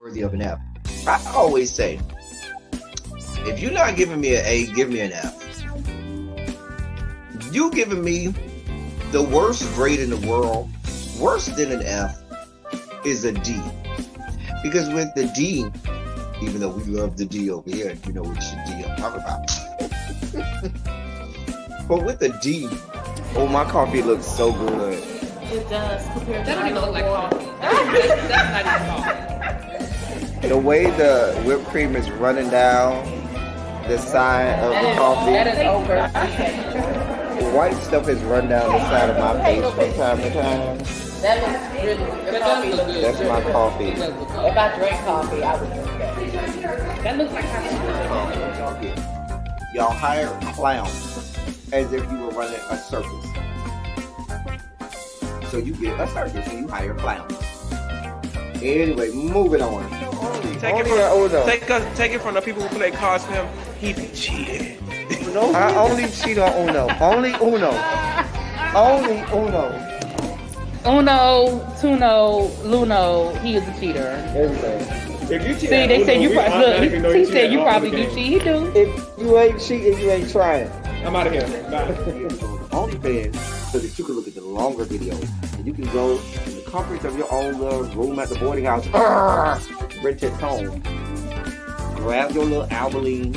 worthy of an F. I always say, if you're not giving me an A, give me an F. You giving me the worst grade in the world, worse than an F, is a D. Because with the D, even though we love the D over here, you know which D I'm talking about. But with the D, oh, my coffee looks so good. It does. Compared to That don't even look like coffee. That's not even coffee. The way the whipped cream is running down the side of the coffee. That is over. The white stuff is run down the side of my face from time to time. That looks really good. Your coffee looks good. That's my coffee. It does look good. If I drank coffee, I would drink that. That looks like coffee. Y'all hire clowns as if you were running a circus. So you get a circus and you hire clowns. Anyway, moving on. Take it from the people who play cards for him. He be cheating. No, I only cheat on Uno. Only Uno. Only Uno. Uno, Tuno, Luno, he is a cheater. If you cheat, See, they say you probably look. He said you probably do cheat. He do. If you ain't cheating, you ain't trying. I'm out of here. Bye. OnlyFans so that you can look at the longer videos and you can go in the comfort of your own little room at the boarding house, rent it home, grab your little Albaline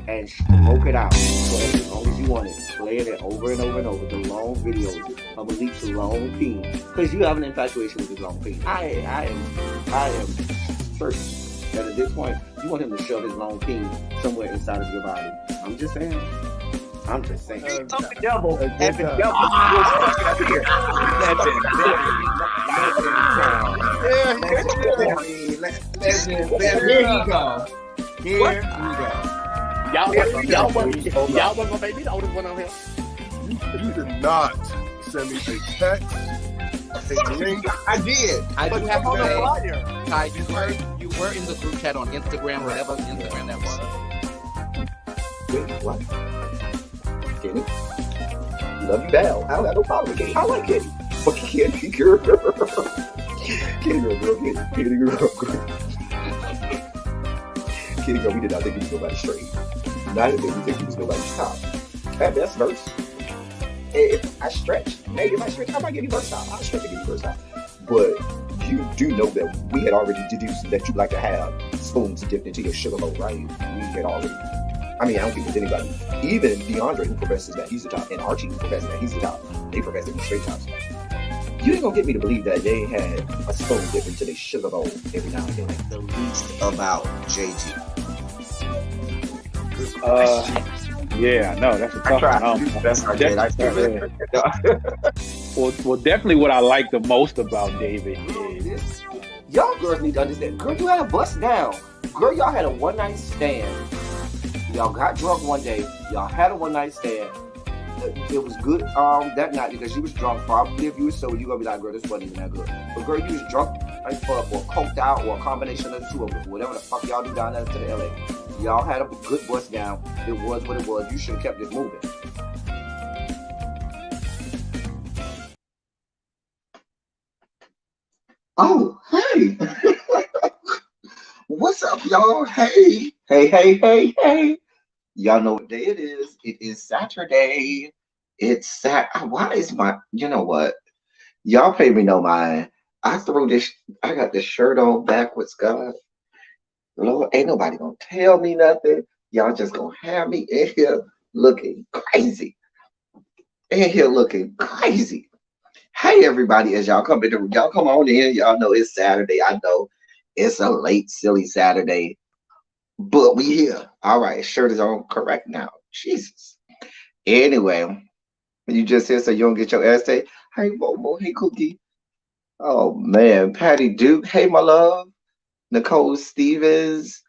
and smoke it out for as long as you want it. Play it over and over and over. The long videos of Malik's long peen, because you have an infatuation with his long peen. I am certain that at this point you want him to shove his long peen somewhere inside of your body. I'm just saying. The devil. And the devil Here we go. Y'all wasn't gonna make me the oldest one on here. You did not send me a text, a link. I did. I do have on to the say, flyer. Ty, you were in the group chat on Instagram, whatever Instagram that was. Wait, what? Kitty? Love you down. I don't have no problem with Kitty. I like Kitty. But Kitty girl. Kitty girl. Kitty girl, we did not think he was nobody straight. Neither did we think he was nobody's top. That best verse. If I stretch, maybe if I stretch, I might give you verse top. I'll stretch to give you verse top. But you do know that we had already deduced that you like to have spoons dipped into your sugar bowl, right? We had already. I mean, I don't think there's anybody, even DeAndre, who professes that he's the top, and Archie, who professes that he's the top. They profess that he's straight tops. You ain't gonna get me to believe that they had a spoon dipped into their sugar bowl every now and then. The least about JG. Yeah, no, that's a tough one. Well, definitely what I like the most about David is y'all girls need to understand. Girl, you had a bust down. Girl, y'all had a one night stand. Y'all got drunk one day. Y'all had a one night stand. It was good that night because you was drunk. Probably if you was sober, you gonna be like, girl, this wasn't even that good. But girl, you was drunk as fuck or coked out or a combination of the two of them. Whatever the fuck y'all do down there to the LA. Y'all had a good bust down. It was what it was. You should have kept it moving. Oh, hey. What's up, y'all? Hey. Hey. Y'all know what day it is. It is Saturday. Why is you know what? Y'all pay me no mind. I got this shirt on backwards, God. Lord, ain't nobody gonna tell me nothing. Y'all just gonna have me in here looking crazy. Hey, everybody, as y'all come in, y'all come on in. Y'all know it's Saturday. I know it's a late, silly Saturday, but we here. All right, shirt is on correct now. Jesus. Anyway, you just here so you don't get your ass taken. Hey, Momo. Hey, Cookie. Oh, man. Patty Duke. Hey, my love. Nicole Stevens.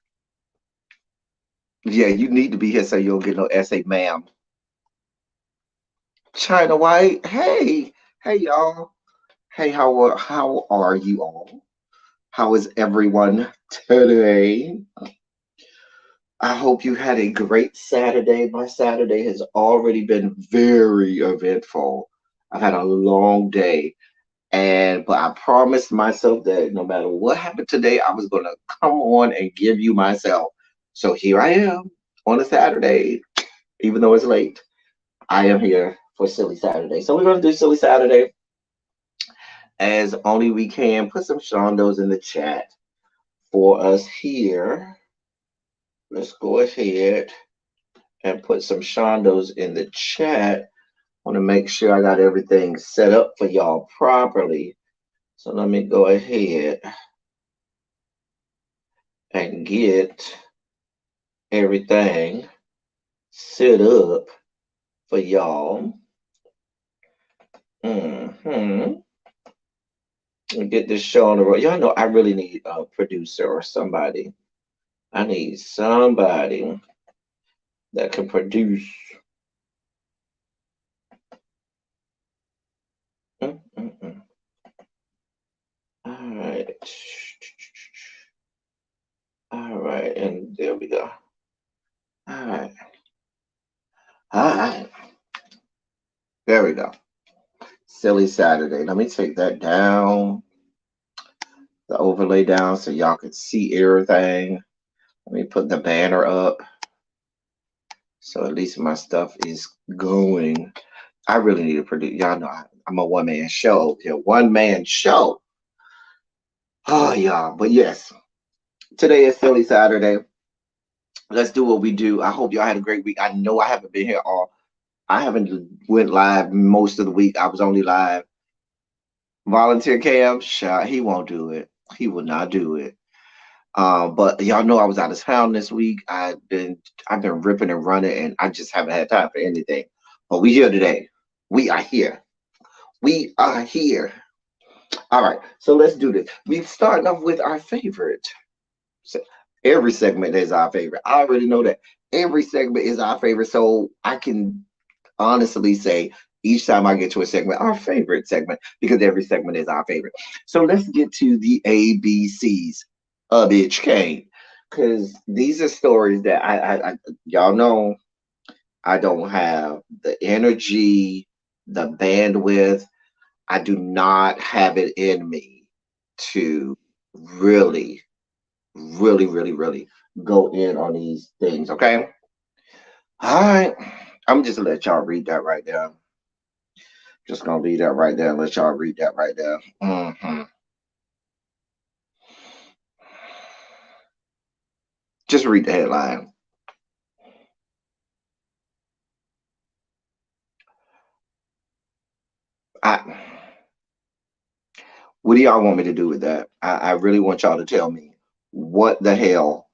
Yeah, you need to be here so you don't get no essay, ma'am. China White. Hey, y'all. Hey, how are you all? How is everyone today? I hope you had a great Saturday. My Saturday has already been very eventful. I've had a long day. But I promised myself that no matter what happened today, I was gonna come on and give you myself. So here I am on a Saturday, even though it's late. I am here for Silly Saturday. So we're gonna do Silly Saturday as only we can. Put some shondos in the chat for us here. Let's go ahead and put some shondos in the chat. Want to make sure I got everything set up for y'all properly. So let me go ahead and get everything set up for y'all. And get this show on the road. Y'all know I really need a producer or somebody. I need somebody that can produce. All right. All right, and there we go. All right. All right. There we go. Silly Saturday. Let me take that down. The overlay down so y'all can see everything. Let me put the banner up. So at least my stuff is going. I really need to produce. Y'all know I'm a one-man show here. One-man show. Oh, y'all. But yes, today is Silly Saturday. Let's do what we do. I hope y'all had a great week. I know I haven't been here all. I haven't went live most of the week. I was only live. Volunteer Cam, shot. He won't do it. He will not do it. But y'all know I was out of town this week. I've been ripping and running, and I just haven't had time for anything. But we here today. We are here. We are here. All right, so let's do this. We starting off with our favorite. So every segment is our favorite. I already know that every segment is our favorite, so I can honestly say each time I get to a segment, our favorite segment, because every segment is our favorite. So let's get to the ABCs of Bitch Kane, because these are stories that I y'all know I don't have the energy, the bandwidth. I do not have it in me to really, really, really, really go in on these things. Okay. All right. I'm just gonna let y'all read that right there. Just gonna leave that right there and let y'all read that right there. Just read the headline. What do y'all want me to do with that? I really want y'all to tell me what the hell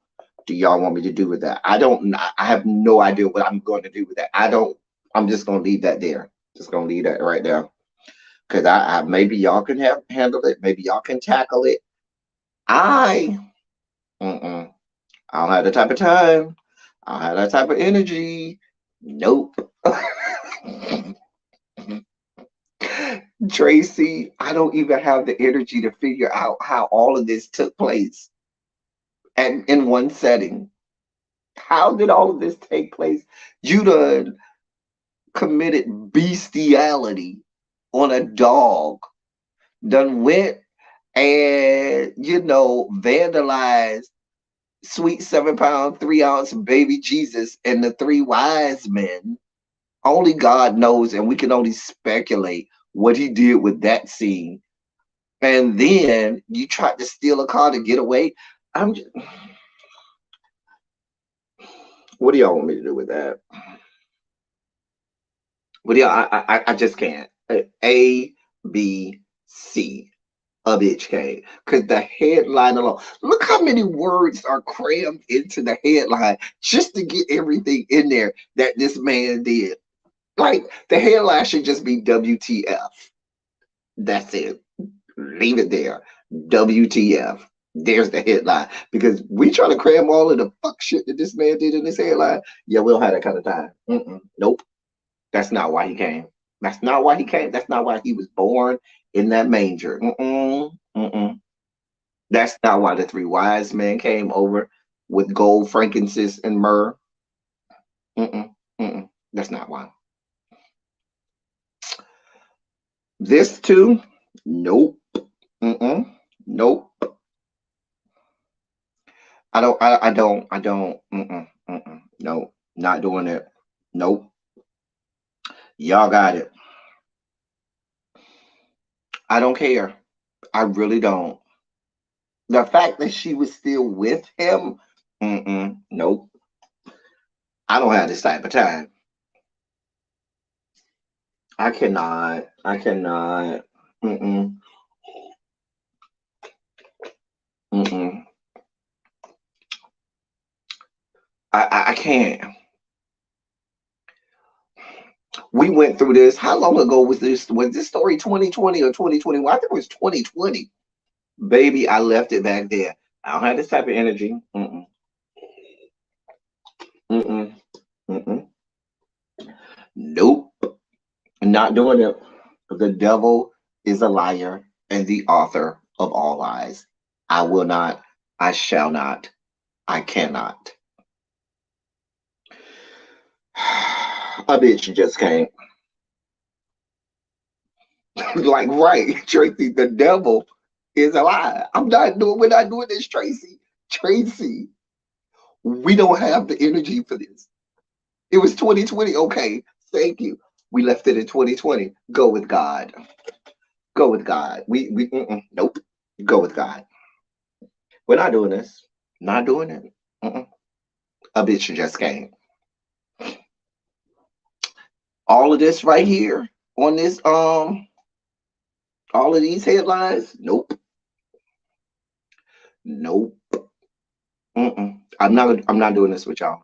do y'all want me to do with that? I have no idea what I'm going to do with that. I'm just gonna leave that there. Just gonna leave that right there. Cause I maybe y'all can handle it, maybe y'all can tackle it. I don't have the type of time. I don't have that type of energy. Nope. Tracy, I don't even have the energy to figure out how all of this took place and in one setting. How did all of this take place? You done committed bestiality on a dog. Done went and vandalized sweet 7-pound 3-ounce baby Jesus and the 3 wise men. Only God knows, and we can only speculate what he did with that scene. And then you tried to steal a car to get away. What do y'all want me to do with that? What do y'all? I just can't. A, B, C. A bitch came. Because the headline alone, look how many words are crammed into the headline just to get everything in there that this man did. Like, the headline should just be WTF. That's it. Leave it there. WTF. There's the headline. Because we try to cram all of the fuck shit that this man did in this headline. Yeah, we don't have that kind of time. Nope. That's not why he came. That's not why he came. That's not why he was born in that manger. That's not why the 3 wise men came over with gold, frankincense, and myrrh. That's not why. This too, Nope. Mm-mm. Nope. I don't. Mm-mm. Mm-mm. No, not doing it. Nope. Y'all got it. I don't care. I really don't. The fact that she was still with him, mm-mm. Nope. I don't have this type of time. I cannot. I cannot. Mm-mm. Mm-mm. I can't. We went through this. How long ago was this? Was this story 2020 or 2021? I think it was 2020. Baby, I left it back there. I don't have this type of energy. Mm-mm. Mm-mm. Mm-mm. Nope. Not doing it. The devil is a liar and the author of all lies. I will not. I shall not. I cannot. A bitch just can't. Like, right, Tracy, the devil is a lie. We're not doing this, Tracy. Tracy, we don't have the energy for this. It was 2020. Okay, thank you. We left it in 2020. Go with God. Go with God. Nope. Go with God. We're not doing this. Not doing it. Mm-mm. A bitch just can't. All of this right here on this all of these headlines. Nope. Nope. Mm-mm. I'm not doing this with y'all.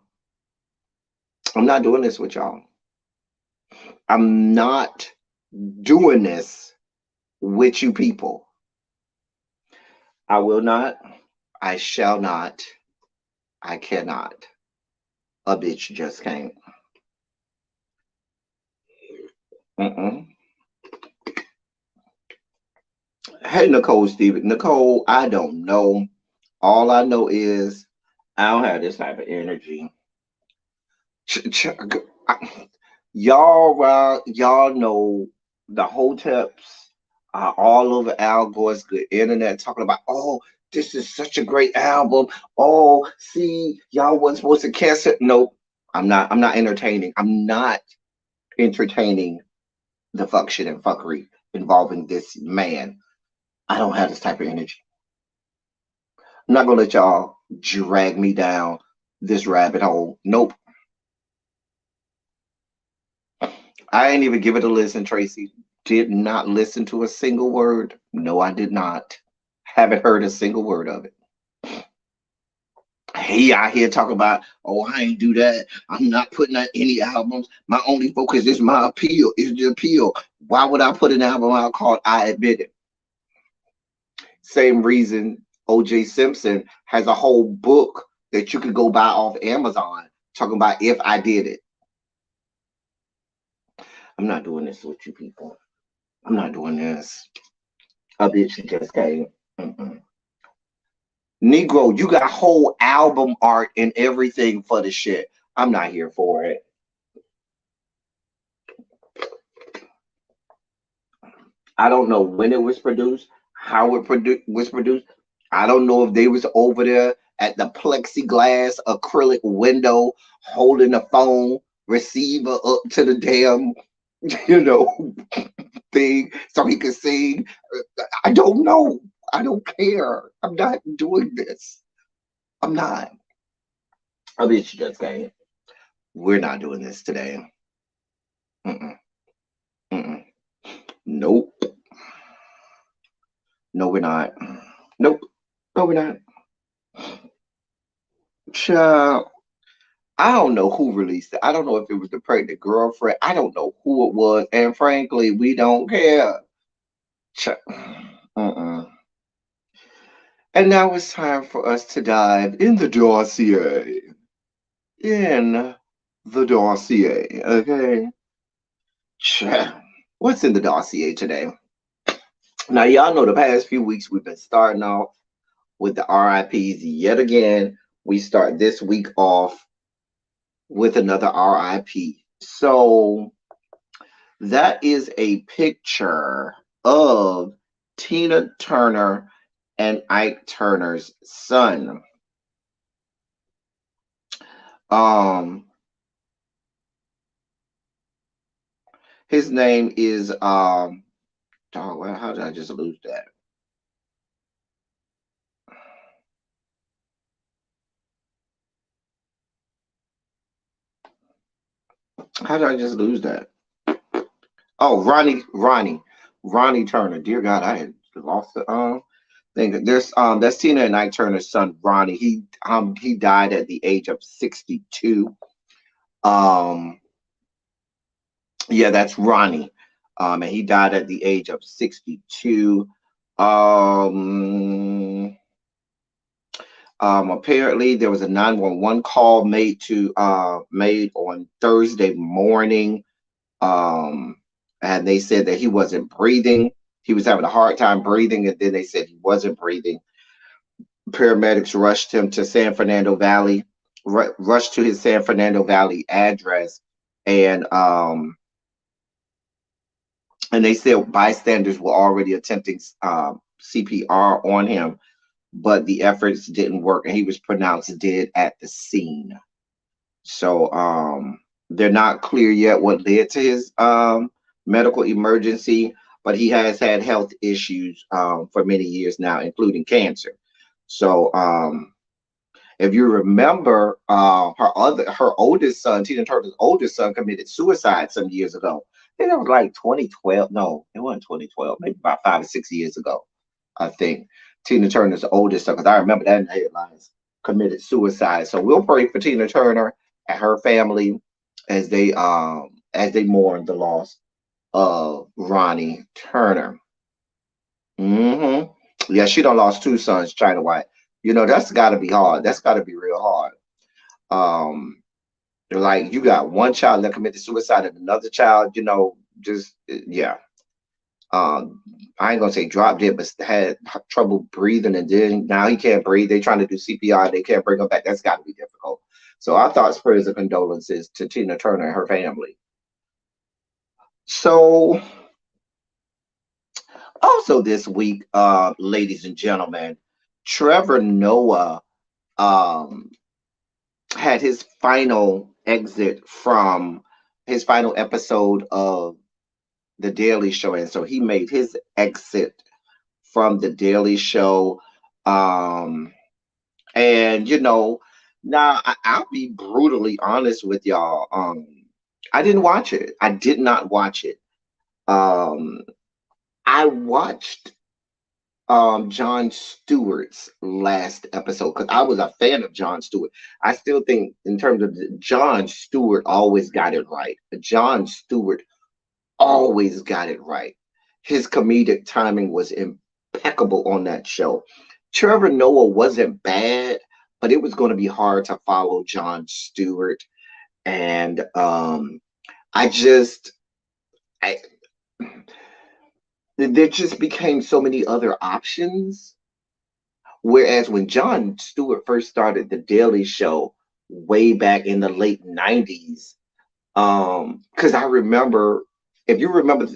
I'm not doing this with y'all. I'm not doing this with you people. I will not. I shall not. I cannot. A bitch just can't. Mm-mm. Hey, Nicole Steven. Nicole, I don't know. All I know is I don't have this type of energy. Ch- ch- y'all know the hoteps are all over Al Gore's good internet talking about, oh, this is such a great album. Oh, see, y'all wasn't supposed to cancel it. Nope. I'm not entertaining. I'm not entertaining the fuck shit and fuckery involving this man. I don't have this type of energy. I'm not gonna let y'all drag me down this rabbit hole. Nope. I ain't even give it a listen, Tracy. Did not listen to a single word. No, I did not. Haven't heard a single word of it. He out here talking about, oh, I ain't do that. I'm not putting out any albums. My only focus is my appeal, is the appeal. Why would I put an album out called I Admit It? Same reason OJ Simpson has a whole book that you could go buy off Amazon talking about if I did it. I'm not doing this with you people. I'm not doing this. A bitch just came. Mm-mm. Negro, you got whole album art and everything for the shit. I'm not here for it. I don't know when it was produced, how it was produced. I don't know if they was over there at the plexiglass acrylic window holding the phone receiver up to the damn, you know, thing so he could sing. I don't know. I don't care. I'm not doing this. I'm not. I mean, she just saying, we're not doing this today. Mm-mm. Mm-mm. Nope. No, we're not. Nope. No, we're not. Child, I don't know who released it. I don't know if it was the pregnant girlfriend. I don't know who it was. And frankly, we don't care. Mm-mm. And now it's time for us to dive in the dossier. In the dossier, okay? What's in the dossier today? Now, y'all know the past few weeks we've been starting off with the RIPs yet again. We start this week off with another RIP. So that is a picture of Tina Turner and Ike Turner's son. Um, his name is oh, well, how did I just lose that? How did I just lose that? Oh, Ronnie Turner. Dear God, I had lost the thing. There's that's Tina and Ike Turner's son, Ronnie. He died at the age of 62. Um, yeah, that's Ronnie. And he died at the age of 62. Um, Apparently there was a 911 call made on Thursday morning. Um, and they said that he wasn't breathing. He was having a hard time breathing, and then they said he wasn't breathing. Paramedics rushed him to San Fernando Valley, rushed to his San Fernando Valley address, and um, and they said bystanders were already attempting CPR on him, but the efforts didn't work, and he was pronounced dead at the scene. So they're not clear yet what led to his medical emergency, but he has had health issues for many years now, including cancer. So if you remember, her oldest son, Tina Turner's oldest son, committed suicide some years ago. I think that was like 2012. No, it wasn't 2012. Maybe about 5 or 6 years ago. I think Tina Turner's oldest son, because I remember that in the headlines, committed suicide. So we'll pray for Tina Turner and her family as they mourn the loss of Ronnie Turner. hmm Yeah, she done lost two sons, China White. You know, that's got to be hard. That's got to be real hard. Um, like you got one child that committed suicide and another child, just yeah. I ain't gonna say drop dead, but had trouble breathing, and then now he can't breathe. They trying to do CPR, they can't bring him back. That's got to be difficult. So I thought prayers of condolences to Tina Turner and her family. So also this week, ladies and gentlemen, Trevor Noah um, had his final exit from his final episode of The Daily Show, and so he made his exit from The Daily Show. Um, and now I'll be brutally honest with y'all. I didn't watch it. I did not watch it. Um, I watched Jon Stewart's last episode because I was a fan of Jon Stewart. I still think in terms of Jon Stewart always got it right. Jon Stewart always got it right. His comedic timing was impeccable on that show. Trevor Noah wasn't bad, but it was going to be hard to follow Jon Stewart. And I just, I, there just became so many other options. Whereas when Jon Stewart first started The Daily Show way back in the late 90s, because I remember, if you remember,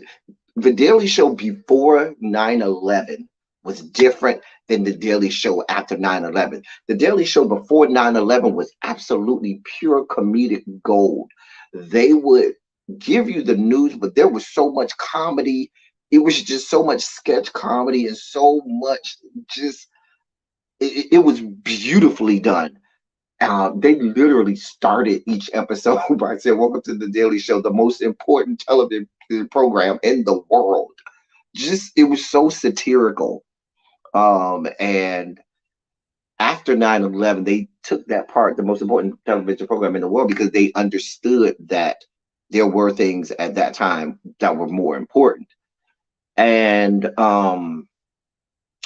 The Daily Show before 9/11 was different than The Daily Show after 9/11. The Daily Show before 9/11 was absolutely pure comedic gold. They would give you the news, but there was so much comedy. It was just so much sketch comedy and so much just, it was beautifully done. They literally started each episode by saying, "Welcome to The Daily Show, the most important television program in the world." Just, it was so satirical. And after 9/11, they took that part, the most important television program in the world, because they understood that there were things at that time that were more important. And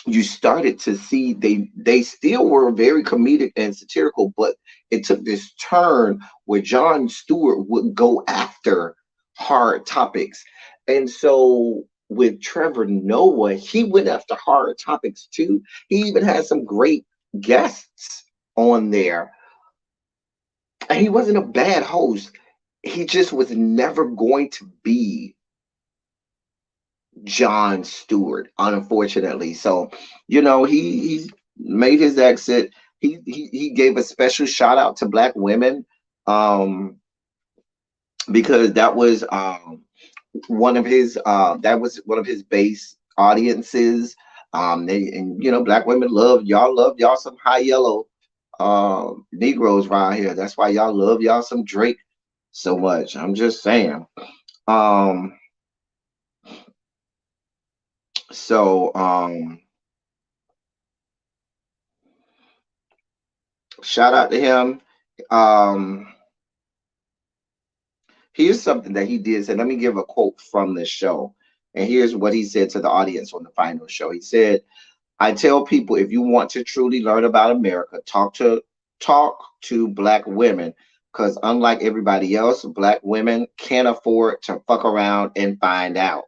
you started to see they still were very comedic and satirical, but it took this turn where Jon Stewart would go after hard topics. And so with Trevor Noah, he went after hard topics too. He even had some great guests on there. And he wasn't a bad host. He just was never going to be Jon Stewart, unfortunately. So, he made his exit. He gave a special shout out to black women, um, because that was one of his base audiences. And black women love y'all some high yellow Negroes around here. That's why y'all love y'all some Drake so much. I'm just saying. Um, so shout out to him. Um, Here's something that he did say. Let me give a quote from the show. And here's what he said to the audience on the final show. He said, I tell people, if you want to truly learn about America, talk to black women, because unlike everybody else, black women can't afford to fuck around and find out.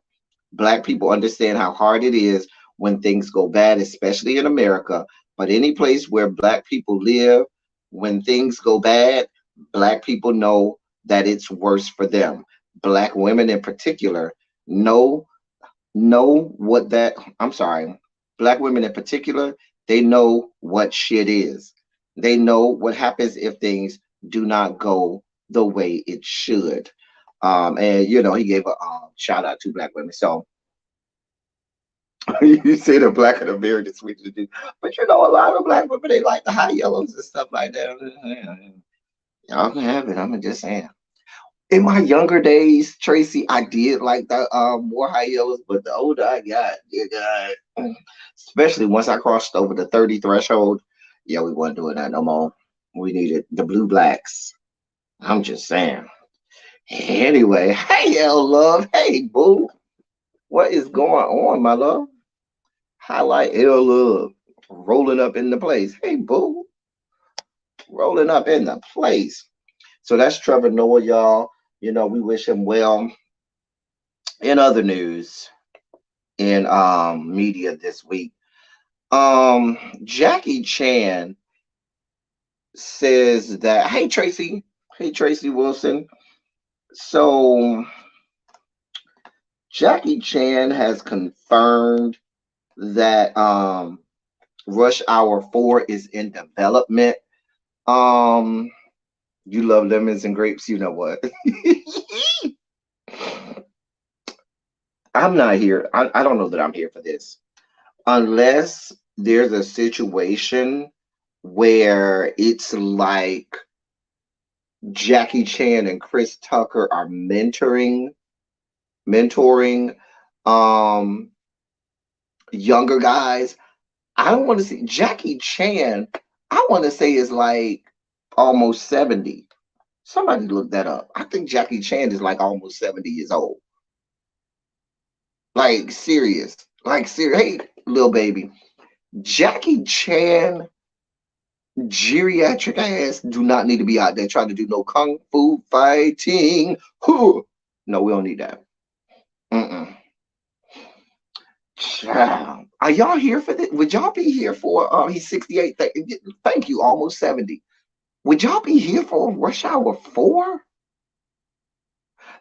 Black people understand how hard it is when things go bad, especially in America. But any place where black people live, when things go bad, black people know that it's worse for them. Black women in particular know know what that I'm sorry, black women in particular, they know what shit is. They know what happens if things do not go the way it should. And he gave a shout out to black women. So you say the black and the very the sweet to do, but a lot of black women, they like the high yellows and stuff like that. Y'all can have it. I'm just saying. In my younger days, Tracy, I did like the more high yellows, but the older I got, especially once I crossed over the 30 threshold, yeah, we weren't doing that no more. We needed the blue blacks. I'm just saying. Anyway, hey L love, hey boo, what is going on, my love? Highlight L love, rolling up in the place. Hey boo, rolling up in the place. So that's Trevor Noah, y'all. We wish him well. In other news, in media this week, Jackie Chan says that, hey Tracy Wilson. So Jackie Chan has confirmed that Rush Hour 4 is in development. Um, you love lemons and grapes, you know what? I'm not here. I don't know that I'm here for this. Unless there's a situation where it's like Jackie Chan and Chris Tucker are mentoring um younger guys. I don't want to see Jackie Chan. I want to say is like almost 70. Somebody look that up. I think Jackie Chan is like almost 70 years old. Like serious. Like serious. Hey, little baby. Jackie Chan geriatric ass do not need to be out there trying to do no kung fu fighting. Whew. No, we don't need that. Mm-mm. Child. Are y'all here for this? Would y'all be here for he's 68? Thank you, almost 70. Would y'all be here for Rush Hour 4?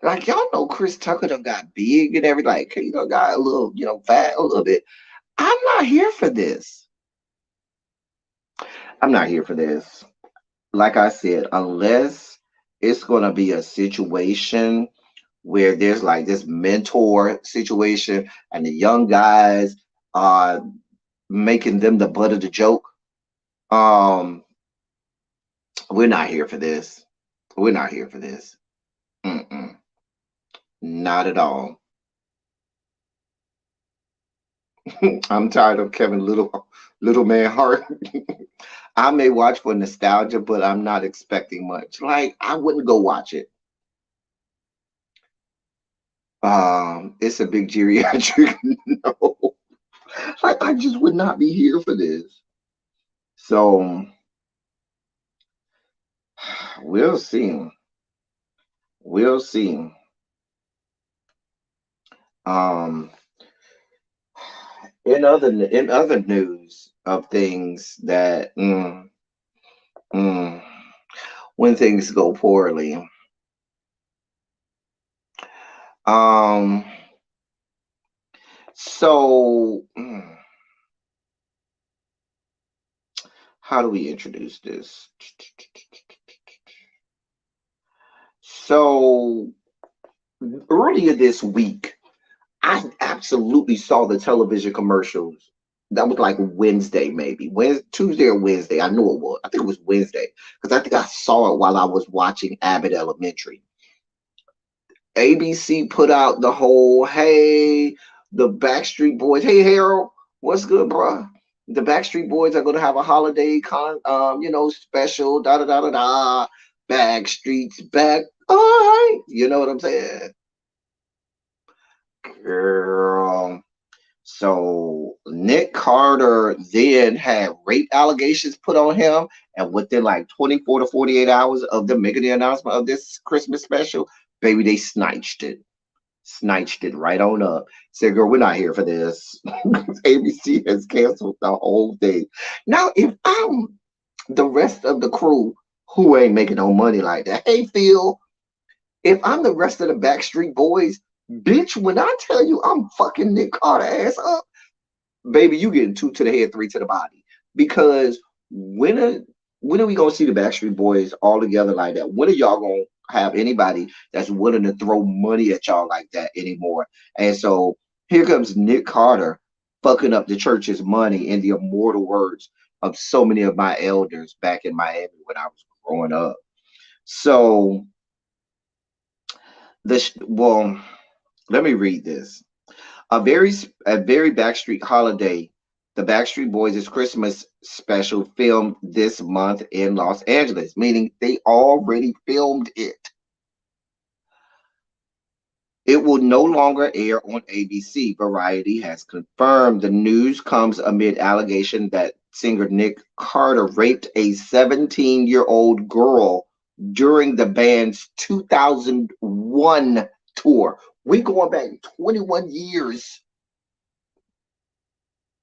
Like y'all know Chris Tucker done got big and everything, like got a little, fat a little bit. I'm not here for this. I'm not here for this. Like I said, unless it's gonna be a situation where there's like this mentor situation and the young guys are making them the butt of the joke. Um, we're not here for this. We're not here for this. Mm-mm, not at all. I'm tired of Kevin Little Man Hart. I may watch for nostalgia, but I'm not expecting much. Like I wouldn't go watch it. It's a big geriatric no. Like I just would not be here for this. So we'll see. We'll see. Um, in other news of things that mm, when things go poorly, um, So, how do we introduce this? So, earlier this week, I absolutely saw the television commercials. That was like Wednesday, maybe Tuesday or Wednesday. I know it was. I think it was Wednesday because I think I saw it while I was watching Abbott Elementary. ABC put out the whole, hey, the Backstreet Boys. Hey, Harold, what's good, bruh? The Backstreet Boys are gonna have a holiday special. Da da da da da. Backstreet's back. All right, you know what I'm saying, girl. So Nick Carter then had rape allegations put on him, and within like 24 to 48 hours of them making the announcement of this Christmas special, baby, they snatched it right on up. Said, girl, we're not here for this. ABC has canceled the whole thing. Now, if I'm the rest of the crew who ain't making no money like that, hey, Phil, if I'm the rest of the Backstreet Boys, bitch, when I tell you I'm fucking Nick Carter ass up, baby, you getting 2 to the head, 3 to the body. Because when are we gonna see the Backstreet Boys all together like that? When are y'all gonna have anybody that's willing to throw money at y'all like that anymore? And so here comes Nick Carter fucking up the church's money in the immortal words of so many of my elders back in Miami when I was growing up. So well, let me read this. A very Backstreet holiday. The Backstreet Boys' Christmas special filmed this month in Los Angeles, meaning they already filmed it. It will no longer air on ABC. Variety has confirmed the news comes amid allegation that singer Nick Carter raped a 17-year-old girl during the band's 2001 tour. We're going back 21 years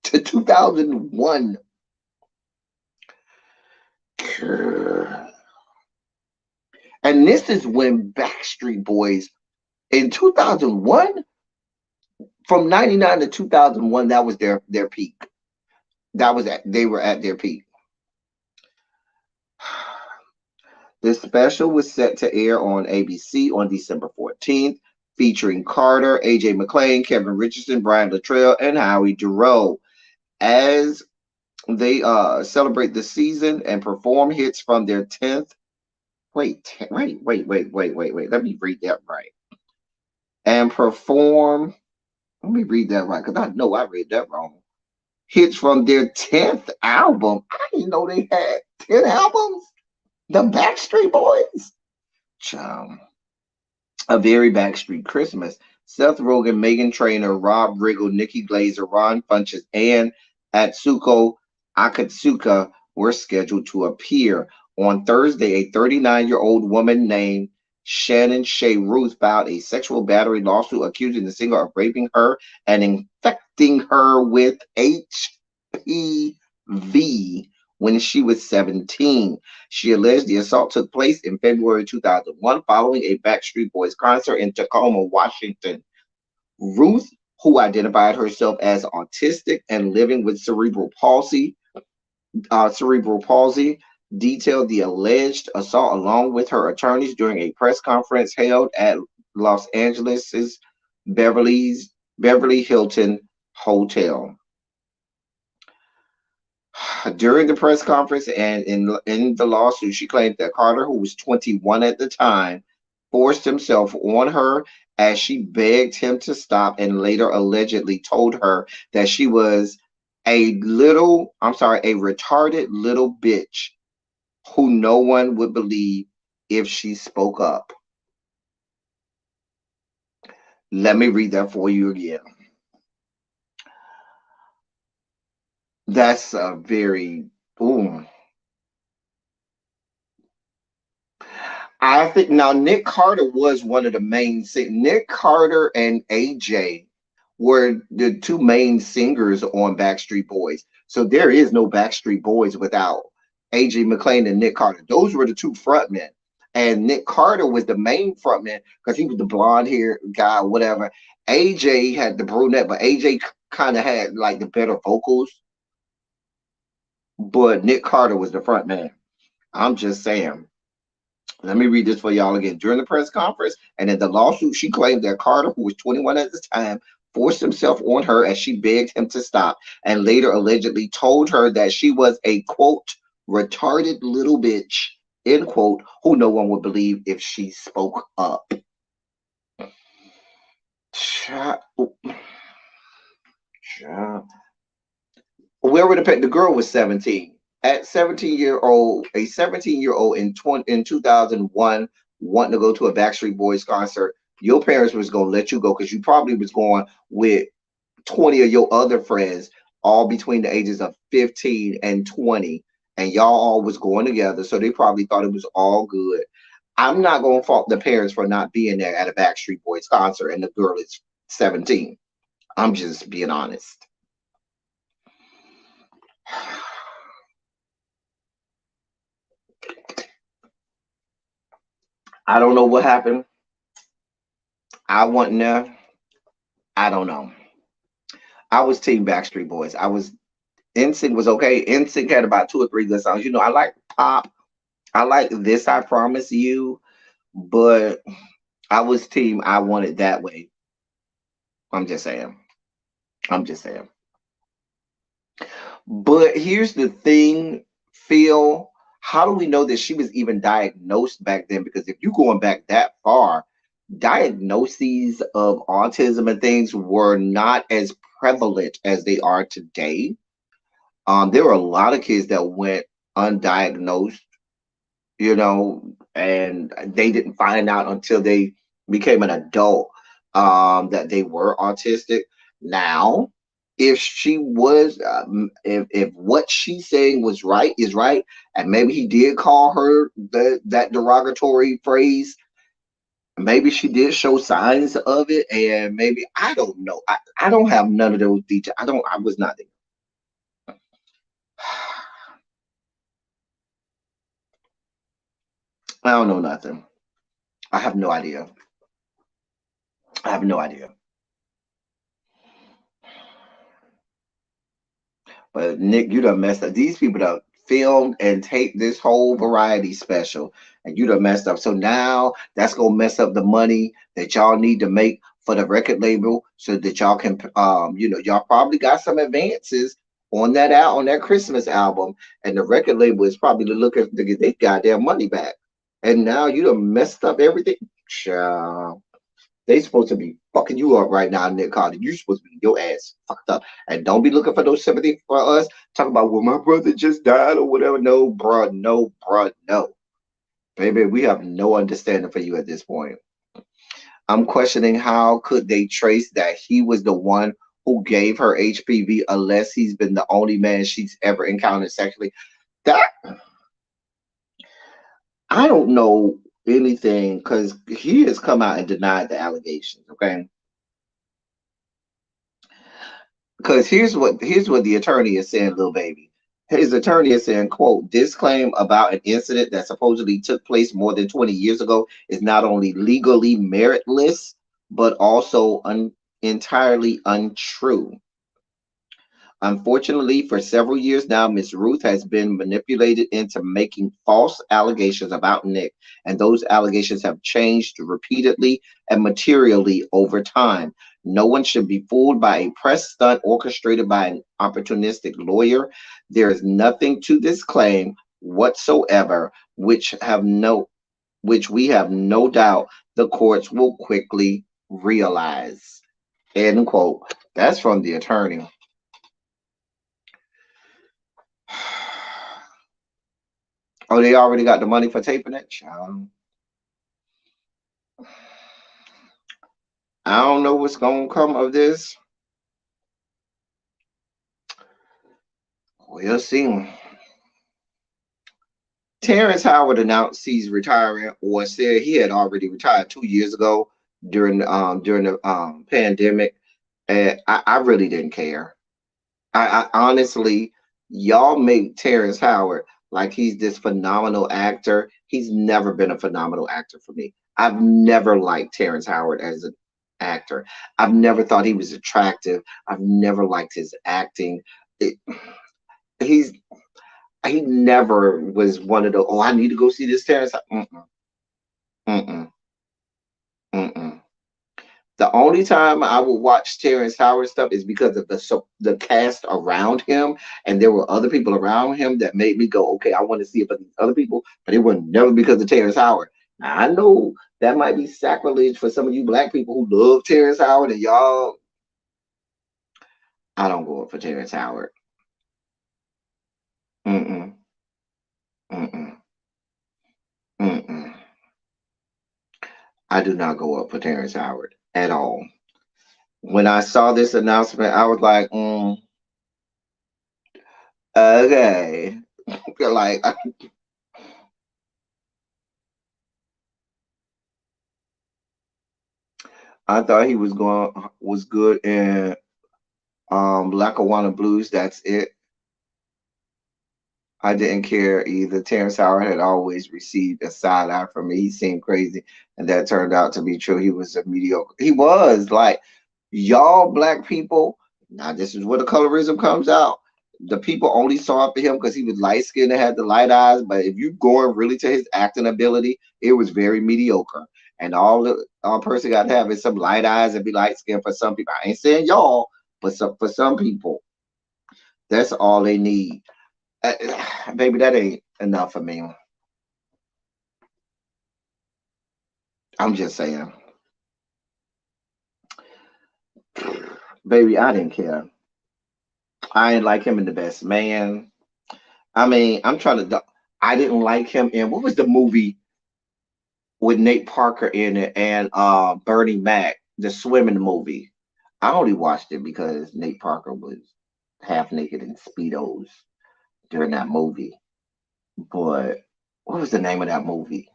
to 2001. And this is when Backstreet Boys in 2001, from 99 to 2001, that was their peak. They were at their peak. The special was set to air on ABC on December 14th, featuring Carter, AJ McClain, Kevin Richardson, Brian Luttrell, and Howie Dorough as they celebrate the season and perform hits from their 10th. Wait. Let me read that right. And perform. Let me read that right, because I know I read that wrong. Hits from their 10th album. I didn't know they had 10 albums. The Backstreet Boys. A Very Backstreet Christmas. Seth Rogen, Megan Trainor, Rob Riggle, Nikki Glazer, Ron Funches, and Atsuko Akatsuka were scheduled to appear. On Thursday, a 39-year-old woman named Shannon Shea Ruth filed a sexual battery lawsuit accusing the singer of raping her and infecting her with HPV when she was 17. She alleged the assault took place in February 2001 following a Backstreet Boys concert in Tacoma, Washington. Ruth, who identified herself as autistic and living with cerebral palsy, detailed the alleged assault along with her attorneys during a press conference held at Los Angeles' Beverly Hilton Hotel. During the press conference and in the lawsuit, she claimed that Carter, who was 21 at the time, forced himself on her as she begged him to stop and later allegedly told her that she was a retarded little bitch who no one would believe if she spoke up. Let me read that for you again. That's a very, ooh. I think now Nick Carter was one of the main Nick Carter and AJ were the two main singers on Backstreet Boys. So there is no Backstreet Boys without AJ McClain and Nick Carter. Those were the two frontmen. And Nick Carter was the main frontman because he was the blonde hair guy, whatever. AJ had the brunette, but AJ kind of had like the better vocals, but Nick Carter was the front man. I'm just saying. Let me read this for y'all again. During the press conference and in the lawsuit, she claimed that Carter, who was 21 at the time, forced himself on her as she begged him to stop, and later allegedly told her that she was a quote retarded little bitch end quote who no one would believe if she spoke up. Child, child. Where would the girl was 17. At 17-year-old, a 17-year-old in 2001 wanting to go to a Backstreet Boys concert, your parents was gonna let you go because you probably was going with 20 of your other friends, all between the ages of 15 and 20, and y'all all was going together, so they probably thought it was all good. I'm not gonna fault the parents for not being there at a Backstreet Boys concert, and the girl is 17. I'm just being honest. I don't know what happened. I wasn't there. I don't know. I was Team Backstreet Boys. I was NSYNC was okay. NSYNC had about two or three good songs. I like pop. I like This I Promise You, but I was team I Want It That Way. I'm just saying. I'm just saying. But here's the thing, Phil. How do we know that she was even diagnosed back then? Because if you're going back that far, diagnoses of autism and things were not as prevalent as they are today. There were a lot of kids that went undiagnosed, and they didn't find out until they became an adult that they were autistic. Now, if she was, if what she's saying was right is right, and maybe he did call her that derogatory phrase, maybe she did show signs of it, and maybe I don't know. I don't have none of those details. I was not there. I don't know nothing. I have no idea. I have no idea. But Nick, you done messed up. These people done filmed and taped this whole variety special, and you done messed up. So now that's gonna mess up the money that y'all need to make for the record label, so that y'all can, y'all probably got some advances on that Christmas album, and the record label is probably looking to get their goddamn money back. And now you done messed up everything. Child. They supposed to be fucking you up right now, Nick Carter. You supposed to be your ass fucked up. And don't be looking for no sympathy for us. Talk about, well, my brother just died or whatever. No, bruh, no, bruh, no. Baby, we have no understanding for you at this point. I'm questioning how could they trace that he was the one who gave her HPV unless he's been the only man she's ever encountered sexually. That I don't know anything because he has come out and denied the allegations. Okay, because here's what the attorney is saying, little baby. His attorney is saying, quote, this claim about an incident that supposedly took place more than 20 years ago is not only legally meritless, but also entirely untrue. Unfortunately, for several years now, Miss Ruth has been manipulated into making false allegations about Nick, and those allegations have changed repeatedly and materially over time. No one should be fooled by a press stunt orchestrated by an opportunistic lawyer. There is nothing to this claim whatsoever, which we have no doubt the courts will quickly realize. End quote. That's from the attorney. Oh, they already got the money for taping it? I don't know what's going to come of this. We'll see. Terrence Howard announced he's retiring, or said he had already retired 2 years ago during the pandemic, and I really didn't care. I honestly, y'all make Terrence Howard like he's this phenomenal actor. He's never been a phenomenal actor for me. I've never liked Terrence Howard as an actor. I've never thought he was attractive. I've never liked his acting. It, he's he never was one of the, oh, I need to go see this Terrence. Mm-mm, mm-mm, mm-mm. The only time I would watch Terrence Howard stuff is because of the cast around him, and there were other people around him that made me go, okay, I want to see about these other people, but it was never because of Terrence Howard. Now I know that might be sacrilege for some of you black people who love Terrence Howard, and y'all, I don't go up for Terrence Howard. Mm-mm, mm-mm, mm-mm. I do not go up for Terrence Howard at all. When I saw this announcement, I was like, okay. Like I thought he was good in Lackawanna Blues. That's it. I didn't care either. Terrence Howard had always received a side eye from me. He seemed crazy, and that turned out to be true. He was a mediocre. He was like y'all black people. Now this is where the colorism comes out. The people only saw up to him because he was light skinned and had the light eyes. But if you going really to his acting ability, it was very mediocre. And all the person got to have is some light eyes and be light skinned for some people. I ain't saying y'all, but for some people, that's all they need. Baby, that ain't enough for me. I'm just saying, baby, I didn't care. I ain't like him in The Best Man. I mean, I'm trying to. I didn't like him in what was the movie with Nate Parker in it and Bernie Mac, the swimming movie. I only watched it because Nate Parker was half naked in speedos during that movie. But what was the name of that movie?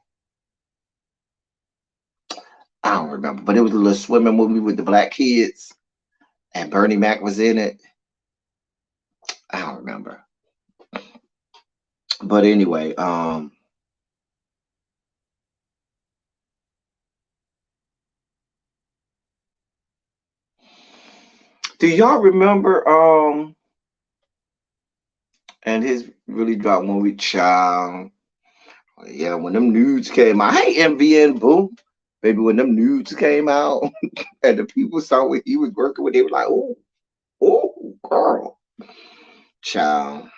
I don't remember. But it was a little swimming movie with the black kids, and Bernie Mac was in it. I don't remember. But anyway, do y'all remember and his really dropped one with Child? Yeah, when them nudes came out, hey MVN boom. Baby, when them nudes came out and the people saw what he was working with, they were like, oh, oh, girl. Child,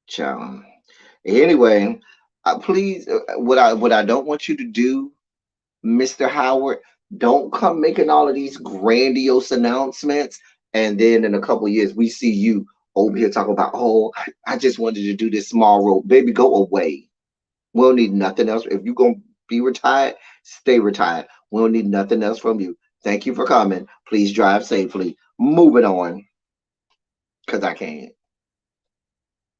child. Anyway, please, what I don't want you to do, Mr. Howard, don't come making all of these grandiose announcements, and then in a couple of years we see you over here talking about, oh, I just wanted to do this small role. Baby, go away. We don't need nothing else. If you're gonna be retired, stay retired. We don't need nothing else from you. Thank you for coming. Please drive safely. Moving on, cause I can't.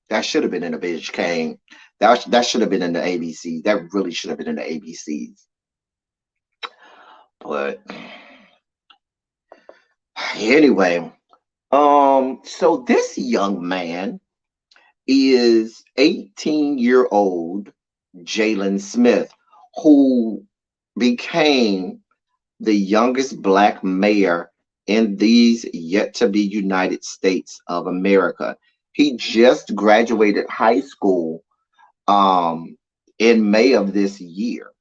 That should have been in the bitch came. That should have been in the ABCs. That really should have been in the ABCs. But anyway, so this young man is 18-year-old Jalen Smith, who became the youngest black mayor in these yet to be United States of America. He just graduated high school in May of this year.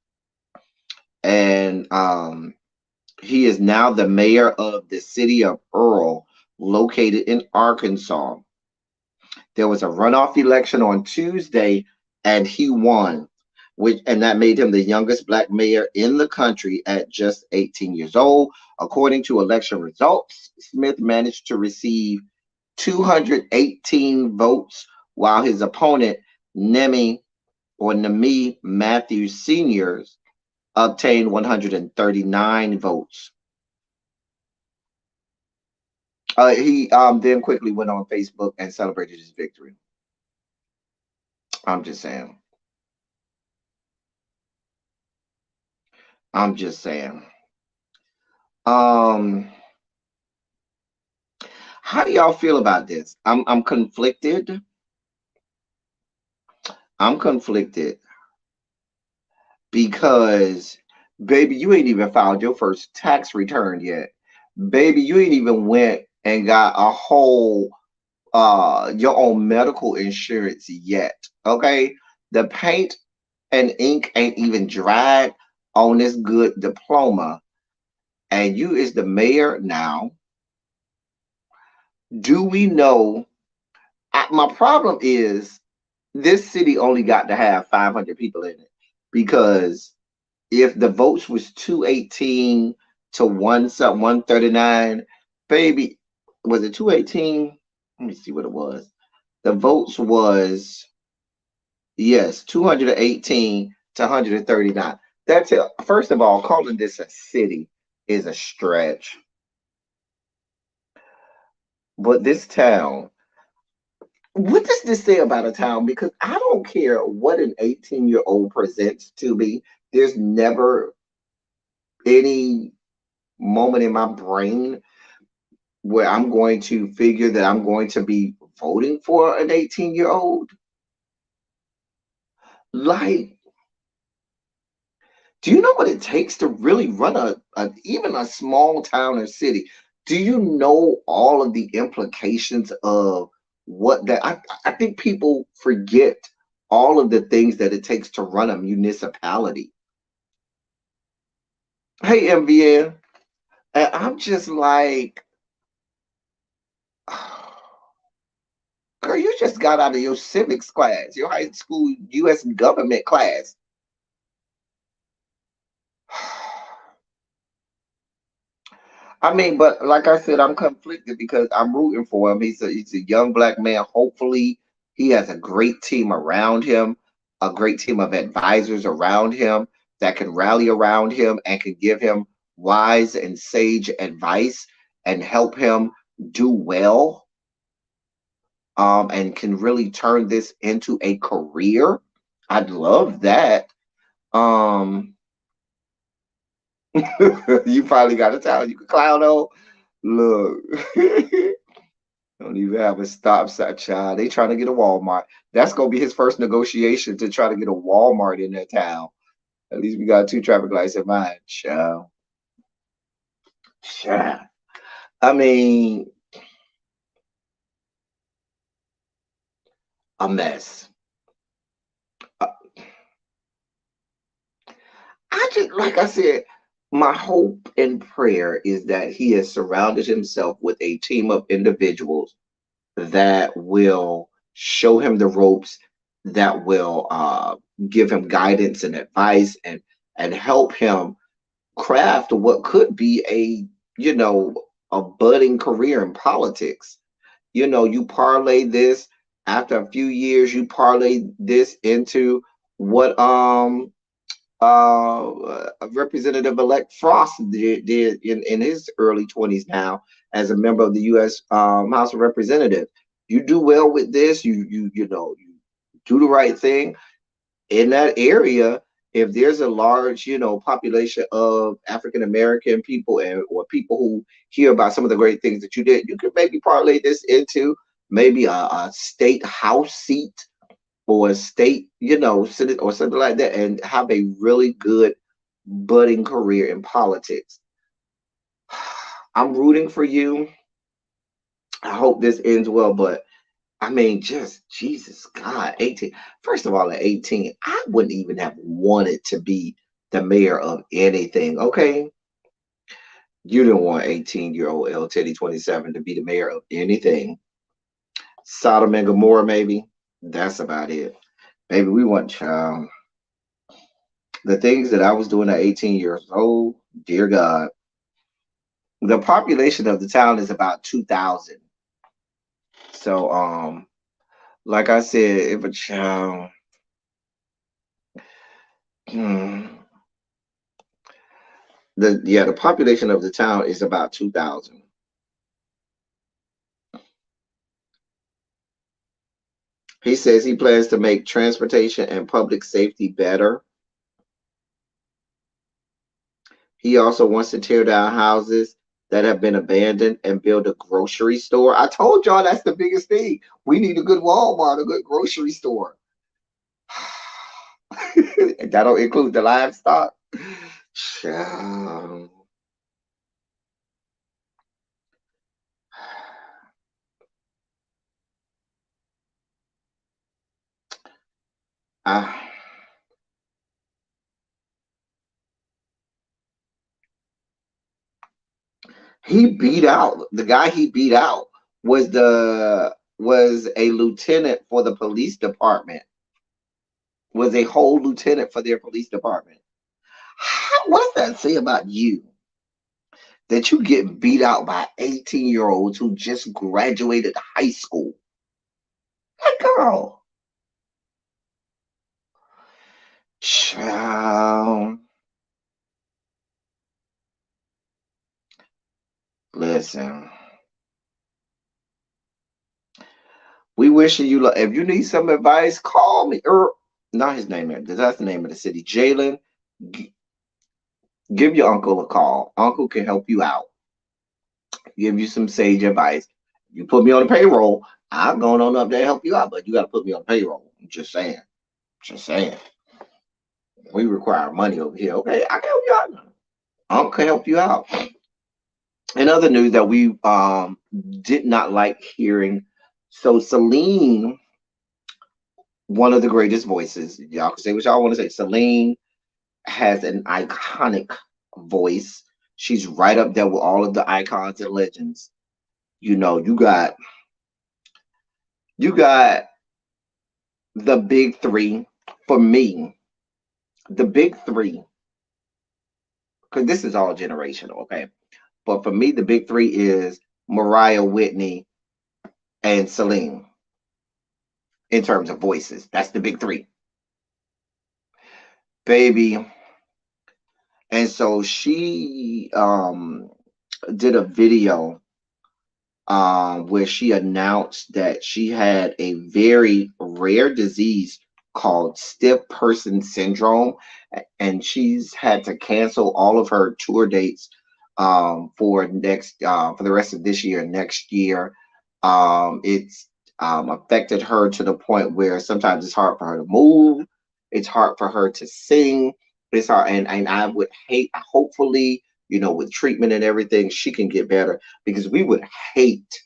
And he is now the mayor of the city of Earl, located in Arkansas. There was a runoff election on Tuesday, and he won, and that made him the youngest black mayor in the country at just 18 years old. According to election results, Smith managed to receive 218 votes, while his opponent, Nemi Matthews Sr., obtained 139 votes. He then quickly went on Facebook and celebrated his victory. I'm just saying. I'm just saying. Um, how do y'all feel about this? I'm conflicted. I'm conflicted because, baby, you ain't even filed your first tax return yet. Baby, you ain't even went and got a whole your own medical insurance yet. Okay? The paint and ink ain't even dried on this good diploma. And you is the mayor now. Do we know? My problem is this city only got to have 500 people in it because if the votes was 218 to 139, baby, was it 218? Let me see what it was. The votes was, yes, 218 to 139. That's it. First of all, calling this a city is a stretch. But this town, what does this say about a town? Because I don't care what an 18-year-old presents to me. There's never any moment in my brain where I'm going to figure that I'm going to be voting for an 18-year-old. Like, do you know what it takes to really run even a small town or city? Do you know all of the implications of what that I think people forget all of the things that it takes to run a municipality. Hey MVN, and I'm just like, girl, you just got out of your civics class, your high school US government class. I mean, but like I said, I'm conflicted because I'm rooting for him. He's a young black man. Hopefully, he has a great team around him, a great team of advisors around him that can rally around him and can give him wise and sage advice and help him do well. And can really turn this into a career. I'd love that. Um, you probably got a talent you can clown on. Look. Don't even have a stop sign, child. They trying to get a Walmart. That's gonna be his first negotiation to try to get a Walmart in that town. At least we got two traffic lights in mind, child. Child. I mean, a mess. Uh, I just, like I said, my hope and prayer is that he has surrounded himself with a team of individuals that will show him the ropes, that will give him guidance and advice and help him craft what could be you know a budding career in politics. You parlay this after a few years, you parlay this into what Representative-elect Frost did in his early 20s now as a member of the U.S. House of Representatives. You do well with this, you do the right thing in that area. If there's a large, population of African American people or people who hear about some of the great things that you did, you could maybe parlay this into maybe a state house seat or a state, senate or something like that, and have a really good budding career in politics. I'm rooting for you. I hope this ends well, but I mean, just Jesus God, 18. First of all, at 18, I wouldn't even have wanted to be the mayor of anything. Okay. You didn't want 18-year-old L Teddy 27 to be the mayor of anything. Sodom and Gomorrah, maybe. That's about it. Maybe we want the things that I was doing at 18 years old, dear God. The population of the town is about 2,000. So, like I said, if a child, hmm, the population of the town is about 2,000. He says he plans to make transportation and public safety better. He also wants to tear down houses that have been abandoned and build a grocery store. I told y'all that's the biggest thing. We need a good Walmart, a good grocery store. That don't include the livestock. Child. Ah, he beat out the guy. He beat out was a lieutenant for the police department. Was a whole lieutenant for their police department. What does that say about you? That you get beat out by 18-year-olds who just graduated high school. That girl. Child. Listen. We wishing you luck. If you need some advice, call me. Not his name. That's the name of the city. Jalen, g- give your uncle a call. Uncle can help you out. Give you some sage advice. You put me on the payroll. I'm going on up there to help you out, but you got to put me on the payroll. I'm just saying. Just saying. We require money over here. Okay, I can help you out now. Uncle can help you out. In other news that we did not like hearing, so Celine, one of the greatest voices, y'all can say what y'all want to say. Celine has an iconic voice. She's right up there with all of the icons and legends. You know, you got the big three for me. The big three, because this is all generational, okay? But for me, the big three is Mariah, Whitney, and Celine in terms of voices. That's the big three, baby. And so she did a video where she announced that she had a very rare disease called stiff person syndrome, and she's had to cancel all of her tour dates for the rest of this year and next year. It's affected her to the point where sometimes it's hard for her to move, it's hard for her to sing. It's hard, and I would hate, hopefully, with treatment and everything, she can get better because we would hate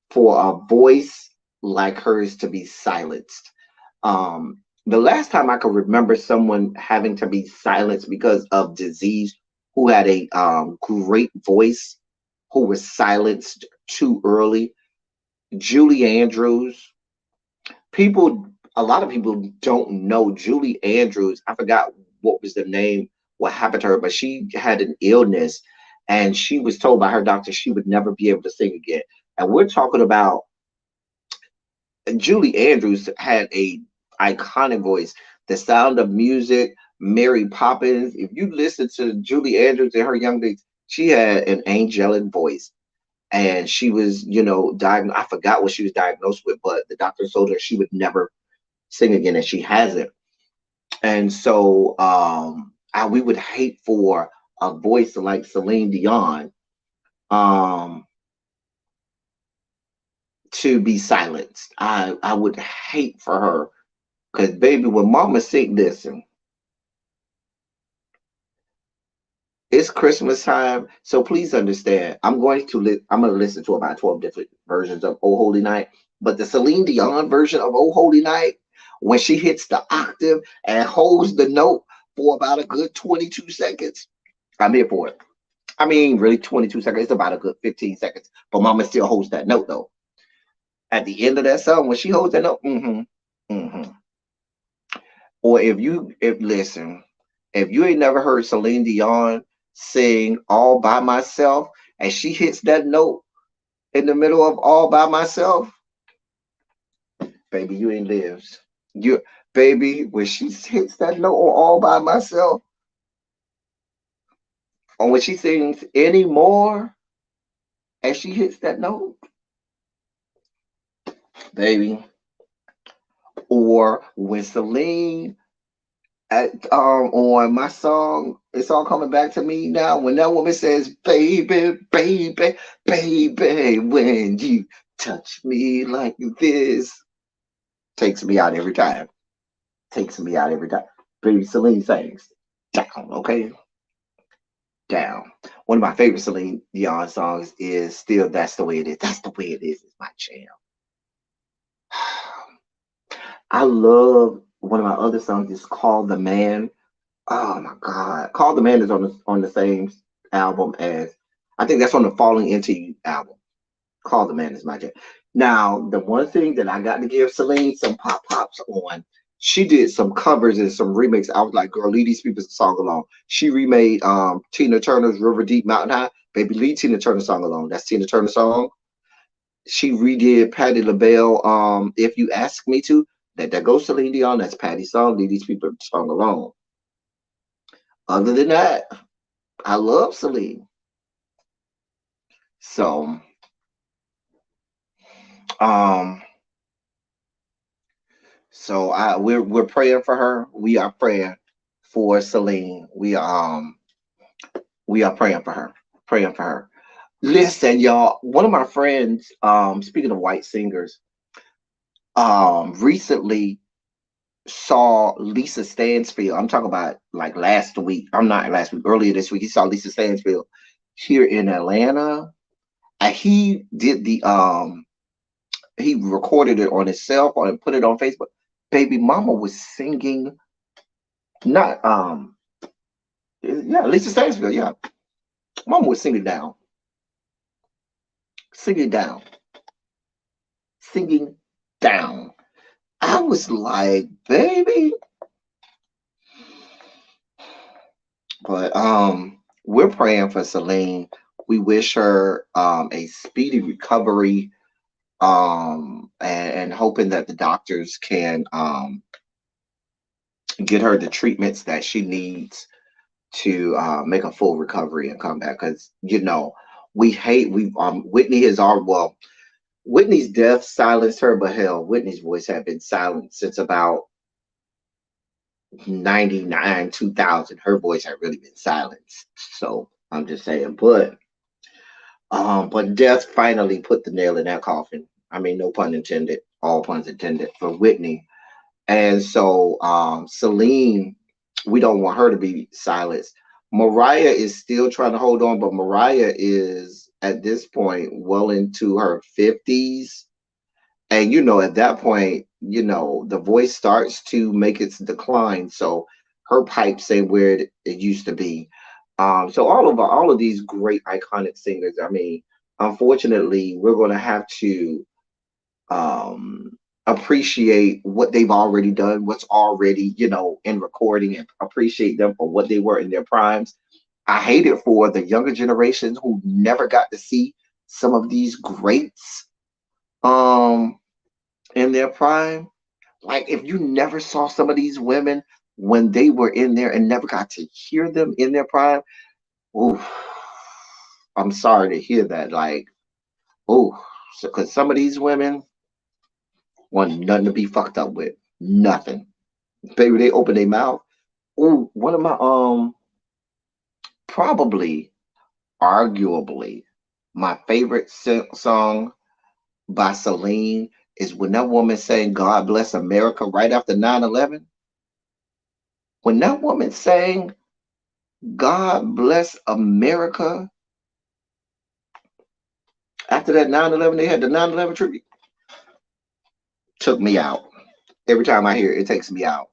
for a voice like hers to be silenced. The last time I could remember someone having to be silenced because of disease who had a great voice who was silenced too early, Julie Andrews. A lot of people don't know Julie Andrews. I forgot what was the name, what happened to her, but she had an illness and she was told by her doctor she would never be able to sing again. And we're talking about Julie Andrews had a iconic voice. The Sound of Music, Mary Poppins. If you listen to Julie Andrews in her young days, she had an angelic voice. And she was, diagnosed. I forgot what she was diagnosed with, but the doctor told her she would never sing again, and she hasn't. And so we would hate for a voice like Celine Dion um, to be silenced. I would hate for her because, baby, when Mama sing this, it's Christmas time, so please understand. I'm going to listen to about 12 different versions of "Oh Holy Night," but the Celine Dion version of "Oh Holy Night," when she hits the octave and holds the note for about a good 22 seconds, I'm here for it. I mean, really, 22 seconds. It's about a good 15 seconds, but Mama still holds that note though. At the end of that song, when she holds that note, Or if listen, if you ain't never heard Celine Dion sing "All by Myself" and she hits that note in the middle of "All by Myself," baby, you ain't lived. You baby, when she hits that note on "All by Myself," or when she sings "Anymore" and she hits that note, baby, or when Celine on my song "It's All Coming Back to Me Now," when that woman says "baby, baby, baby, when you touch me like this," takes me out every time. Takes me out every time. Baby Celine sings down, okay? Down. One of my favorite Celine Dion songs is still That's the Way It Is. That's the Way It Is my jam. I love one of my other songs is Call the Man. Oh my God. Call the Man is on the same album as I think that's on the Falling Into You album. Call the Man is my jam. Now, the one thing that I got to give Celine some pops on, she did some covers and some remixes. I was like, girl, leave these people song alone. She remade Tina Turner's River Deep Mountain High. Baby, leave Tina Turner song alone. That's Tina Turner song. She redid Patti LaBelle, If You Ask Me To. That goes Celine Dion. That's Patty's song. Leave these people song alone. Other than that, I love Celine. So, um, we're praying for her. We are praying for Celine. We are praying for her. Praying for her. Listen, y'all. One of my friends, speaking of white singers, recently saw Lisa Stansfield. I'm talking about like last week. I'm not last week, earlier this week. He saw Lisa Stansfield here in Atlanta. And he did he recorded it on his cell phone and put it on Facebook. Baby mama was singing, not yeah, Lisa Stansfield, yeah. Mama was singing down. Singing down. Singing down. I was like, baby. But we're praying for Celine. We wish her a speedy recovery. And hoping that the doctors can get her the treatments that she needs to make a full recovery and come back. Because we Whitney has well, Whitney's death silenced her, but hell, Whitney's voice had been silent since about 99, 2000. Her voice had really been silenced. So I'm just saying, but death finally put the nail in that coffin. I mean, no pun intended, all puns intended for Whitney. And so Celine, we don't want her to be silenced. Mariah is still trying to hold on, but Mariah is at this point well into her 50s. And at that point, the voice starts to make its decline. So her pipes ain't where it used to be. So all of these great iconic singers, I mean, unfortunately, we're going to have to appreciate what they've already done, what's already, in recording, and appreciate them for what they were in their primes. I hate it for the younger generations who never got to see some of these greats in their prime. Like, if you never saw some of these women when they were in there and never got to hear them in their prime, oof, I'm sorry to hear that. Like, ooh, because some of these women want nothing to be fucked up with. Nothing. Baby, they open their mouth. Ooh, one of my probably, arguably, my favorite song by Celine is when that woman sang God Bless America right after 9/11. When that woman sang God Bless America after that 9/11, they had the 9/11 tribute. Took me out. Every time I hear it, it takes me out.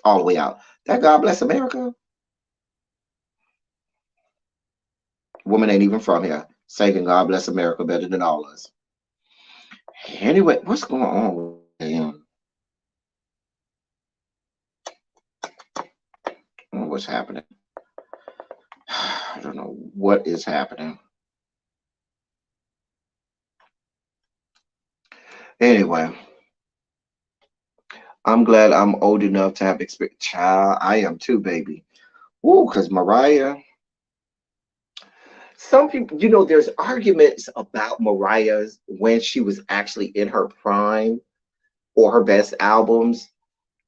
All the way out. That God Bless America. Woman ain't even from here. Singing God Bless America better than all of us. Anyway, what's going on? What's happening? I don't know what is happening. Anyway, I'm glad I'm old enough to have experience. Child, I am too, baby. Woo, because Mariah. Some people, there's arguments about Mariah's when she was actually in her prime or her best albums.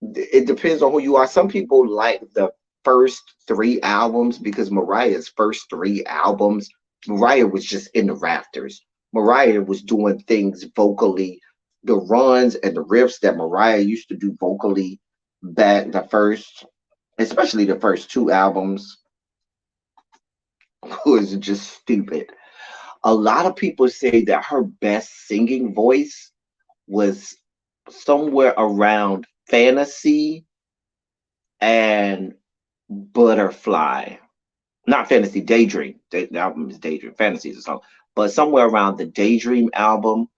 It depends on who you are. Some people like the first 3 albums because Mariah's first 3 albums, Mariah was just in the rafters. Mariah was doing things vocally. The runs and the riffs that Mariah used to do vocally That the first, especially the first two albums, was just stupid. A lot of people say that her best singing voice was somewhere around Fantasy and Butterfly. Not Fantasy, Daydream. The album is Daydream. Fantasy is a song. But somewhere around the Daydream album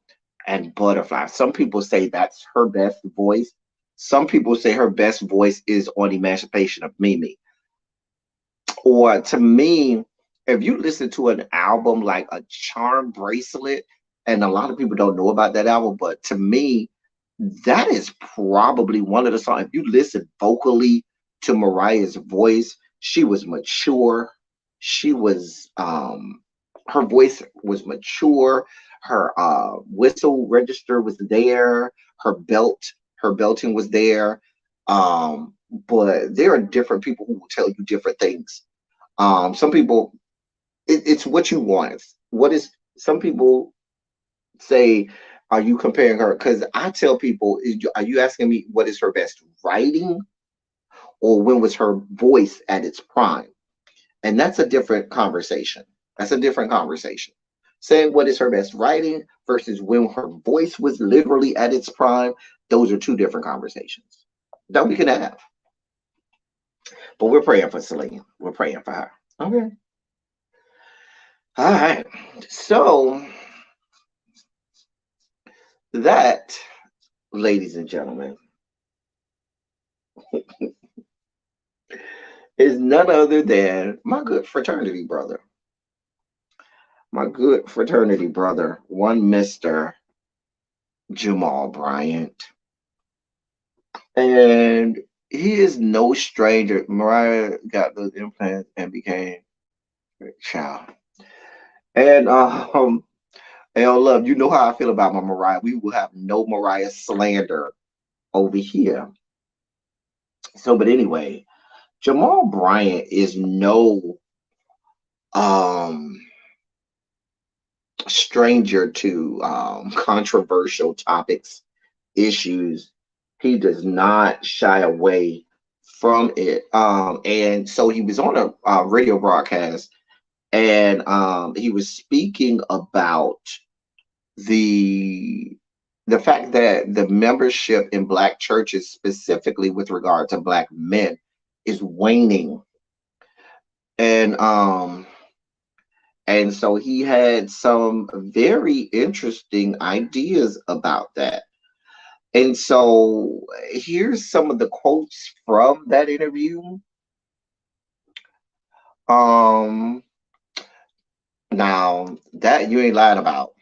and Butterfly. Some people say that's her best voice. Some people say her best voice is on Emancipation of Mimi. Or to me, if you listen to an album like a Charm Bracelet, and a lot of people don't know about that album, but to me, that is probably one of the songs. If you listen vocally to Mariah's voice, she was mature. She was her voice was mature. Her whistle register was there. Her belting was there. But there are different people who will tell you different things. Some people, it's what you want. What is some people say? Are you comparing her? Because I tell people, are you asking me what is her best writing, or when was her voice at its prime? And that's a different conversation. That's a different conversation. Saying what is her best writing versus when her voice was literally at its prime, those are two different conversations that we can have. But we're praying for Celine. We're praying for her. Okay. All right. So that, ladies and gentlemen, is none other than my good fraternity brother. My good fraternity brother, one Mr. Jamal Bryant. And he is no stranger. Mariah got those implants and became a child. And L Love, you know how I feel about my Mariah. We will have no Mariah slander over here. So, but anyway, Jamal Bryant is no um stranger to controversial topics, issues. He does not shy away from it. And so he was on a radio broadcast, and he was speaking about the the fact that the membership in black churches, specifically with regard to black men, is waning. And so he had some very interesting ideas about that. And so here's some of the quotes from that interview. Um, Now that you ain't lying about.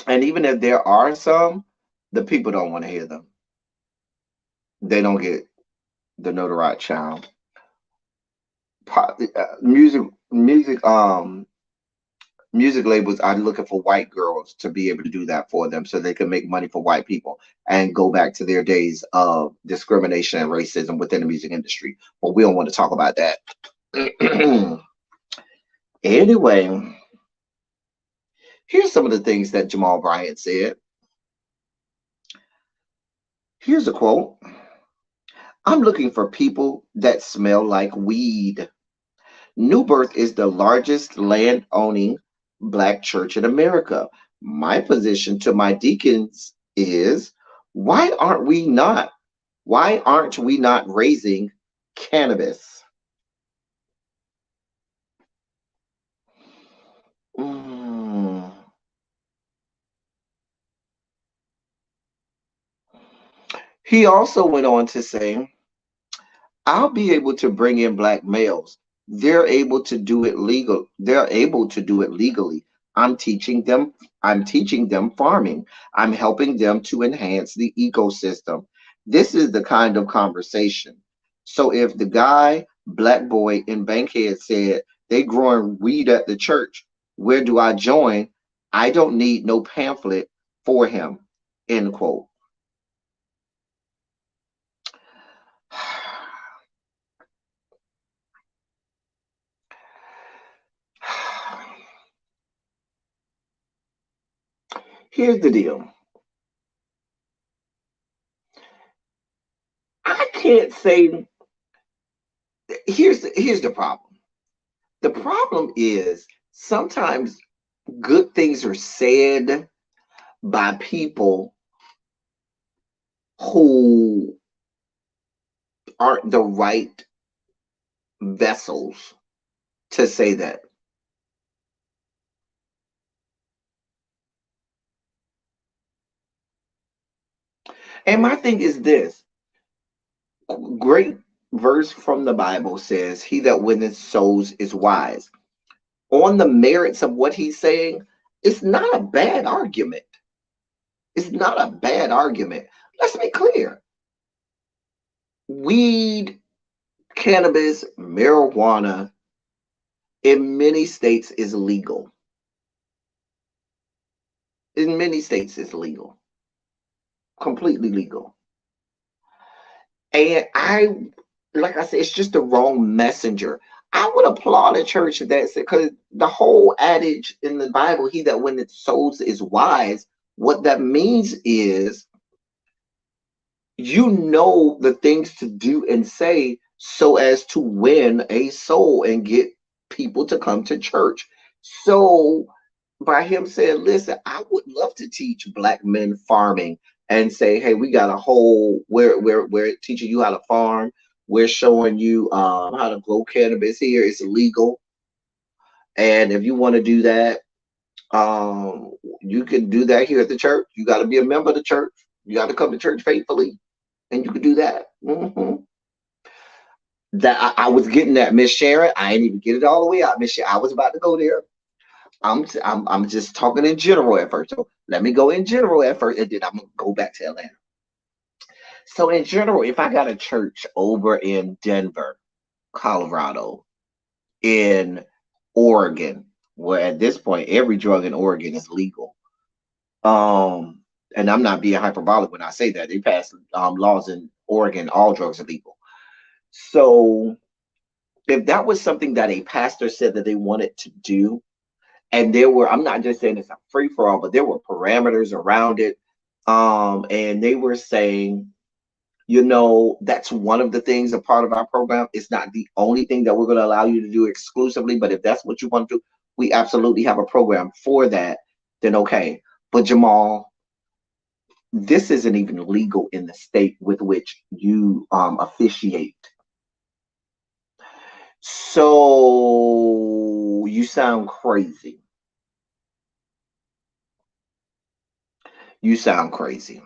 And even if there are some, the people don't want to hear them. They don't get the notoriety child. Music, music labels are looking for white girls to be able to do that for them so they can make money for white people and go back to their days of discrimination and racism within the music industry. But we don't want to talk about that. Anyway, here's some of the things that Jamal Bryant said. Here's a quote. I'm looking for people that smell like weed. New Birth is the largest land owning black church in America. My position to my deacons is why aren't we not raising cannabis? Mm. He also went on to say, I'll be able to bring in black males. They're able to do it legal. They're able to do it legally. I'm teaching them. I'm teaching them farming. I'm helping them to enhance the ecosystem. This is the kind of conversation. So if the guy, black boy in Bankhead said they growing weed at the church, where do I join? I don't need no pamphlet for him. End quote. Here's the deal. can't say. Here's the problem. The problem is sometimes good things are said by people who aren't the right vessels to say that. And my thing is this great verse from the Bible says, "He that winneth souls is wise." On the merits of what he's saying, it's not a bad argument. It's not a bad argument. Let's be clear. Weed, cannabis, marijuana in many states is legal. In many states is legal. Completely legal. And like I said, it's just the wrong messenger. I would applaud a church that said, because the whole adage in the Bible, "He that winneth souls is wise." What that means is you know the things to do and say so as to win a soul and get people to come to church. So by him saying, "Listen, I would love to teach Black men farming," and say, "Hey, we got a whole we're teaching you how to farm. We're showing you how to grow cannabis here. It's illegal, and if you want to do that, you can do that here at the church. You got to be a member of the church. You got to come to church faithfully, and you can do that." That I was getting that, Miss Sharon. I ain't even get it all the way out, Miss Sharon. I was about to go there. I'm just talking in general at first. So let me go in general at first, and then I'm gonna go back to Atlanta. So in general, if I got a church over in Denver, Colorado, in Oregon, where at this point every drug in Oregon is legal. And I'm not being hyperbolic when I say that. They passed laws in Oregon, all drugs are legal. So if that was something that a pastor said that they wanted to do, and I'm not just saying it's a free for all, but there were parameters around it. And they were saying, that's one of the things, a part of our program. It's not the only thing that we're going to allow you to do exclusively, but if that's what you want to do, we absolutely have a program for that. Then okay. But Jamal, this isn't even legal in the state with which you officiate. So you sound crazy. You sound crazy.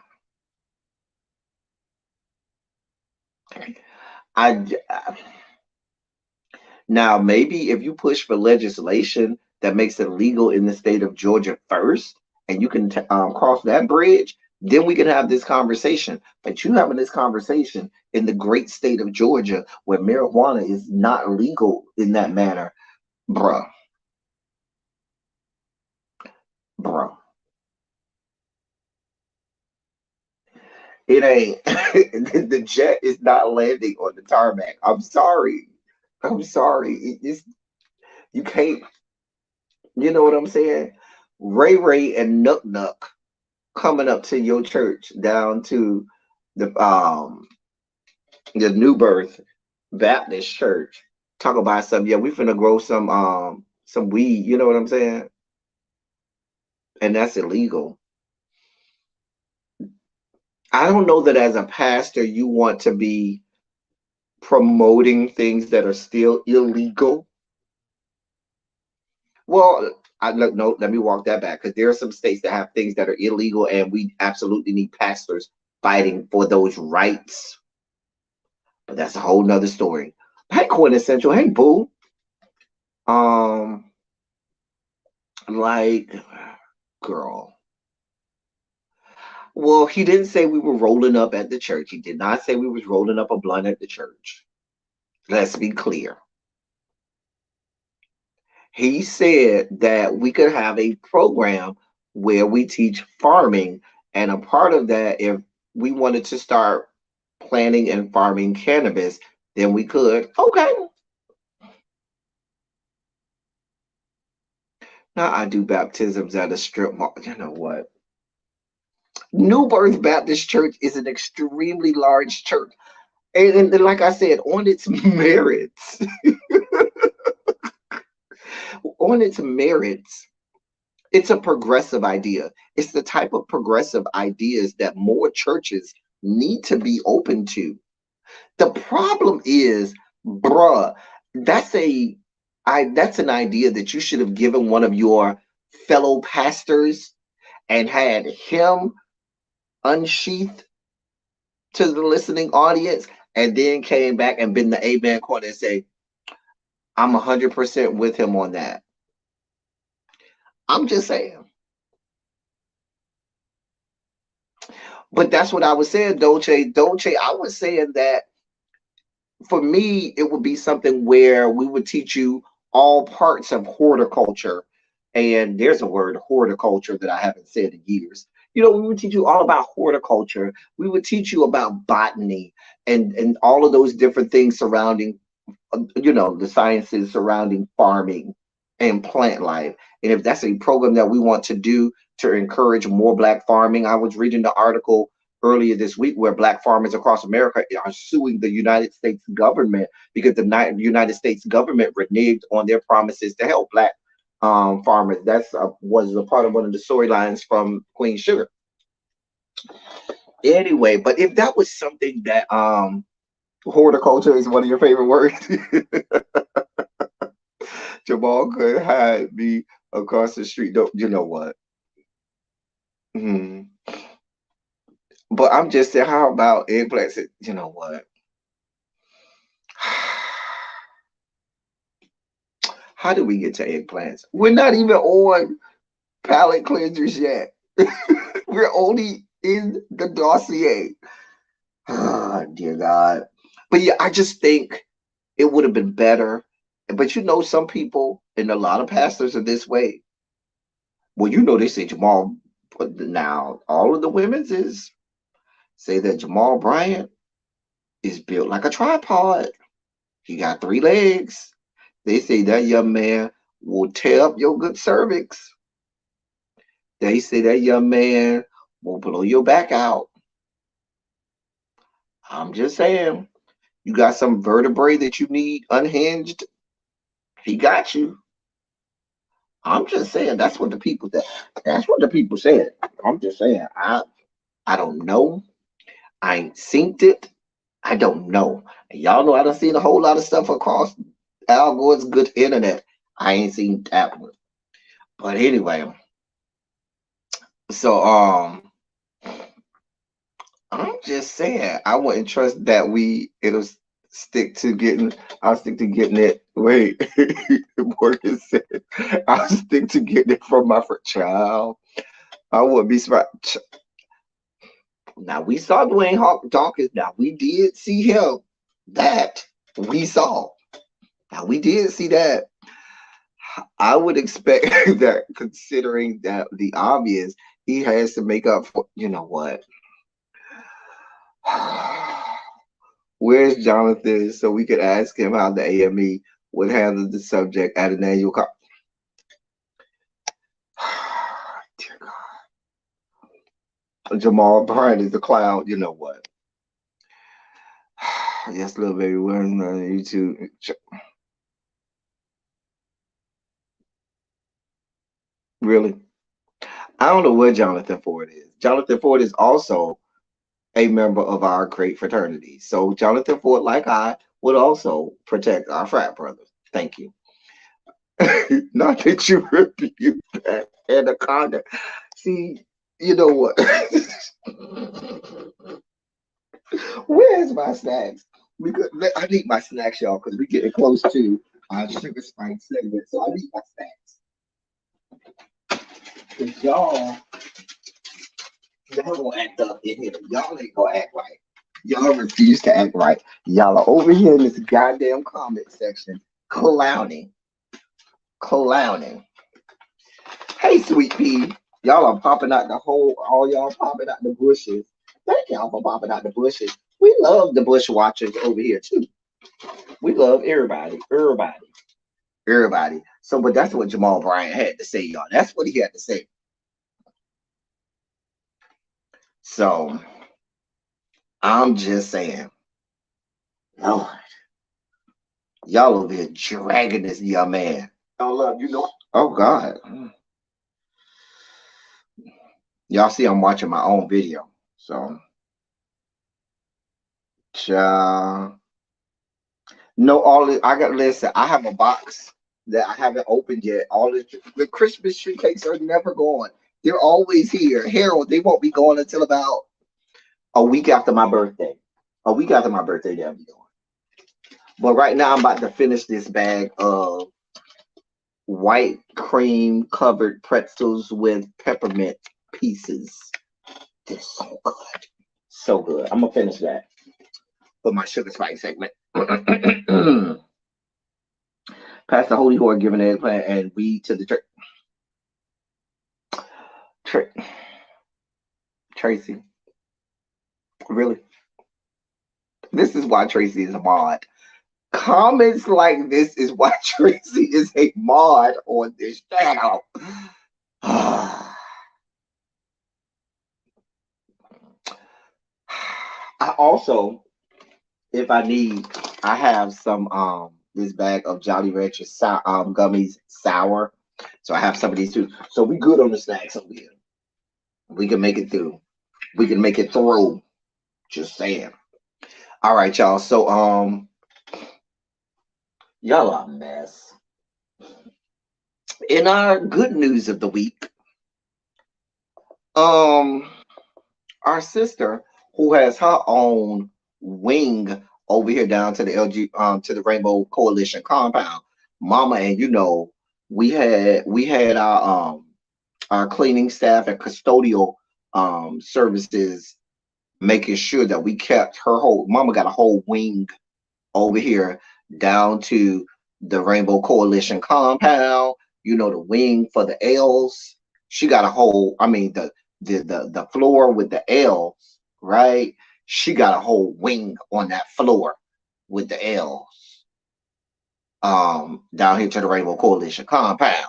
Now, maybe if you push for legislation that makes it legal in the state of Georgia first, and you can cross that bridge, then we can have this conversation. But you having this conversation in the great state of Georgia, where marijuana is not legal in that manner, bruh. It ain't. The jet is not landing on the tarmac. I'm sorry. You can't. You know what I'm saying? Ray Ray and Nuck Nuck coming up to your church down to the New Birth Baptist Church. Talk about something. Yeah, we finna grow some weed. You know what I'm saying? And that's illegal. I don't know that as a pastor you want to be promoting things that are still illegal. Well, no, let me walk that back, because there are some states that have things that are illegal, and we absolutely need pastors fighting for those rights. But that's a whole nother story. Hey, Quintessential. Hey, boo. Like, girl. Well, he didn't say we were rolling up at the church. He did not say we was rolling up a blunt at the church. Let's be clear. He said that we could have a program where we teach farming, and a part of that, if we wanted to start planting and farming cannabis, then we could. Okay. Now I do baptisms at a strip mall. You know what? New Birth Baptist Church is an extremely large church. And like I said, on its merits, on its merits, it's a progressive idea. It's the type of progressive ideas that more churches need to be open to. The problem is, bruh, that's a that's an idea that you should have given one of your fellow pastors and had him unsheath to the listening audience, and then came back and been the amen corner and say, I'm 100% with him on that. I'm just saying. But that's what I was saying, Dolce. Dolce, I was saying that for me, it would be something where we would teach you all parts of horticulture. And there's a word, horticulture, that I haven't said in years. You know, we would teach you all about horticulture. We would teach you about botany and all of those different things surrounding, you know, the sciences surrounding farming and plant life. And if that's a program that we want to do to encourage more Black farming, I was reading the article earlier this week where Black farmers across America are suing the United States government because the United States government reneged on their promises to help Black farmers. That's was a part of one of the storylines from Queen Sugar. Anyway, but if that was something that horticulture is one of your favorite words, Jamal could hide me across the street. Don't you know what? Hmm. But I'm just saying, how about eggplants? You know what? How do we get to eggplants? We're not even on palate cleansers yet. We're only in the dossier. Ah, dear God. But yeah, I just think it would have been better. But you know, some people and a lot of pastors are this way. Well, you know, they say Jamal, but now all of the women's is say that Jamal Bryant is built like a tripod. He got 3 legs. They say that young man will tear up your good cervix. They say that young man will blow your back out. I'm just saying, you got some vertebrae that you need unhinged. He got you. I'm just saying that's what the people that that's what the people said. I'm just saying I don't know. I ain't seen it. I don't know. And y'all know I done seen a whole lot of stuff across Al Gore's good internet. I ain't seen that one. But anyway, so I'm just saying I wouldn't trust that it'll stick to getting I'll stick to getting it. Wait, Morgan said I'll stick to getting it from my child. I wouldn't be smart. Now we saw Dwayne Hawk Dawkins. Now we did see him. That we saw. Now we did see that. I would expect that considering that the obvious, he has to make up for, you know what? Where's Jonathan so we could ask him how the AME would handle the subject at an annual Dear God. Jamal Bryant is the clown. You know what? Yes, little baby, we're on YouTube. Really? I don't know where Jonathan Ford is. Jonathan Ford is also a member of our great fraternity. So Jonathan Ford, like I, would also protect our frat brothers. Thank you. Not that you rebuke that anaconda. See, you know what? Where's my snacks? Because I need my snacks, y'all, because we're getting close to our sugar spike segment. So I need my snacks. Because y'all gonna act up in here. Y'all ain't gonna act right. Y'all refuse to act right. Y'all are over here in this goddamn comment section clowning. Clowning. Hey, sweet pea. Y'all are popping out all y'all popping out the bushes. Thank y'all for popping out the bushes. We love the bush watchers over here too. We love everybody. Everybody. So, but that's what Jamal Bryant had to say, y'all. That's what he had to say. So, I'm just saying. Lord, y'all over here dragging this young man. Oh, love, you know. Oh God. Y'all see I'm watching my own video. So no, all this, I got listen, I have a box that I haven't opened yet. All the Christmas tree cakes are never gone. They're always here. Harold, they won't be gone until about a week after my birthday. A week after my birthday, they'll be gone. But right now I'm about to finish this bag of white cream covered pretzels with peppermint pieces. They're so good. So good. I'm gonna finish that for my sugar spice segment. Pass the holy whore, giving eggplant and weed to the church. Tracy, really? This is why Tracy is a mod. Comments like this is why Tracy is a mod on this channel. I also, if I need, I have some this bag of Jolly Rancher gummies sour. So I have some of these too. So we good on the snacks over here. We can make it through. We can make it through. Just saying. All right, y'all. So y'all are a mess. In our good news of the week, our sister who has her own wing over here down to the to the Rainbow Coalition compound, Mama, and you know, we had our cleaning staff and custodial services making sure that we kept her whole Mama got a whole wing over here down to the Rainbow Coalition compound, you know, the wing for the L's. She got a whole, I mean, the floor with the L's, right? She got a whole wing on that floor with the L's. Down here to the Rainbow Coalition compound.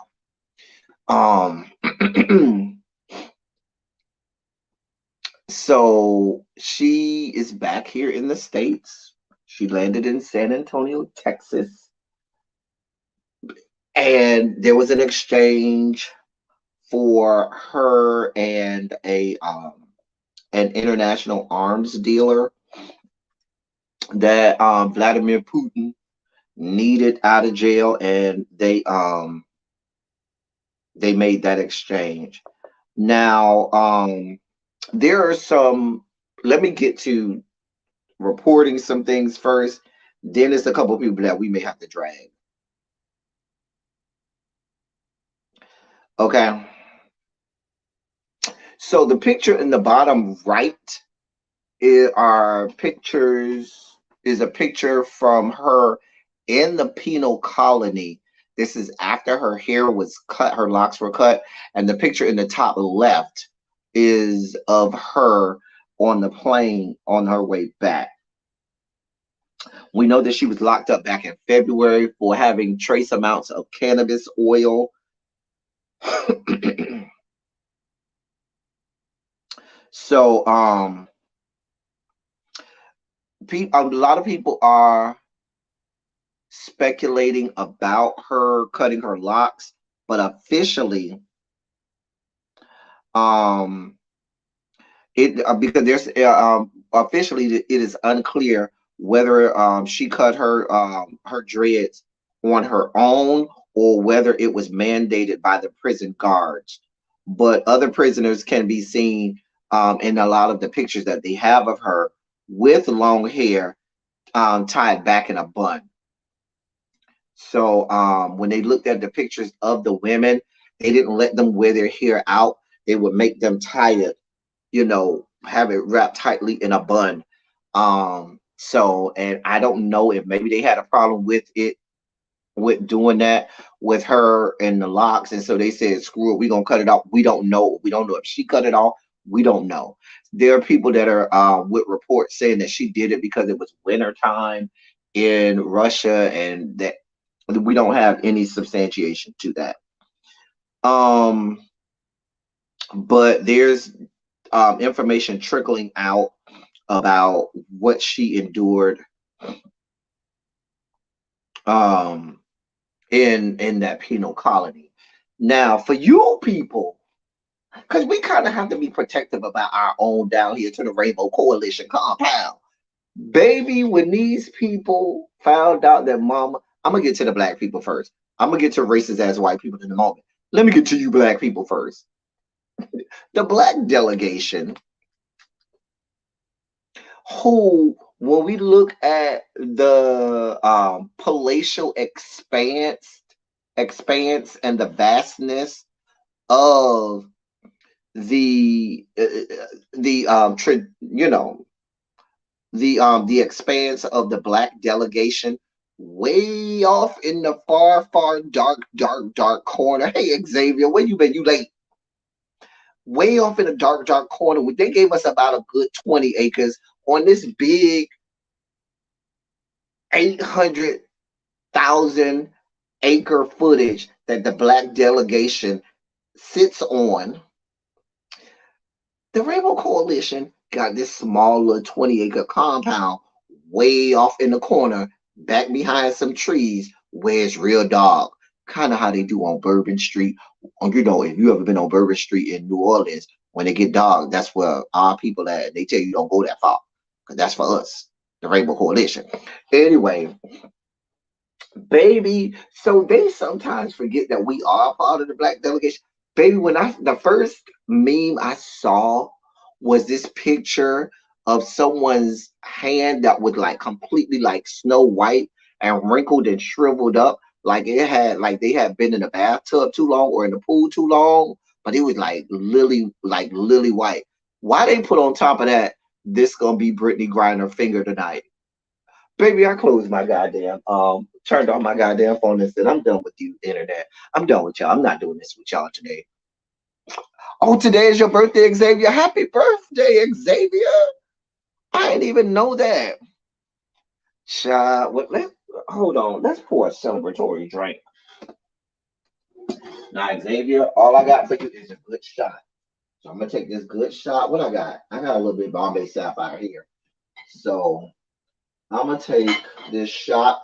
So she is back here in the States. She landed in San Antonio, Texas. And there was an exchange for her and an international arms dealer that Vladimir Putin needed out of jail, and they made that exchange. Now there are some. Let me get to reporting some things first. Then there's a couple of people that we may have to drag. Okay. So the picture in the bottom right is a picture from her in the penal colony. This is after her hair was cut, her locks were cut, and the picture in the top left is of her on the plane on her way back. We know that she was locked up back in February for having trace amounts of cannabis oil. So a lot of people are speculating about her cutting her locks, but officially because there's officially it is unclear whether she cut her dreads on her own or whether it was mandated by the prison guards. But other prisoners can be seen in a lot of the pictures that they have of her with long hair tied back in a bun. So when they looked at the pictures of the women, they didn't let them wear their hair out. They would make them tie it, you know, have it wrapped tightly in a bun. So, and I don't know if maybe they had a problem with doing that with her and the locks. And so they said, screw it, we're going to cut it off. We don't know. We don't know if she cut it off. We don't know. There are people that are with reports saying that she did it because it was winter time in Russia, and that we don't have any substantiation to that. But there's information trickling out about what she endured um, in that penal colony. Now, for you people, because we kind of have to be protective about our own down here to the Rainbow Coalition compound. Baby, when these people found out that mama, I'm gonna get to the black people first. I'm gonna get to racist ass white people in a moment. Let me get to you black people first. The black delegation, who, when we look at the palatial expanse and the vastness of you know, the expanse of the black delegation, way off in the far dark corner. Hey Xavier, where you been? You late. Way off in the dark corner. They gave us about a good 20 acres on this big 800,000 acre footage that the black delegation sits on. The Rainbow Coalition got this small little 20-acre compound way off in the corner, back behind some trees, where it's real dark. Kind of how they do on Bourbon Street. You know, if you ever been on Bourbon Street in New Orleans, when it get dark, that's where our people at. They tell you don't go that far, because that's for us, the Rainbow Coalition. Anyway, baby, so they sometimes forget that we are part of the black delegation. Baby, when the first meme I saw was this picture of someone's hand that was like completely like Snow White and wrinkled and shriveled up, like they had been in the bathtub too long or in the pool too long, but it was like lily white. Why they put on top of that, this gonna be Brittany Griner finger tonight? Baby, I closed my goddamn turned off my goddamn phone and said, I'm done with you, internet. I'm done with y'all. I'm not doing this with y'all today. Oh, today is your birthday, Xavier. Happy birthday, Xavier. I didn't even know that. Child, hold on. Let's pour a celebratory drink. Now, Xavier, all I got for you is a good shot. So I'm gonna take this good shot. What I got? I got a little bit of Bombay Sapphire here. So I'm gonna take this shot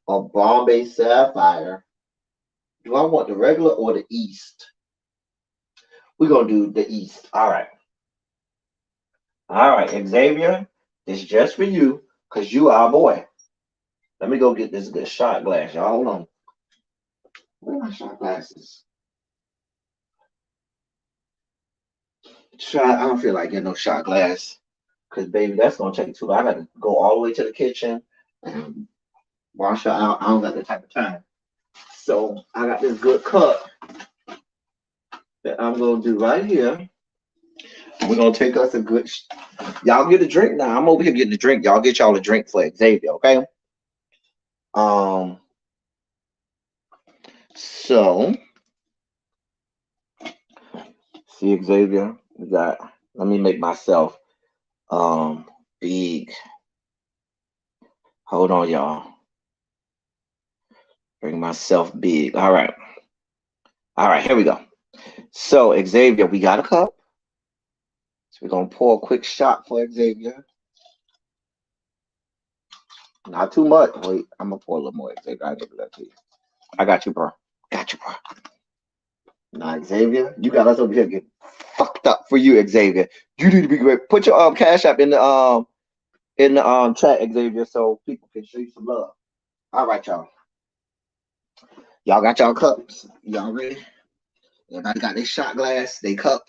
of Bombay Sapphire. Do I want the regular or the East? We're gonna do the East. All right. All right, Xavier, it's just for you, because you are our boy. Let me go get this good shot glass, y'all. Hold on. Where are my shot glasses? I don't feel like getting no shot glass. Because, baby, that's going to take too long. I got to go all the way to the kitchen and wash her out. I don't got that type of time. So I got this good cup that I'm going to do right here. We're going to take us a good... Y'all get a drink now. I'm over here getting a drink. Y'all get y'all a drink for Xavier, okay? So... See, Xavier, let me make myself big. Hold on, y'all. Bring myself big. All right. All right, here we go. So, Xavier, we got a cup. So we're gonna pour a quick shot for Xavier. Not too much. Wait, I'm gonna pour a little more, Xavier. I'll give that to you. I got you, bro. Got you, bro. Now, Xavier, you got us over here getting fucked up for you, Xavier. You need to be great. Put your Cash App in the chat, Xavier, so people can show you some love. All right, y'all. Y'all got y'all cups. Y'all ready? Everybody got their shot glass, their cup,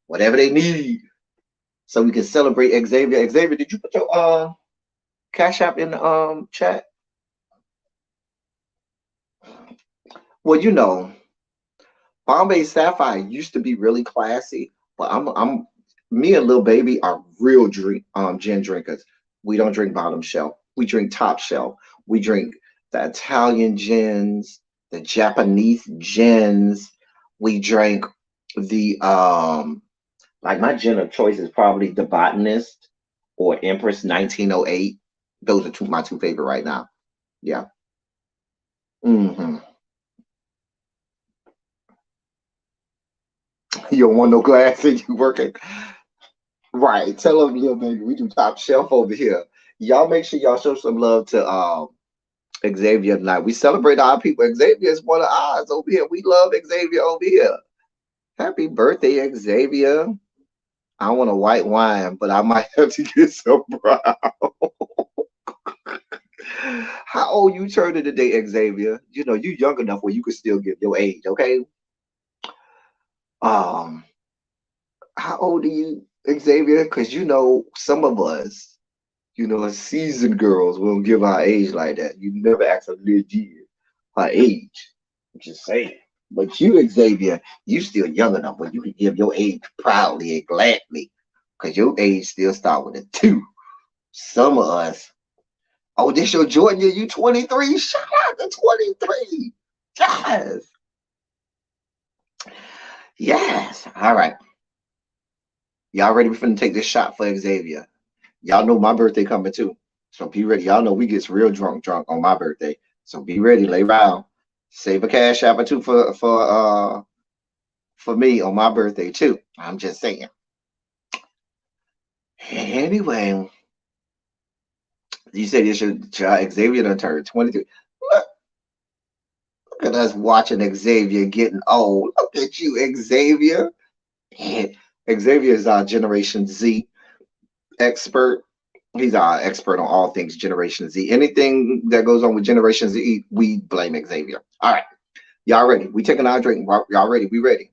whatever they need, so we can celebrate Xavier. Xavier, did you put your Cash App in the chat? Well, you know, Bombay Sapphire used to be really classy, but me and Lil Baby are real gin drinkers. We don't drink bottom shelf. We drink top shelf. We drink the Italian gins, the Japanese gins. We drink the like my gin of choice is probably the Botanist or Empress 1908. Those are my two favorite right now. Yeah. You don't want no glass and you working. Right. Tell them, Lil Baby, we do top shelf over here. Y'all make sure y'all show some love to Xavier tonight. We celebrate our people. Xavier is one of ours over here. We love Xavier over here. Happy birthday, Xavier. I want a white wine, but I might have to get some brown. How old you turning today, Xavier? You know, you young enough where you can still give your age, okay? Um, how old are you, Xavier? Because you know, some of us, as seasoned girls won't give our age like that. You never ask a legit her age. I'm just saying. But you, Xavier, you still young enough where you can give your age proudly and gladly. Because your age still start with a two. Some of us, oh, this your Jordan year, you 23? Shout out to 23. Yes. Yes. All right. Y'all ready? We finna take this shot for Xavier. Y'all know my birthday coming too. So be ready. Y'all know we gets real drunk on my birthday. So be ready, lay around. Save a cash app or two for me on my birthday too. I'm just saying. Anyway, you said this your child Xavier done turned 23. Look at us watching Xavier getting old. Look at you, Xavier. Xavier is our Generation Z expert. He's our expert on all things Generation Z. Anything that goes on with Generation Z, we blame Xavier. All right. Y'all ready? We taking our drink. Y'all ready? We ready?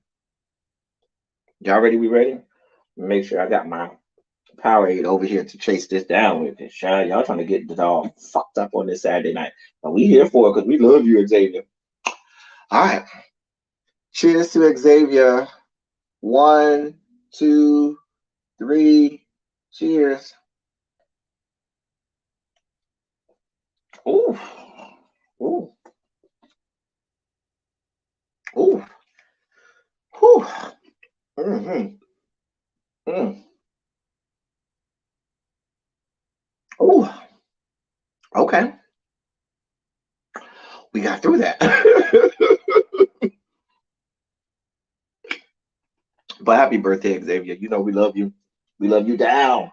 Y'all ready? We ready? Make sure I got my Powerade over here to chase this down with it. Y'all trying to get the dog fucked up on this Saturday night. But we here for it because we love you, Xavier. All right. Cheers to Xavier. 1, 2, 3. Cheers. Ooh. Ooh. Ooh. Whew. Mm-hmm. Mm. Ooh. Okay. We got through that. But happy birthday, Xavier. You know we love you. We love you down.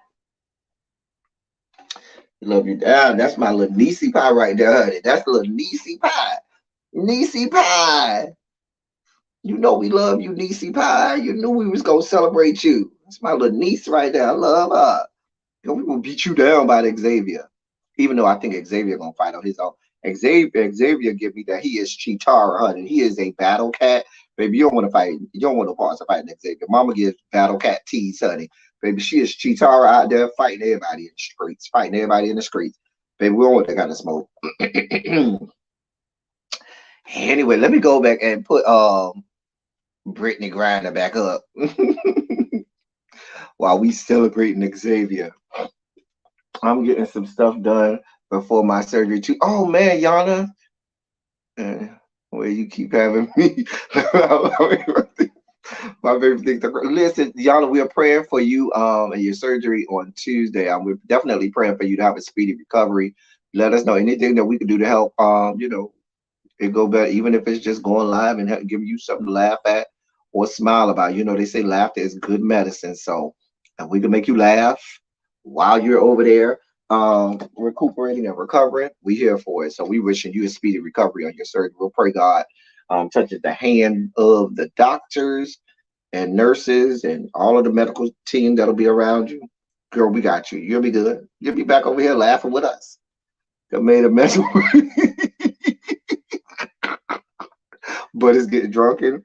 We love you down. That's my little niecey pie right there, honey. That's the little niecey pie. Niecey pie. You know we love you, niecey pie. You knew we was gonna celebrate you. That's my little niece right there. I love her. We gonna beat you down by the Xavier. Even though I think Xavier gonna fight on his own. Xavier give me that he is Chitara, honey. He is a battle cat. Baby, you don't want to fight. You don't want no parts of fighting Xavier. Mama gives battle cat tease, honey. Baby, she is Chitara out there fighting everybody in the streets. Fighting everybody in the streets. Baby, we don't want that kind of smoke. Anyway, let me go back and put Brittany Griner back up. While we celebrating Xavier. I'm getting some stuff done before my surgery too. Oh man, Yana, where you keep having me. My favorite thing. Listen, Yana, we are praying for you and your surgery on Tuesday. We're definitely praying for you to have a speedy recovery. Let us know anything that we can do to help. It go better, even if it's just going live and giving you something to laugh at or smile about. You know, they say laughter is good medicine. So if we can make you laugh while you're over there recuperating and recovering, we here for it. So we wishing you a speedy recovery on your surgery. We'll pray God touches the hand of the doctors and nurses and all of the medical team that'll be around you. Girl, we got you. You'll be good. You'll be back over here laughing with us. That made a mess. But it's getting drunken.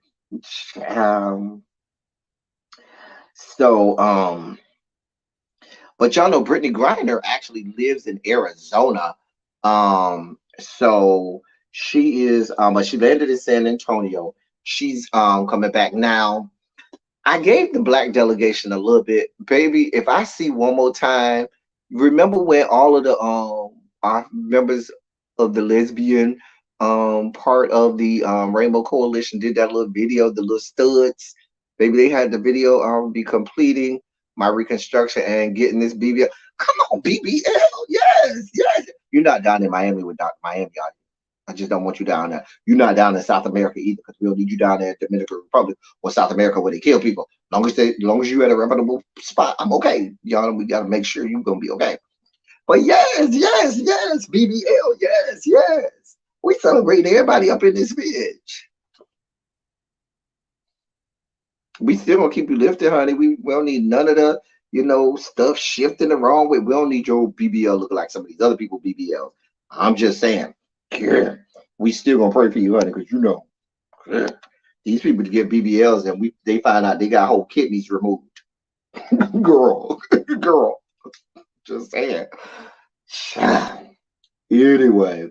But y'all know Brittany Griner actually lives in Arizona. So she is, but she landed in San Antonio. She's coming back now. I gave the black delegation a little bit, baby. If I see one more time, remember when all of the our members of the lesbian part of the Rainbow Coalition did that little video, the little studs. Baby, they had the video be completing my reconstruction and getting this BBL. Come on, BBL. Yes, yes. You're not down in Miami with Dr. Miami, y'all. I just don't want you down there. You're not down in South America either, because we don't need you down there in Dominican Republic or South America where they kill people. As long as you're at a reputable spot, I'm okay. Y'all, we gotta make sure you're gonna be okay. But yes, BBL, yes. We celebrate everybody up in this bitch. We still gonna keep you lifted, honey. We don't need none of the, stuff shifting the wrong way. We don't need your BBL looking like some of these other people BBLs. I'm just saying, yeah, we still gonna pray for you, honey, because yeah, these people to get BBLs and they find out they got whole kidneys removed. girl, girl, just saying. Anyway,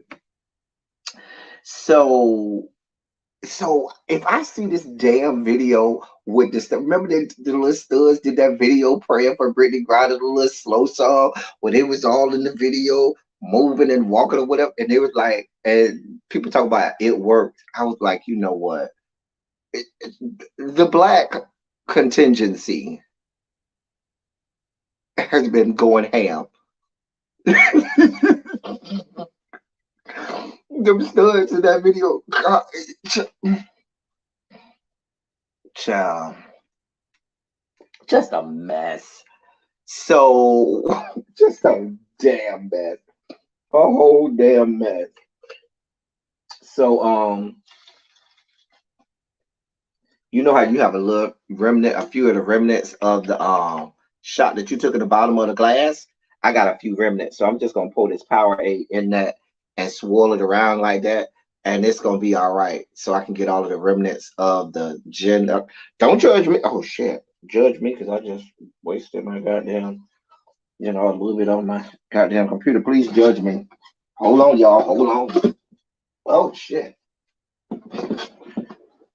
so if I see this damn video with this, remember the little studs did that video praying for Brittany Griner, the little slow song where they was all in the video moving and walking or whatever, and they was like, and people talk about it worked. I was like, you know what? The black contingency has been going ham. Them studs in that video, God, child, just a mess. So, just a damn mess, a whole damn mess. So, you know how you have a little remnant, a few of the remnants of the shot that you took at the bottom of the glass. I got a few remnants, so I'm just gonna pour this Powerade in that and swirl it around like that, and it's gonna be all right. So I can get all of the remnants of the gin. Don't judge me. Oh shit, judge me because I just wasted my goddamn, a little bit on my goddamn computer. Please judge me. Hold on, y'all. Hold on. Oh shit.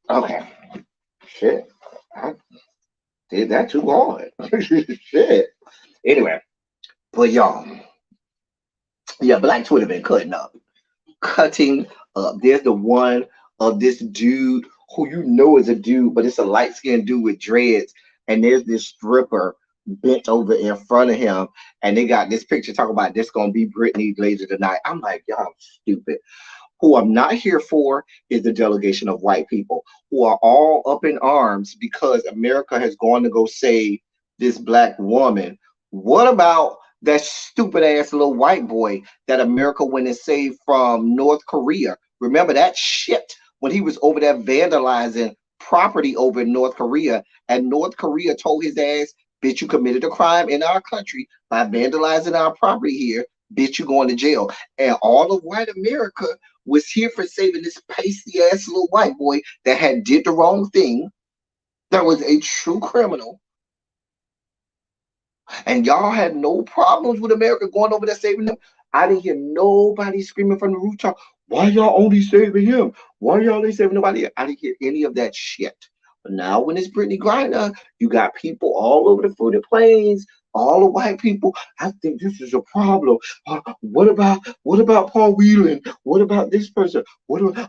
Okay. Shit. I did that too hard. Shit. Anyway, but y'all, yeah, Black Twitter been cutting up. Cutting up. There's the one of this dude who is a dude, but it's a light-skinned dude with dreads. And there's this stripper bent over in front of him. And they got this picture talking about this gonna be Britney later tonight. I'm like, y'all stupid. Who I'm not here for is the delegation of white people who are all up in arms because America has gone to go save this black woman. What about that stupid ass little white boy that America went and saved from North Korea? Remember that shit when he was over there vandalizing property over in North Korea, and North Korea told his ass, bitch, you committed a crime in our country by vandalizing our property here. Bitch, you going to jail. And all of white America was here for saving this pasty ass little white boy that had did the wrong thing, that was a true criminal. And y'all had no problems with America going over there saving him. I didn't hear nobody screaming from the rooftop, why y'all only saving him? Why y'all ain't saving nobody else? I didn't hear any of that shit. But now when it's Brittany Griner, you got people all over the fruited plains, all the white people. I think this is a problem. What about Paul Whelan? What about this person?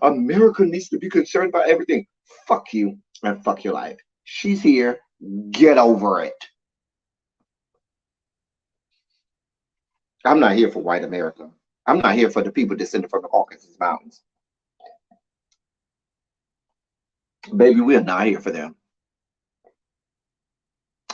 America needs to be concerned about everything. Fuck you and fuck your life. She's here. Get over it. I'm not here for white America. I'm not here for the people descended from the Caucasus Mountains. Baby, we're not here for them.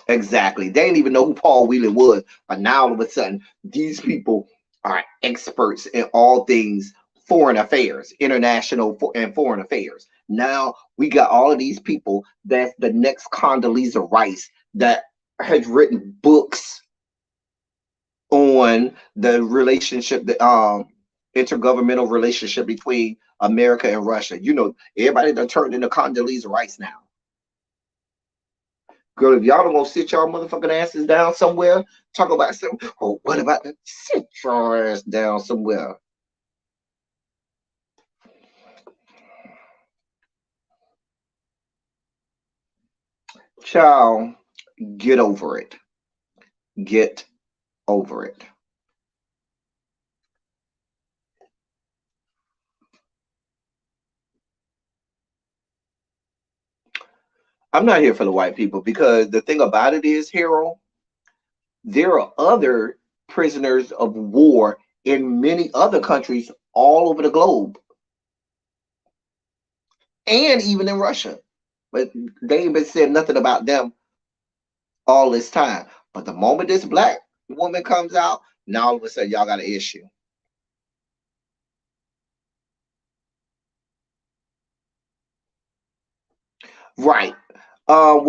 Exactly. They didn't even know who Paul Whelan was. But now all of a sudden, these people are experts in all things foreign affairs, international and foreign affairs. Now we got all of these people that's the next Condoleezza Rice that has written books on the relationship, the intergovernmental relationship between America and Russia. Everybody done turned into Condoleezza Rice now. Girl, if y'all don't go sit y'all motherfucking asses down somewhere, talk about something. Oh, what about that? Sit your ass down somewhere. Child, get over it. Get over it. I'm not here for the white people because the thing about it is, Harold, there are other prisoners of war in many other countries all over the globe. And even in Russia. But they ain't been saying nothing about them all this time. But the moment this black woman comes out, Now all of a sudden y'all got an issue. Right. Well,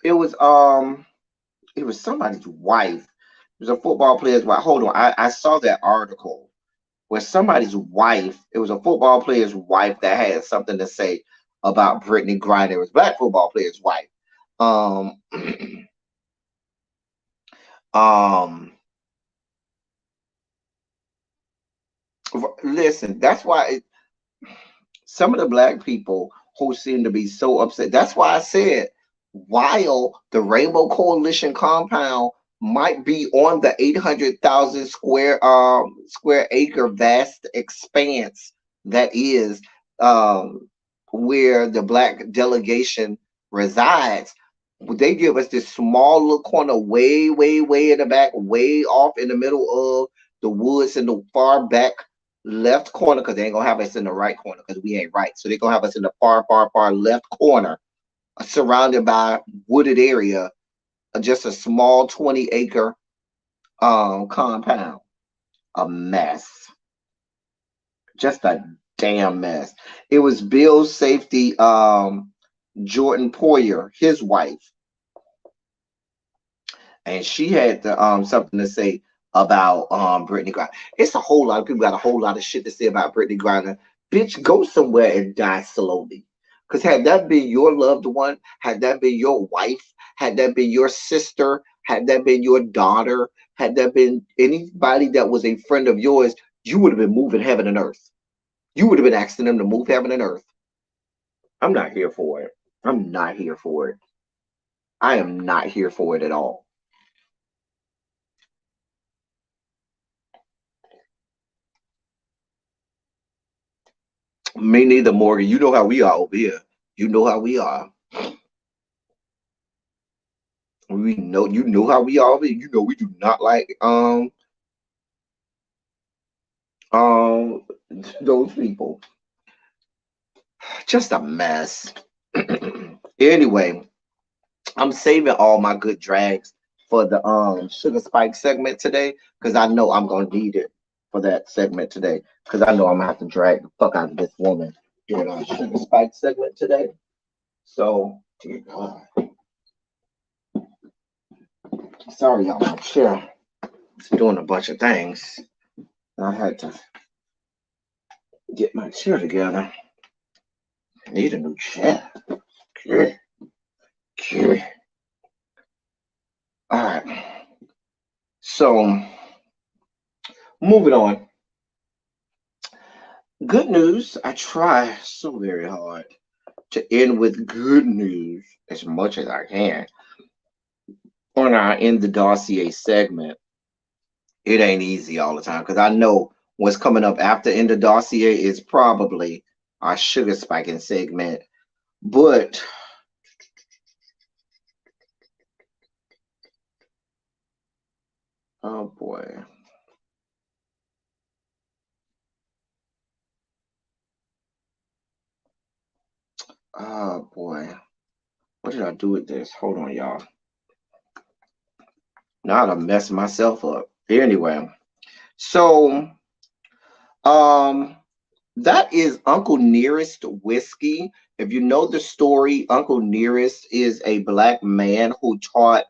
it was somebody's wife. It was a football player's wife. Hold on. I saw that article where somebody's wife, it was a football player's wife that had something to say about Brittany Griner. It was a black football player's wife. Um, um, Listen, that's why some of the black people who seem to be so upset. That's why I said, while the Rainbow Coalition compound might be on the 800,000 square acre vast expanse that is um, where the black delegation resides, they give us this small little corner way, way, way in the back, way off in the middle of the woods in the far back left corner, because they ain't gonna have us in the right corner because we ain't right. So they're gonna have us in the far, far, far left corner, surrounded by wooded area, just a small 20-acre compound. A mess. Just a damn mess. It was Bill Safety Jordan Poyer, his wife, and she had something to say about Brittany Griner. It's a whole lot of people got a whole lot of shit to say about Brittany Griner. Bitch, go somewhere and die slowly. Because had that been your loved one, had that been your wife, had that been your sister, had that been your daughter, had that been anybody that was a friend of yours, you would have been moving heaven and earth. You would have been asking them to move heaven and earth. I'm not here for it. I'm not here for it. I am not here for it at all. Me neither, Morgan. You know how we are over here. You know how we are. You know how we are over here. You know we do not like those people. Just a mess. Anyway, I'm saving all my good drags for the sugar spike segment today, because I know I'm gonna need it for that segment today, because I know I'm gonna have to drag the fuck out of this woman during our sugar spike segment today. So, dear God. Sorry, y'all. My chair is doing a bunch of things. I had to get my chair together. I need a new chair. Okay. Okay. All right. So, moving on. Good news. I try so very hard to end with good news as much as I can on our In the Dossier segment. It ain't easy all the time, because I know what's coming up after In the Dossier is probably our sugar spiking segment. But oh boy. Oh boy. What did I do with this? Hold on, y'all. Now I messed myself up. Anyway, so that is Uncle Nearest whiskey. If you know the story, Uncle Nearest is a black man who taught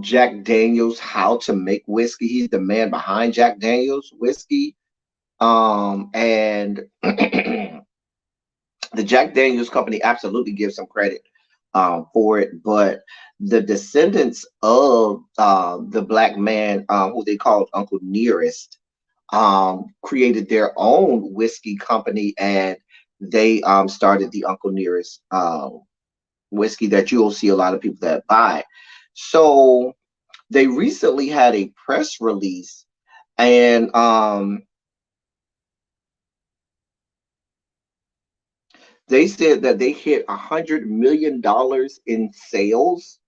Jack Daniels how to make whiskey. He's the man behind Jack Daniels whiskey. And the Jack Daniels company absolutely gives some credit for it, but the descendants of the black man who they called Uncle Nearest created their own whiskey company, and they started the Uncle Nearest whiskey that you'll see a lot of people that buy. So they recently had a press release, and they said that they hit $100 million in sales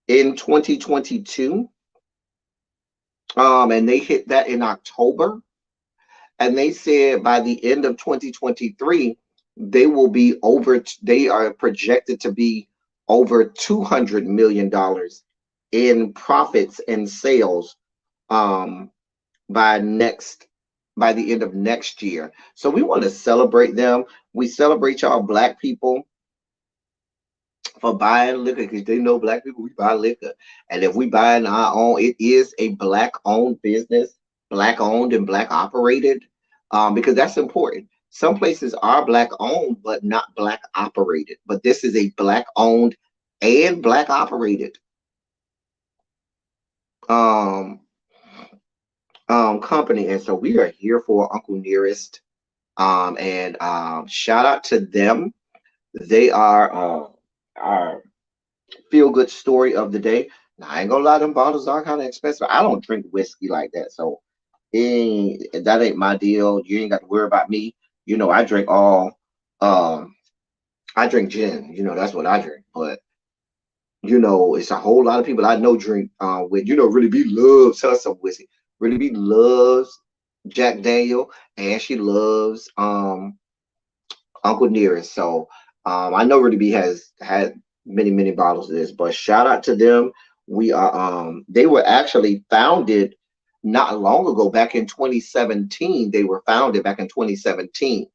in 2022. And they hit that in October. And they said by the end of 2023, they are projected to be over $200 million in profits and sales by the end of next year. So we want to celebrate them. We celebrate y'all black people for buying liquor because they know black people, we buy liquor. And if we buy in our own, it is a black owned business, black owned and black operated, because that's important. Some places are black owned, but not black operated. But this is a black owned and black operated um, company. And so we are here for Uncle Nearest. And shout out to them. They are our feel good story of the day. Now, I ain't gonna lie, them bottles are kind of expensive. I don't drink whiskey like that, so that ain't my deal. You ain't got to worry about me. You know, I drink all. I drink gin. You know, that's what I drink. But you know, it's a whole lot of people I know drink. With Really B loves her some whiskey. Really B loves Jack Daniel, and she loves Uncle Nearest. So I know Rudy B has had many bottles of this, but shout out to them. We are they were actually founded not long ago, back in 2017. They were founded back in 2017.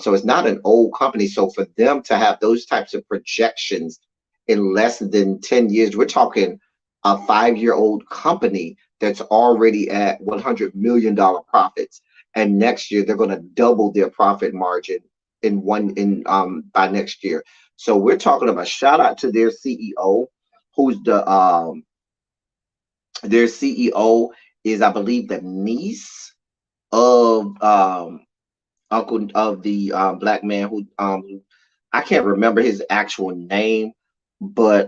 So it's not an old company. So for them to have those types of projections in less than 10 years, we're talking a 5-year-old company that's already at $100 million profits. And next year they're going to double their profit margin by next year. So we're talking about, shout out to their CEO, who's their CEO is, I believe, the niece of uncle of the black man who I can't remember his actual name, but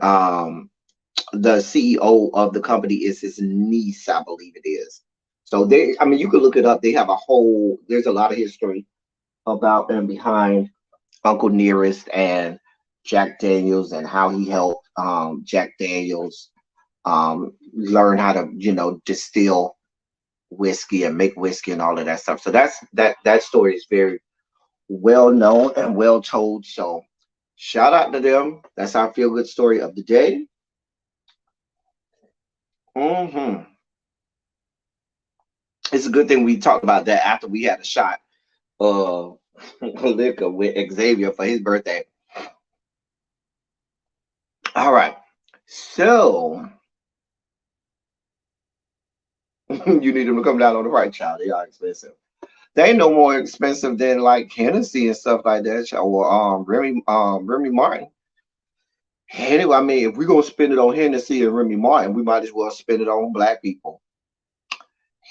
the CEO of the company is his niece, I believe it is. So you could look it up. They have there's a lot of history about and behind Uncle Nearest and Jack Daniels, and how he helped Jack Daniels learn how to distill whiskey and make whiskey and all of that stuff. So that story is very well known and well told. So shout out to them. That's our feel good story of the day. It's a good thing we talked about that after we had a shot of liquor with Xavier for his birthday. All right. So you need them to come down on the right, child. They are expensive. They ain't no more expensive than like Hennessy and stuff like that, child, or Remy Martin. Anyway, I mean, if we're gonna spend it on Hennessy and Remy Martin, we might as well spend it on black people.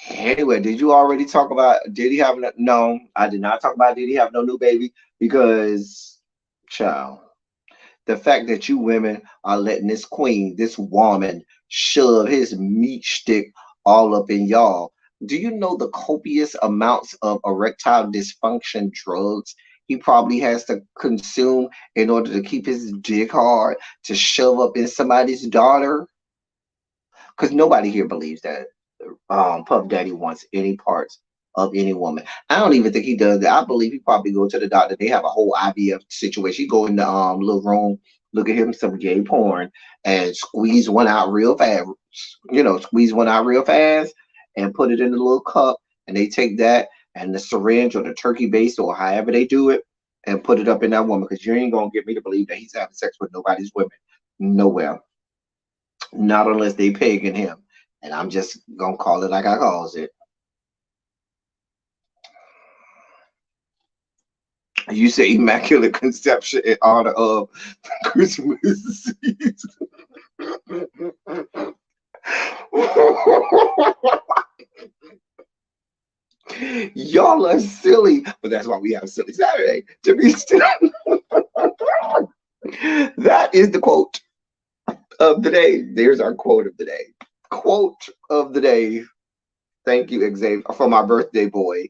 Anyway, did you already talk about did he have no? I did not talk about did he have no new baby, because child, the fact that you women are letting this queen, this woman, shove his meat stick all up in y'all. Do you know the copious amounts of erectile dysfunction drugs he probably has to consume in order to keep his dick hard to shove up in somebody's daughter? Because nobody here believes that Puff Daddy wants any parts of any woman. I don't even think he does that. I believe he probably go to the doctor. They have a whole IVF situation. He go in the little room, look at him some gay porn, and squeeze one out real fast. Squeeze one out real fast and put it in a little cup. And they take that and the syringe or the turkey base or however they do it and put it up in that woman. Because you ain't gonna get me to believe that he's having sex with nobody's women nowhere. Not unless they pegging him. And I'm just gonna call it like I calls it. You say Immaculate Conception in honor of Christmas season. Y'all are silly, but that's why we have Silly Saturday to be still. That is the quote of the day. There's our quote of the day. Quote of the day. Thank you, Xavier, for my birthday boy,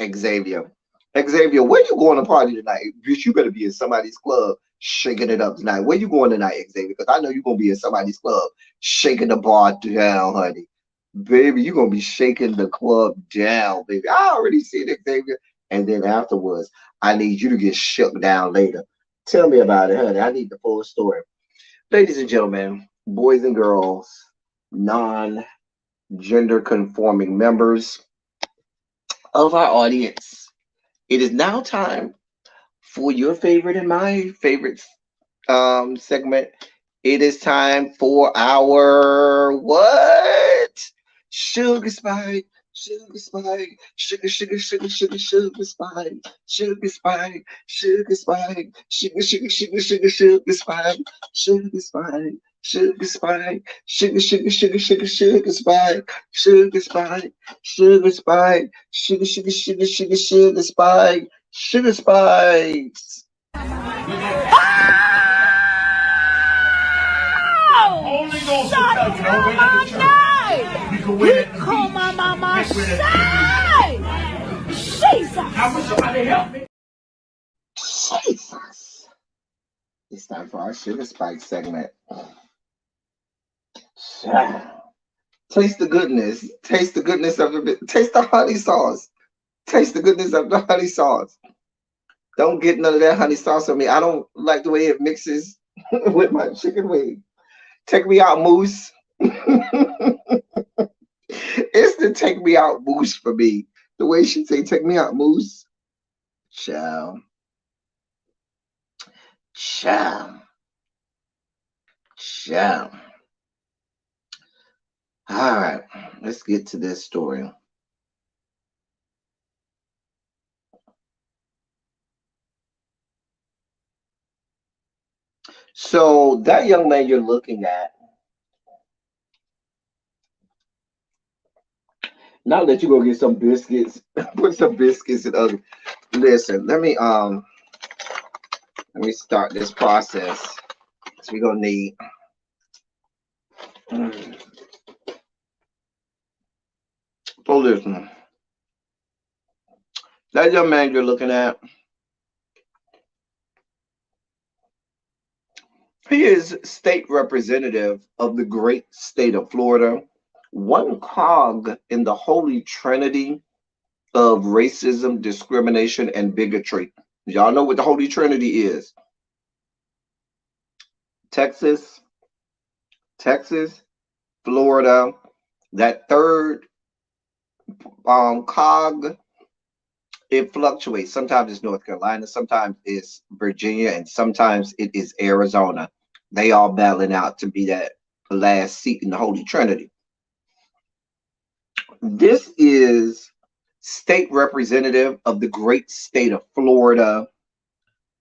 Xavier. Xavier, where you going to party tonight? Bitch, you better be in somebody's club shaking it up tonight. Where you going tonight, Xavier? Because I know you're going to be in somebody's club shaking the bar down, honey. Baby, you're going to be shaking the club down, baby. I already see it, Xavier. And then afterwards, I need you to get shook down later. Tell me about it, honey. I need the full story. Ladies and gentlemen, boys and girls, non-gender conforming members of our audience. It is now time for your favorite and my favorite segment. It is time for our what? Sugar spike, sugar spike, sugar, sugar, sugar, sugar, sugar spike, sugar spike, sugar spike, sugar, sugar, sugar, sugar, sugar spike, sugar spike, sugar spike, sugar, sugar, sugar, sugar, sugar spike, sugar spike, sugar spike, sugar, sugar, sugar, sugar, sugar spike, sugar spikes. Holy Ghost will tell you, don't wait on the church. You can win it. Call my mama. Jesus. I wish somebody help me. Jesus. It's time for our sugar spike segment. Taste the goodness. Taste the goodness of the taste the honey sauce. Taste the goodness of the honey sauce. Don't get none of that honey sauce on me. I don't like the way it mixes with my chicken wing. Take me out, Moose. It's the take me out Moose for me. The way she say take me out, Moose. Ciao. Ciao. Ciao. All right, let's get to this story. So that young man you're looking at, now that you go get some biscuits, put some biscuits in other. Listen, let me start this process. So we're gonna need so listen. That young man you're looking at, he is state representative of the great state of Florida, one cog in the holy trinity of racism, discrimination, and bigotry. Y'all know what the holy trinity is. Texas, Florida, that third cog, it fluctuates. Sometimes it's North Carolina, sometimes it's Virginia, and sometimes it is Arizona. They all battling out to be that last seat in the Holy Trinity. This is state representative of the great state of Florida,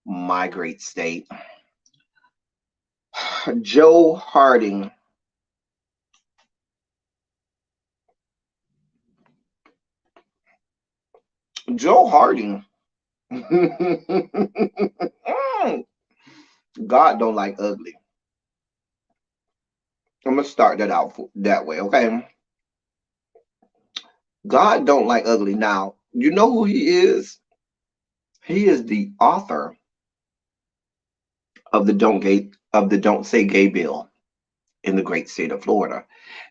my great state, Joe Harding. Joe Harding. God don't like ugly. I'm gonna start that out that way, okay? God don't like ugly. Now, you know who he is? He is the author of the Don't Say Gay bill in the great state of Florida.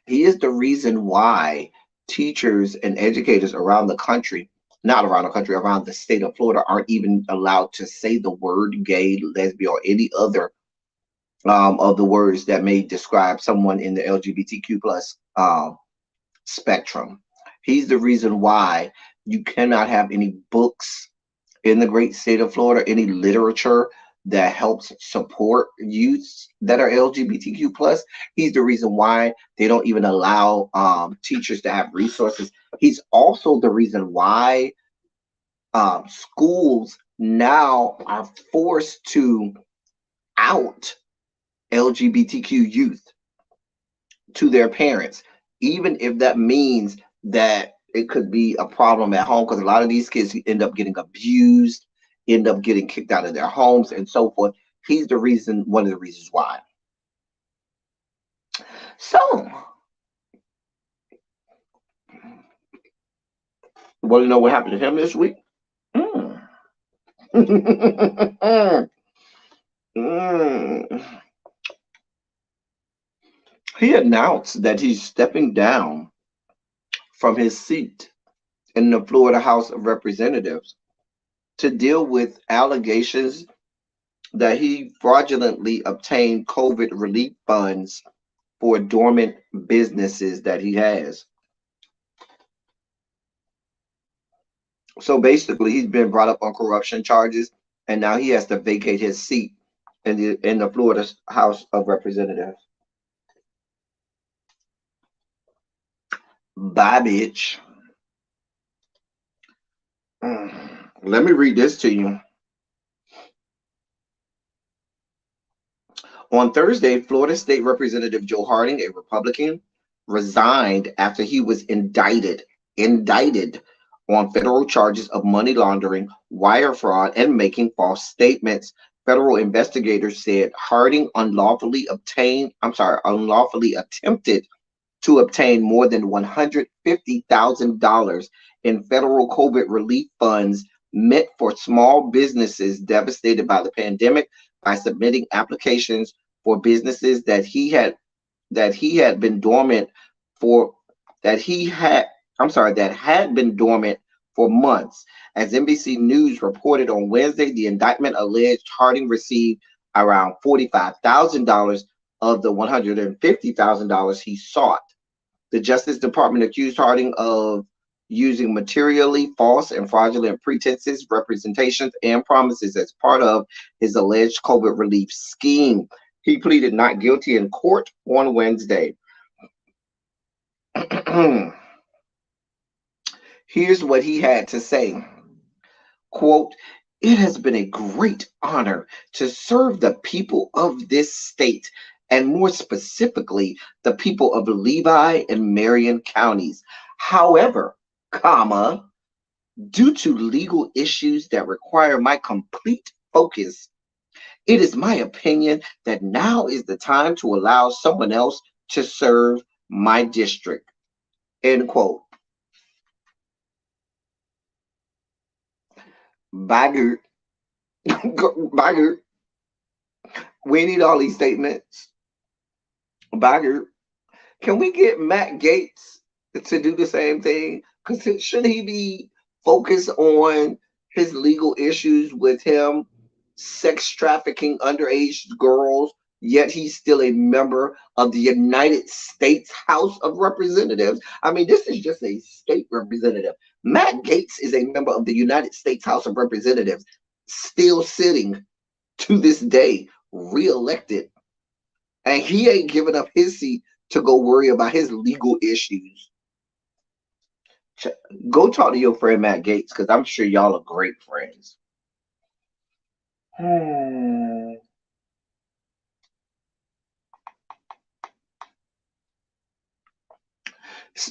He is the reason why teachers and educators around the country, not around the country, around the state of Florida, aren't even allowed to say the word gay, lesbian, or any other of the words that may describe someone in the LGBTQ plus spectrum. He's the reason why you cannot have any books in the great state of Florida, any literature that helps support youths that are LGBTQ plus. He's the reason why they don't even allow teachers to have resources. He's also the reason why schools now are forced to out LGBTQ youth to their parents, even if that means that it could be a problem at home, because a lot of these kids end up getting abused, end up getting kicked out of their homes, and so forth. He's the reason, one of the reasons why. So, want to know what happened to him this week? He announced that he's stepping down from his seat in the Florida House of Representatives to deal with allegations that he fraudulently obtained COVID relief funds for dormant businesses that he has. So basically, he's been brought up on corruption charges, and now he has to vacate his seat in the Florida House of Representatives. Bye, bitch. Let me read this to you. On Thursday, Florida State Representative Joe Harding, a Republican, resigned after he was indicted on federal charges of money laundering, wire fraud, and making false statements. Federal investigators said Harding unlawfully attempted to obtain more than $150,000 in federal COVID relief funds meant for small businesses devastated by the pandemic by submitting applications for businesses that had been dormant for that had been dormant for months. As NBC News reported on Wednesday, the indictment alleged Harding received around $45,000 of the $150,000 he sought. The Justice Department accused Harding of using materially false and fraudulent pretenses, representations, and promises as part of his alleged COVID relief scheme. He pleaded not guilty in court on Wednesday. Here's what he had to say. Quote, "It has been a great honor to serve the people of this state, and more specifically, the people of Levi and Marion counties. However, due to legal issues that require my complete focus, it is my opinion that now is the time to allow someone else to serve my district." End quote. Bagger. Bagger. We need all these statements. Bagger. Can we get Matt Gaetz to do the same thing? Because should he be focused on his legal issues with him sex trafficking underage girls, yet he's still a member of the United States House of Representatives? I mean, this is just a state representative. Matt Gaetz is a member of the United States House of Representatives, still sitting to this day, reelected. And he ain't giving up his seat to go worry about his legal issues. Go talk to your friend Matt Gaetz, because I'm sure y'all are great friends.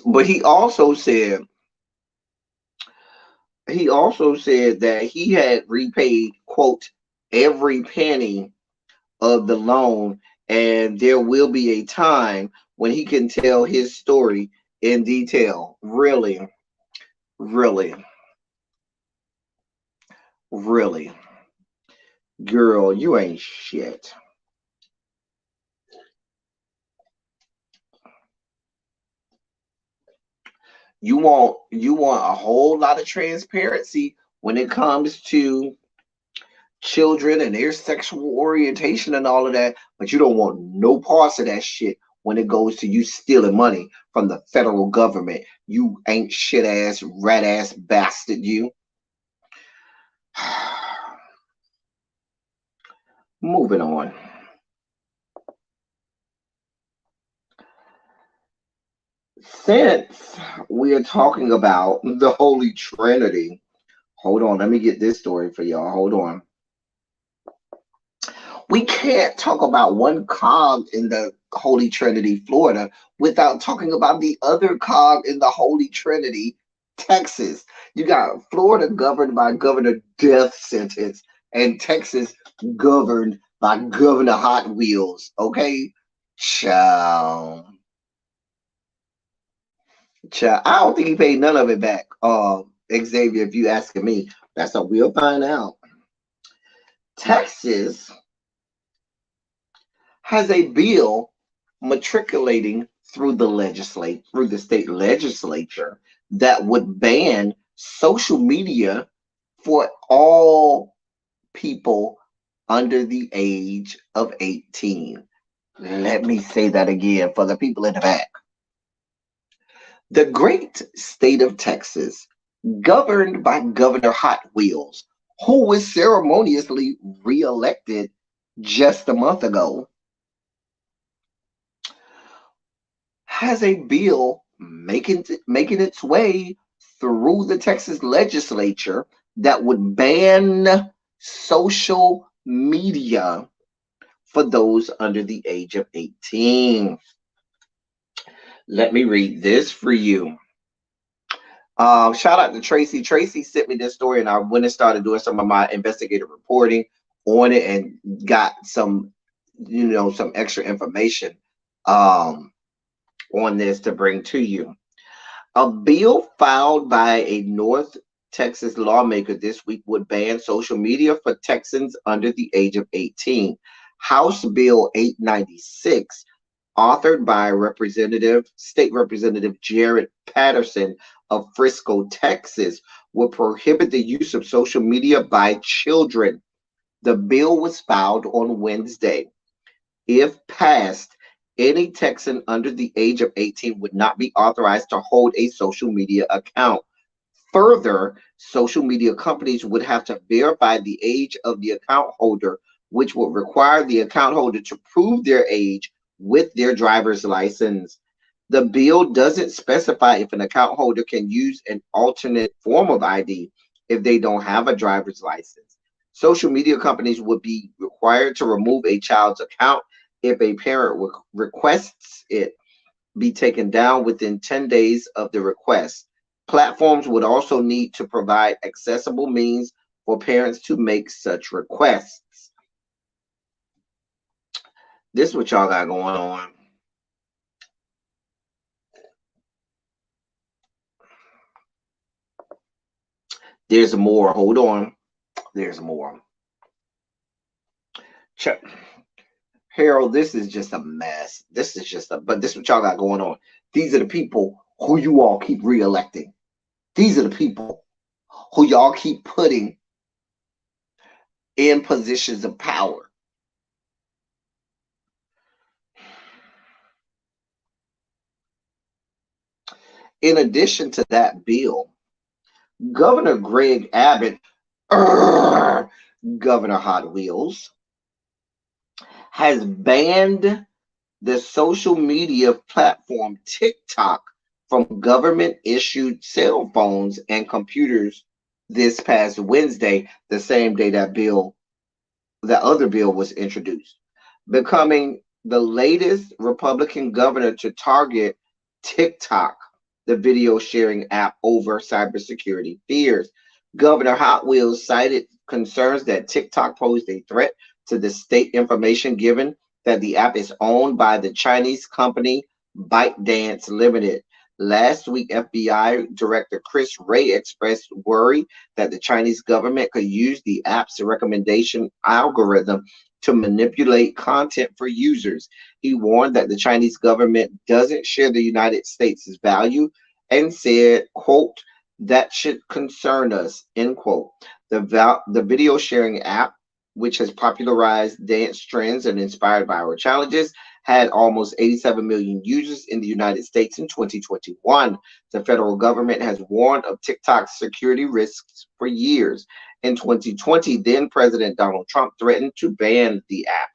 But he also said that he had repaid, quote, every penny of the loan, and there will be a time when he can tell his story in detail. Really, really, really, girl, you ain't shit. You want a whole lot of transparency when it comes to children and their sexual orientation and all of that, but you don't want no parts of that shit when it goes to you stealing money from the federal government. You ain't shit ass, rat ass bastard, you. Moving on. Since we are talking about the Holy Trinity, hold on, let me get this story for y'all. Hold on. We can't talk about one cog in the Holy Trinity, Florida, without talking about the other cog in the Holy Trinity, Texas. You got Florida governed by Governor Death Sentence, and Texas governed by Governor Hot Wheels. Okay? Ciao. I don't think he paid none of it back, Xavier, if you asking me. That's what we'll find out. Texas has a bill matriculating through the state legislature that would ban social media for all people under the age of 18. Let me say that again for the people in the back. The great state of Texas, governed by Governor Hot Wheels, who was ceremoniously reelected just a month ago, has a bill making its way through the Texas legislature that would ban social media for those under the age of 18. Let me read this for you. Shout out to Tracy. Tracy sent me this story, and I went and started doing some of my investigative reporting on it, and got some, some extra information on this to bring to you. A bill filed by a North Texas lawmaker this week would ban social media for Texans under the age of 18. House Bill 896, authored by State Representative Jared Patterson of Frisco, Texas, would prohibit the use of social media by children. The bill was filed on Wednesday. If passed, any Texan under the age of 18 would not be authorized to hold a social media account. Further, social media companies would have to verify the age of the account holder, which would require the account holder to prove their age with their driver's license. The bill doesn't specify if an account holder can use an alternate form of ID if they don't have a driver's license. Social media companies would be required to remove a child's account if a parent requests it be taken down within 10 days of the request. Platforms would also need to provide accessible means for parents to make such requests. This is what y'all got going on. There's more. Hold on. There's more. Check. Harold, this is just a mess. But this is what y'all got going on. These are the people who you all keep reelecting. These are the people who y'all keep putting in positions of power. In addition to that bill, Governor Greg Abbott, Governor Hot Wheels, has banned the social media platform TikTok from government-issued cell phones and computers this past Wednesday, the same day that other bill was introduced, becoming the latest Republican governor to target TikTok, the video sharing app, over cybersecurity fears. Governor Hot Wheels cited concerns that TikTok posed a threat to the state information, given that the app is owned by the Chinese company ByteDance Limited. Last week, FBI Director Chris Wray expressed worry that the Chinese government could use the app's recommendation algorithm to manipulate content for users. He warned that the Chinese government doesn't share the United States' value and said, quote, "That should concern us," end quote. The video sharing app, which has popularized dance trends and inspired viral challenges, had almost 87 million users in the United States in 2021. The federal government has warned of TikTok's security risks for years. In 2020, then President Donald Trump threatened to ban the app.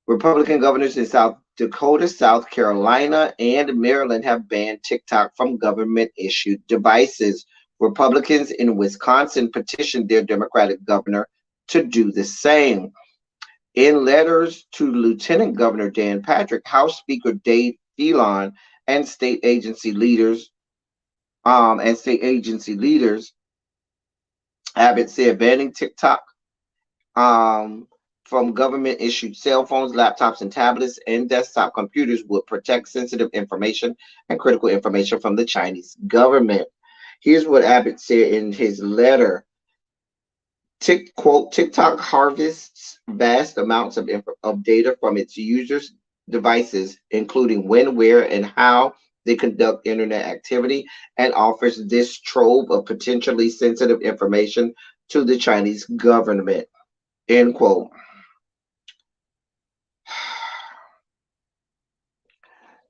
Republican governors in South Dakota, South Carolina, and Maryland have banned TikTok from government-issued devices. Republicans in Wisconsin petitioned their Democratic governor to do the same. In letters to Lieutenant Governor Dan Patrick, House Speaker Dave Phelan, and state agency leaders, Abbott said banning TikTok from government-issued cell phones, laptops, and tablets and desktop computers would protect sensitive information and critical information from the Chinese government. Here's what Abbott said in his letter. Quote, TikTok harvests vast amounts of data from its users' devices, including when, where, and how they conduct internet activity, and offers this trove of potentially sensitive information to the Chinese government, end quote.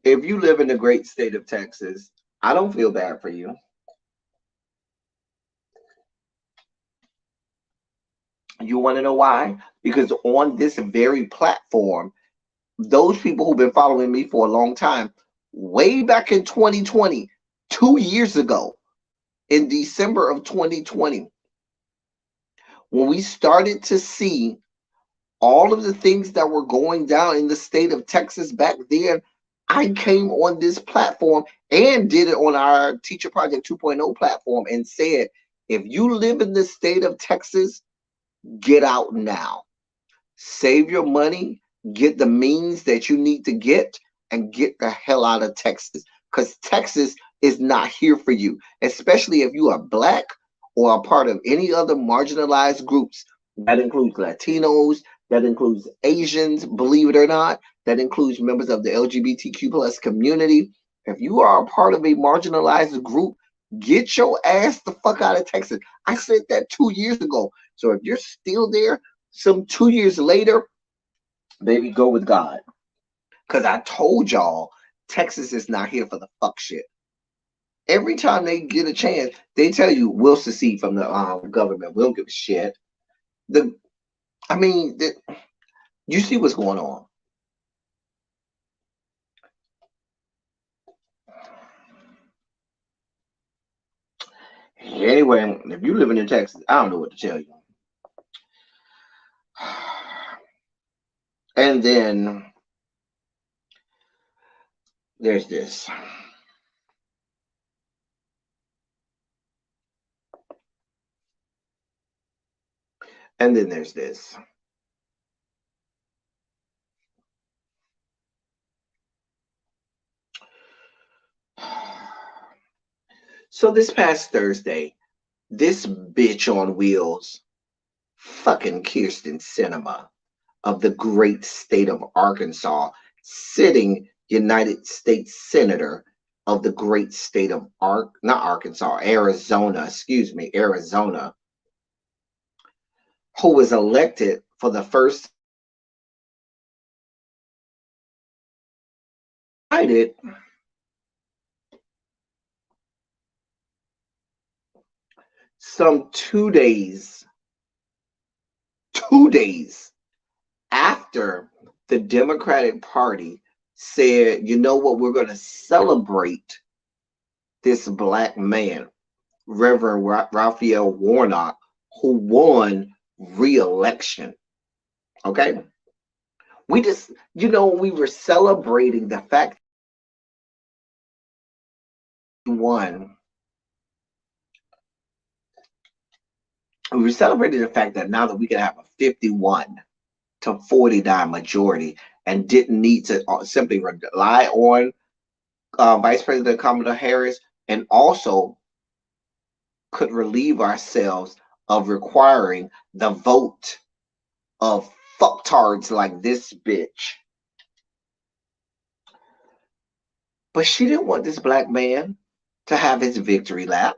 If you live in the great state of Texas, I don't feel bad for you. You want to know why? Because on this very platform, those people who've been following me for a long time, way back in 2020, 2 years ago, in December of 2020, when we started to see all of the things that were going down in the state of Texas back then, I came on this platform and did it on our Teacher Project 2.0 platform and said, if you live in the state of Texas, get out now. Save your money, get the means that you need to get, and get the hell out of Texas. Because Texas is not here for you, especially if you are Black or a part of any other marginalized groups. That includes Latinos, that includes Asians, believe it or not, that includes members of the LGBTQ plus community. If you are a part of a marginalized group, get your ass the fuck out of Texas. I said that 2 years ago. So if you're still there, some 2 years later, baby, go with God. Because I told y'all, Texas is not here for the fuck shit. Every time they get a chance, they tell you, we'll secede from the government. We don't give a shit. You see what's going on. Anyway, if you're living in Texas, I don't know what to tell you. And then there's this. And then there's this. So this past Thursday, this bitch on wheels, fucking Kirsten Sinema of the great state of Arkansas, sitting United States Senator of the great state of Arizona, who was elected for the first time. Some 2 days after the Democratic Party said, you know what, we're going to celebrate this Black man, Reverend Raphael Warnock, who won re-election. Okay? We were celebrating the fact he won. We were celebrating the fact that now that we can have a 51-49 majority and didn't need to simply rely on Vice President Kamala Harris, and also could relieve ourselves of requiring the vote of fucktards like this bitch. But she didn't want this Black man to have his victory lap.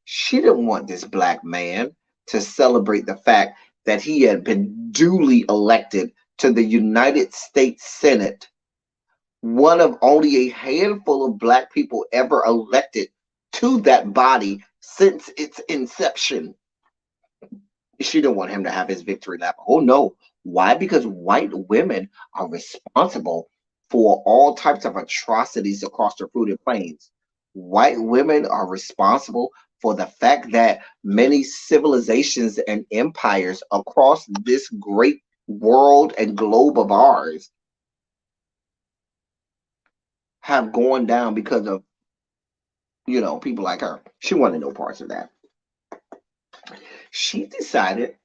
She didn't want this Black man to celebrate the fact that he had been duly elected to the United States Senate, one of only a handful of Black people ever elected to that body since its inception. She didn't want him to have his victory lap. Oh no. Why? Because white women are responsible for all types of atrocities across the fruited plains. White women are responsible for the fact that many civilizations and empires across this great world and globe of ours have gone down because of, people like her. She wanted no parts of that. She decided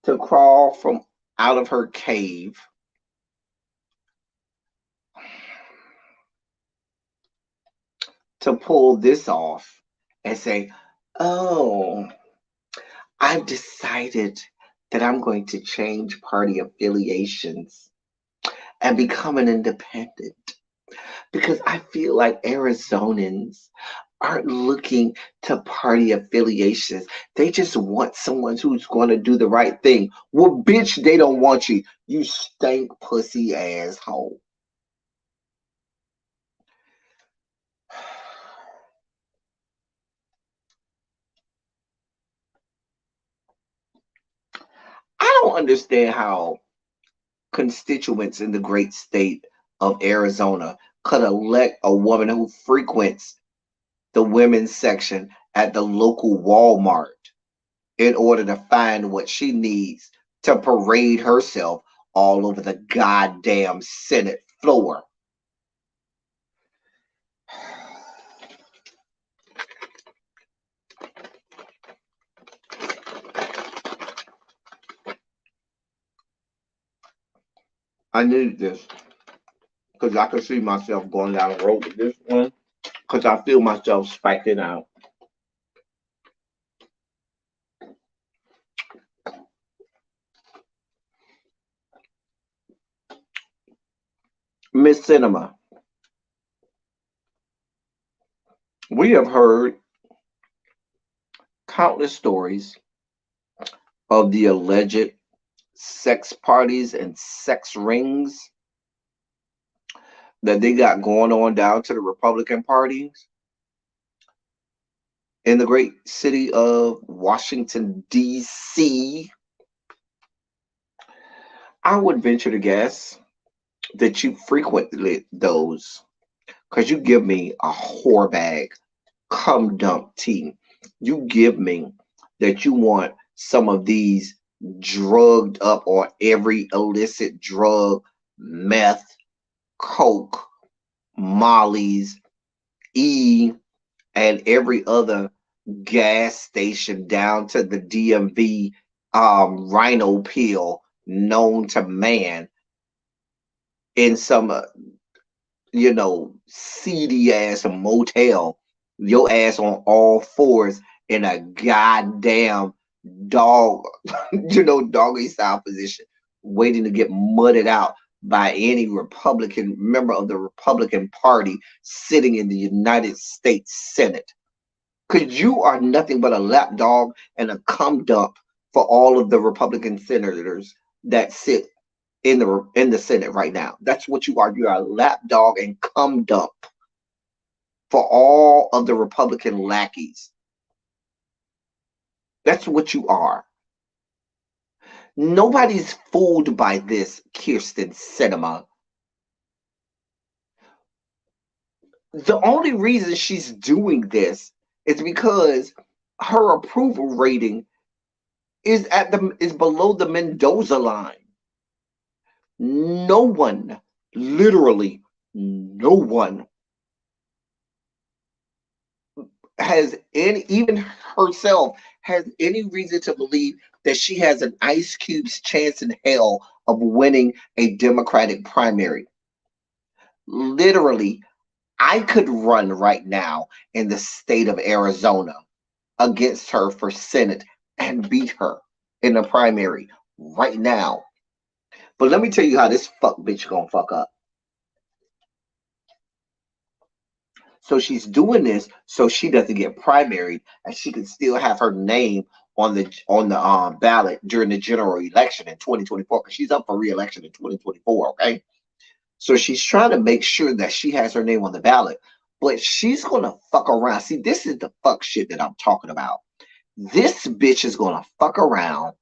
to crawl from out of her cave to pull this off and say, oh, I've decided that I'm going to change party affiliations and become an independent because I feel like Arizonans aren't looking to party affiliations. They just want someone who's going to do the right thing. Well, bitch, they don't want you. You stank pussy asshole. don't understand how constituents in the great state of Arizona could elect a woman who frequents the women's section at the local Walmart in order to find what she needs to parade herself all over the goddamn Senate floor. I needed this because I could see myself going down the road with this one because I feel myself spiking out. Miss Cinema, we have heard countless stories of the alleged sex parties and sex rings that they got going on down to the Republican parties in the great city of Washington, D.C. I would venture to guess that you frequented those because you give me a whore bag, cum dump tea. You give me that you want some of these drugged up or every illicit drug, meth, coke, molly's, E, and every other gas station down to the DMV rhino pill known to man in some seedy ass motel, your ass on all fours in a goddamn dog, doggy style position, waiting to get mudded out by any Republican member of the Republican Party sitting in the United States Senate. Because you are nothing but a lapdog and a cum dump for all of the Republican senators that sit in the Senate right now. That's what you are. You are a lapdog and cum dump for all of the Republican lackeys. That's what you are. Nobody's fooled by this, Kirsten Cinema. The only reason she's doing this is because her approval rating is below the Mendoza line. No one, literally no one, has any, even herself, has any reason to believe that she has an ice cube's chance in hell of winning a Democratic primary. Literally, I could run right now in the state of Arizona against her for Senate and beat her in the primary right now. But let me tell you how this fuck bitch gonna fuck up. So she's doing this so she doesn't get primaried and she can still have her name on the ballot during the general election in 2024 because she's up for re-election in 2024. Okay, so she's trying to make sure that she has her name on the ballot, but she's gonna fuck around. See, this is the fuck shit that I'm talking about. This bitch is gonna fuck around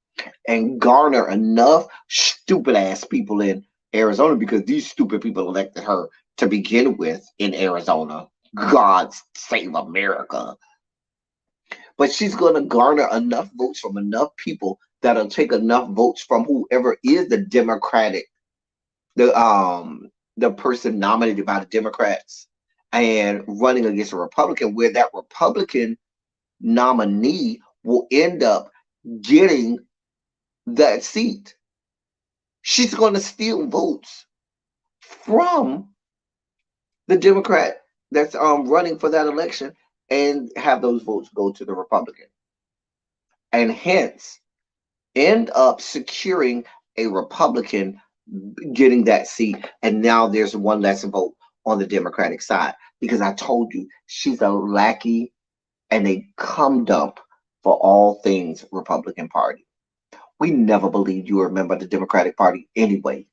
and garner enough stupid ass people in Arizona because these stupid people elected her to begin with in Arizona. God save America. But she's going to garner enough votes from enough people that'll take enough votes from whoever is the Democratic, the person nominated by the Democrats and running against a Republican, where that Republican nominee will end up getting that seat. She's going to steal votes from the Democrat that's running for that election and have those votes go to the Republican, and hence end up securing a Republican getting that seat. And now there's one less vote on the Democratic side because I told you she's a lackey and a cum dump for all things Republican Party. We never believed you were a member of the Democratic Party anyway.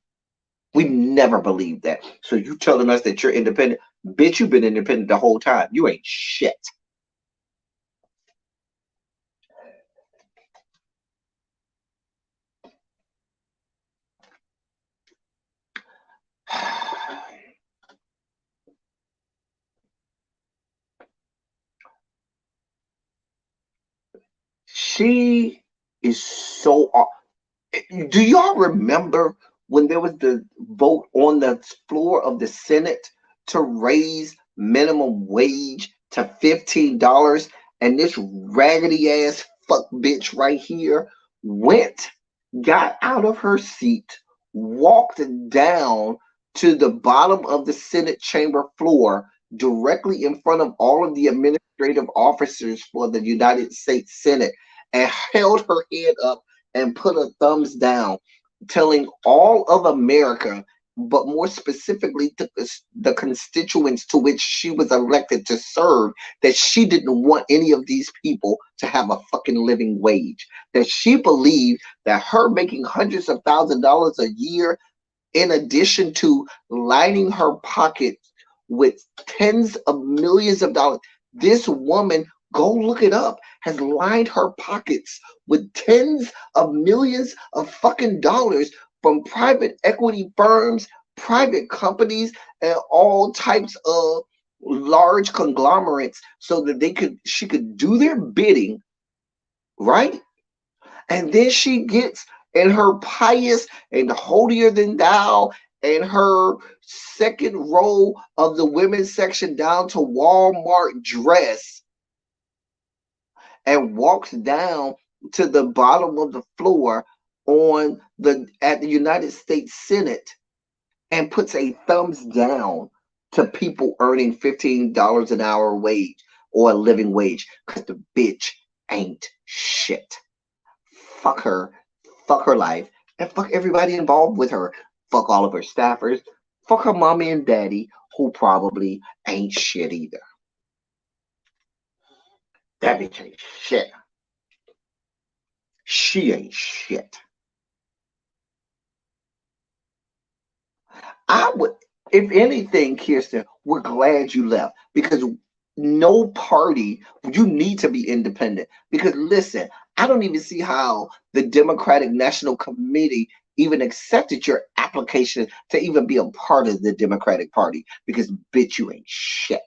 We never believed that. So you telling us that you're independent? Bitch, you've been independent the whole time. You ain't shit. She is so. Do y'all remember when there was the vote on the floor of the Senate to raise minimum wage to $15? And this raggedy ass fuck bitch right here went, got out of her seat, walked down to the bottom of the Senate chamber floor, directly in front of all of the administrative officers for the United States Senate, and held her head up and put a thumbs down, telling all of America, but more specifically to the constituents to which she was elected to serve, that she didn't want any of these people to have a fucking living wage. That she believed that her making hundreds of $1,000s a year, in addition to lining her pockets with tens of millions of dollars, this woman, go look it up, has lined her pockets with tens of millions of fucking dollars from private equity firms, private companies, and all types of large conglomerates, so that she could do their bidding, right? And then she gets in her pious and holier than thou and her second row of the women's section down to Walmart dress, and walks down to the bottom of the floor at the United States Senate and puts a thumbs down to people earning $15 an hour wage or a living wage, because the bitch ain't shit. Fuck her life, and fuck everybody involved with her. Fuck all of her staffers. Fuck her mommy and daddy, who probably ain't shit either. That bitch ain't shit. She ain't shit. I would, if anything, Kirsten, we're glad you left, because no party, you need to be independent. Because listen, I don't even see how the Democratic National Committee even accepted your application to even be a part of the Democratic Party, because bitch, you ain't shit.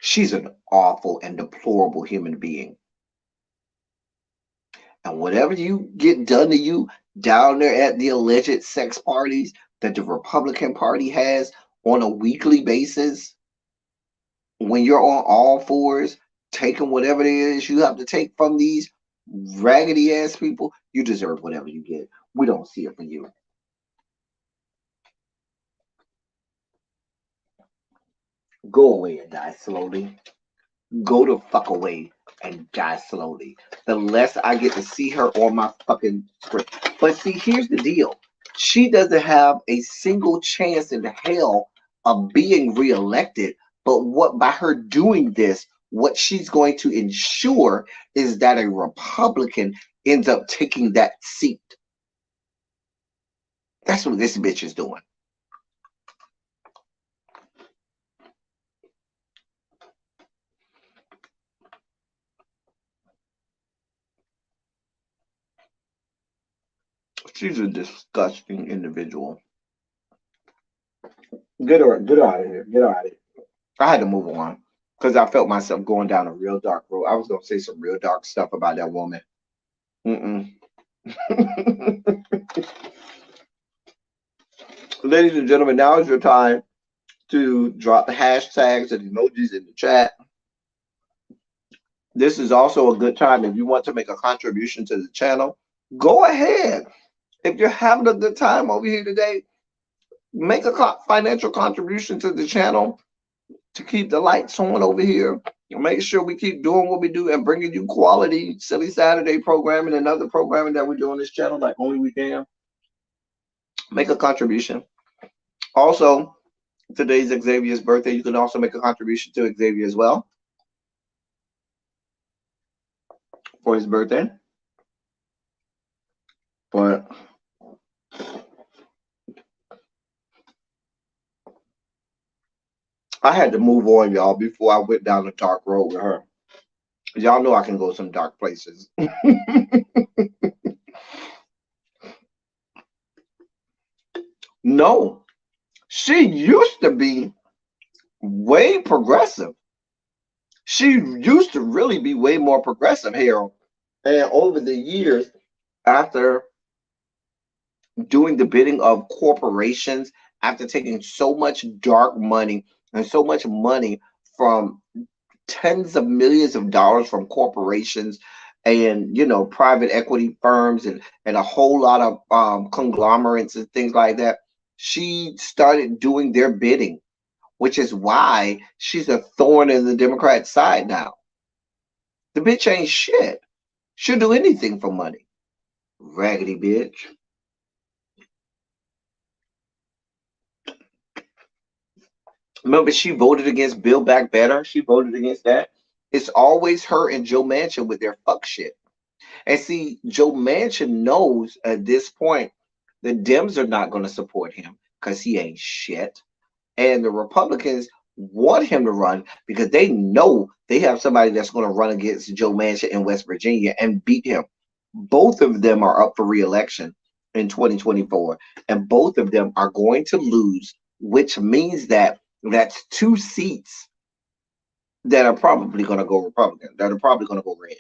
She's an awful and deplorable human being. And whatever you get done to you down there at the alleged sex parties that the Republican Party has on a weekly basis, when you're on all fours, taking whatever it is you have to take from these raggedy ass people, you deserve whatever you get. We don't see it for you. Go away and die slowly. Go the fuck away and die slowly. The less I get to see her on my fucking screen. But see, here's the deal. She doesn't have a single chance in hell of being reelected. But by her doing this, what she's going to ensure is that a Republican ends up taking that seat. That's what this bitch is doing. She's a disgusting individual. Get her out of here. Get her out of here. I had to move on because I felt myself going down a real dark road. I was going to say some real dark stuff about that woman. Ladies and gentlemen, now is your time to drop the hashtags and emojis in the chat. This is also a good time if you want to make a contribution to the channel. Go ahead. If you're having a good time over here today, make a financial contribution to the channel to keep the lights on over here. Make sure we keep doing what we do and bringing you quality Silly Saturday programming and other programming that we do on this channel like only we can. Make a contribution. Also, today's Xavier's birthday. You can also make a contribution to Xavier as well for his birthday. But I had to move on, y'all, before I went down the dark road with her. Y'all know I can go some dark places. No, She used to be way progressive. She used to really be way more progressive, Harold. And over the years, after doing the bidding of corporations, after taking so much dark money and so much money from tens of millions of dollars from corporations and private equity firms and a whole lot of conglomerates and things like that, she started doing their bidding, which is why she's a thorn in the Democrat side now. The bitch ain't shit. She'll do anything for money. Raggedy bitch. Remember, she voted against Build Back Better. She voted against that. It's always her and Joe Manchin with their fuck shit. And see, Joe Manchin knows at this point the Dems are not going to support him because he ain't shit. And the Republicans want him to run because they know they have somebody that's going to run against Joe Manchin in West Virginia and beat him. Both of them are up for re-election in 2024, and both of them are going to lose, which means that that's 2 seats that are probably going to go Republican, that are probably going to go red,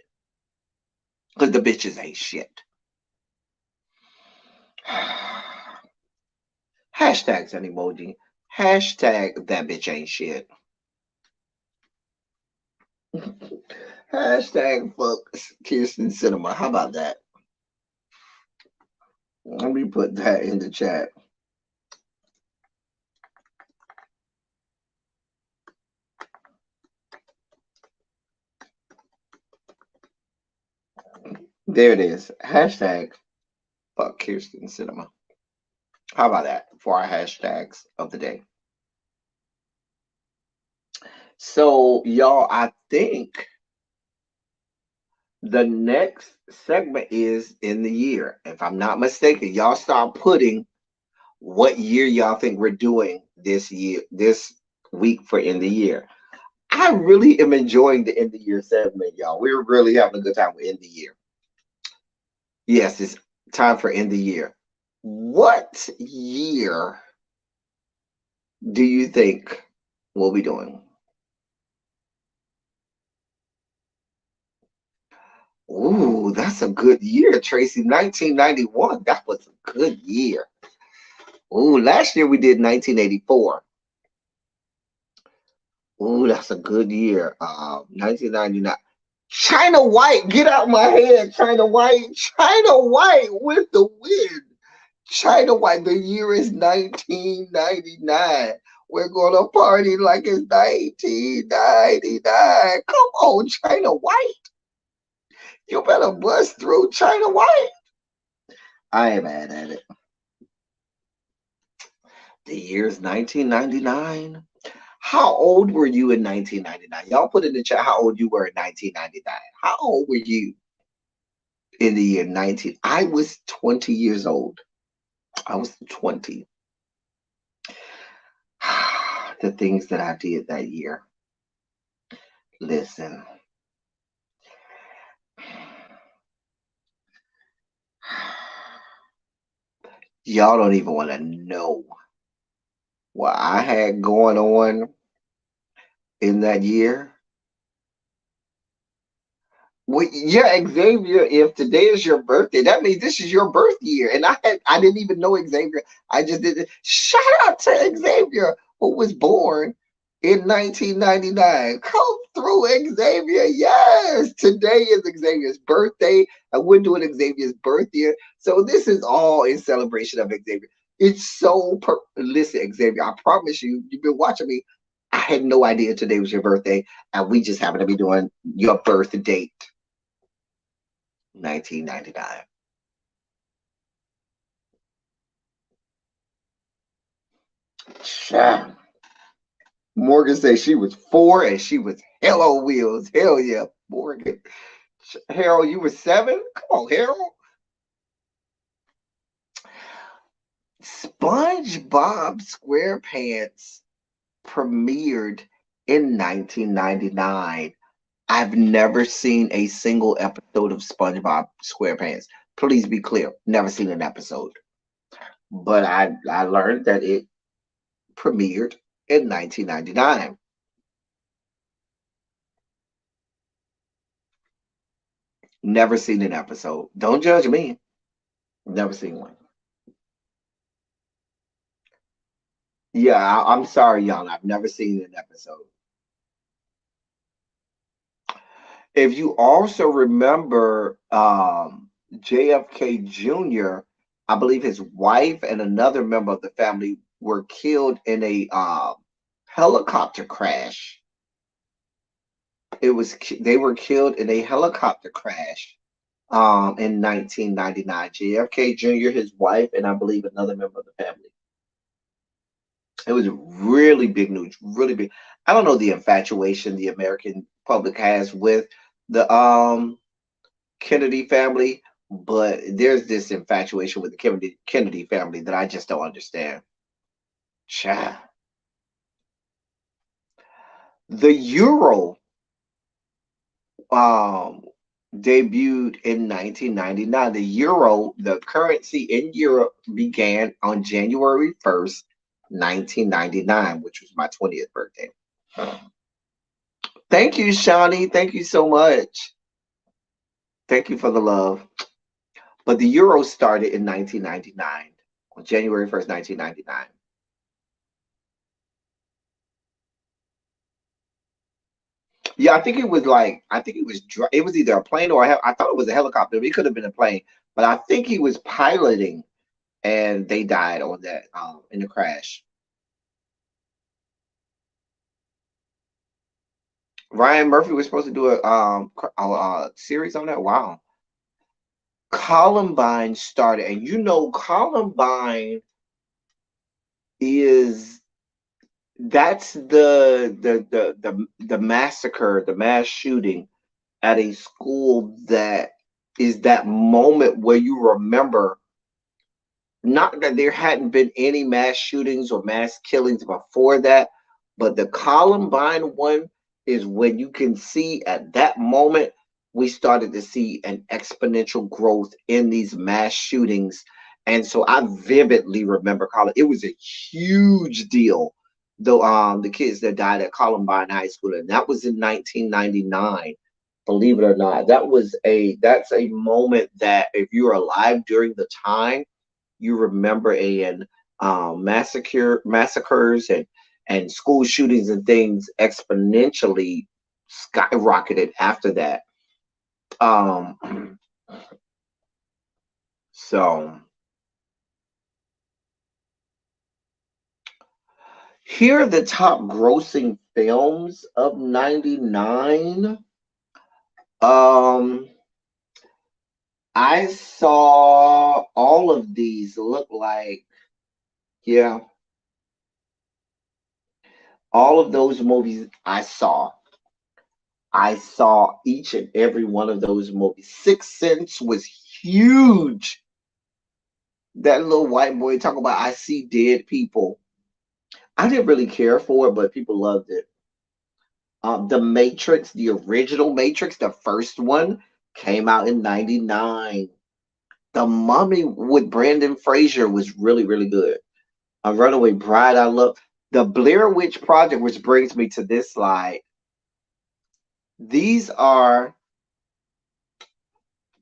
because the bitches ain't shit. Hashtags an emoji. Hashtag that bitch ain't shit. Hashtag fuck Kirsten Cinema. How about that? Let me put that in the chat. There it is. Hashtag fuck Kirsten Cinema. How about that for our hashtags of the day? So, y'all, I think the next segment is in the year. If I'm not mistaken, y'all start putting what year y'all think we're doing this week for end the year. I really am enjoying the end the year segment, y'all. We're really having a good time with end the year. Yes, it's time for end the year. What year do you think we'll be doing? Ooh, that's a good year, Tracy. 1991. That was a good year. Ooh, last year we did 1984. Ooh, that's a good year. 1999. China White, get out my head, China White. China White with the win. China White, the year is 1999. We're gonna party like it's 1999. Come on, China White. You better bust through, China White. I am mad at it. The year's 1999. How old were you in 1999? Y'all put in the chat how old you were in 1999. How old were you in the year 19? I was 20 years old. I was 20. The things that I did that year. Listen. Y'all don't even want to know what I had going on in that year. Well, yeah, Xavier, if today is your birthday, that means this is your birth year. And I didn't even know Xavier. I just did it. Shout out to Xavier, who was born in 1999. Come through, Xavier. Yes, today is Xavier's birthday, and we're doing Xavier's birth year. So this is all in celebration of Xavier. It's so listen, Xavier, I promise you, you've been watching me. I had no idea today was your birthday, and we just happen to be doing your birth date. 1999. Morgan said she was 4 and she was hell on wheels. Hell yeah, Morgan. Harold, you were 7? Come on, Harold. SpongeBob SquarePants premiered in 1999. I've never seen a single episode of SpongeBob SquarePants. Please be clear, never seen an episode. But I learned that it premiered in 1999. Never seen an episode. Don't judge me. Never seen one. Yeah, I'm sorry, y'all. I've never seen an episode. If you also remember JFK Jr., I believe his wife and another member of the family were killed in a helicopter crash. They were killed in a helicopter crash in 1999. JFK Jr., his wife, and I believe another member of the family. It was really big news, really big. I don't know the infatuation the American public has with the Kennedy family, but there's this infatuation with the Kennedy family that I just don't understand. Cha. The euro um, debuted in 1999. The euro, the currency in Europe, began on January 1st, 1999, which was my 20th birthday. Thank you, Shawnee. Thank you so much. Thank you for the love. But the euro started in 1999, on January 1st, 1999. Yeah, I think it was it was either a plane or I thought it was a helicopter. It could have been a plane, but I think he was piloting and they died on that in the crash. Ryan Murphy was supposed to do a series on that. Wow. Columbine started, and Columbine is that's the massacre, the mass shooting at a school that is that moment where you remember not that there hadn't been any mass shootings or mass killings before that, but the Columbine one is when you can see at that moment we started to see an exponential growth in these mass shootings. And so I vividly remember it was a huge deal, though the kids that died at Columbine High School, and that was in 1999. Believe it or not, that's a moment that if you're alive during the time, you remember massacres and school shootings and things exponentially skyrocketed after that. So here are the top grossing films of 99. I saw all of these look like, yeah, all of those movies I saw. I saw each and every one of those movies. Sixth Sense was huge. That little white boy talking about I see dead people. I didn't really care for it, but people loved it. The Matrix, the original Matrix, the first one, came out in 99. The Mummy with Brandon Fraser was really, really good. A Runaway Bride, I love. The Blair Witch Project, which brings me to this slide. These are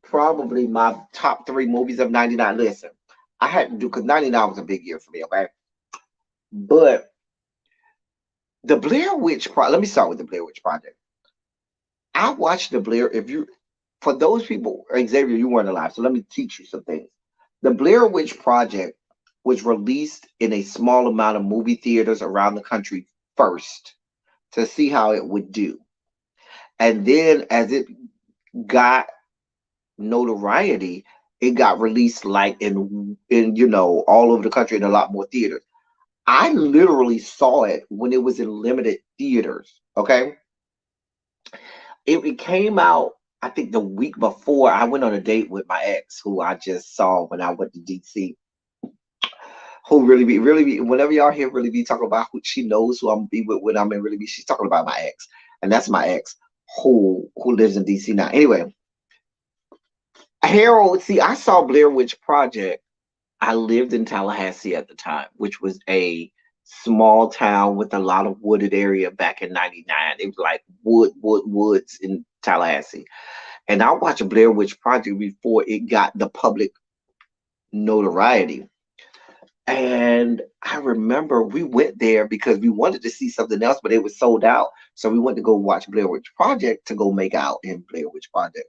probably my top 3 movies of 99. Listen, I had to do, because 99 was a big year for me, okay? But the Blair Witch Project, let me start with the Blair Witch Project. I watched the Blair, for those people, Xavier, you weren't alive, so let me teach you some things. The Blair Witch Project was released in a small amount of movie theaters around the country first to see how it would do. And then as it got notoriety, it got released like in all over the country in a lot more theaters. I literally saw it when it was in limited theaters. Okay, it came out, I think, the week before I went on a date with my ex, who I just saw when I went to DC. Who really be whenever y'all hear really be talking about who she knows who I'm be with when I'm in really be, she's talking about my ex, and that's my ex who lives in DC now. Anyway, Harold, see, I saw Blair Witch Project. I lived in Tallahassee at the time, which was a small town with a lot of wooded area back in '99. It was like woods in Tallahassee. And I watched Blair Witch Project before it got the public notoriety. And I remember we went there because we wanted to see something else, but it was sold out. So we went to go watch Blair Witch Project to go make out in Blair Witch Project.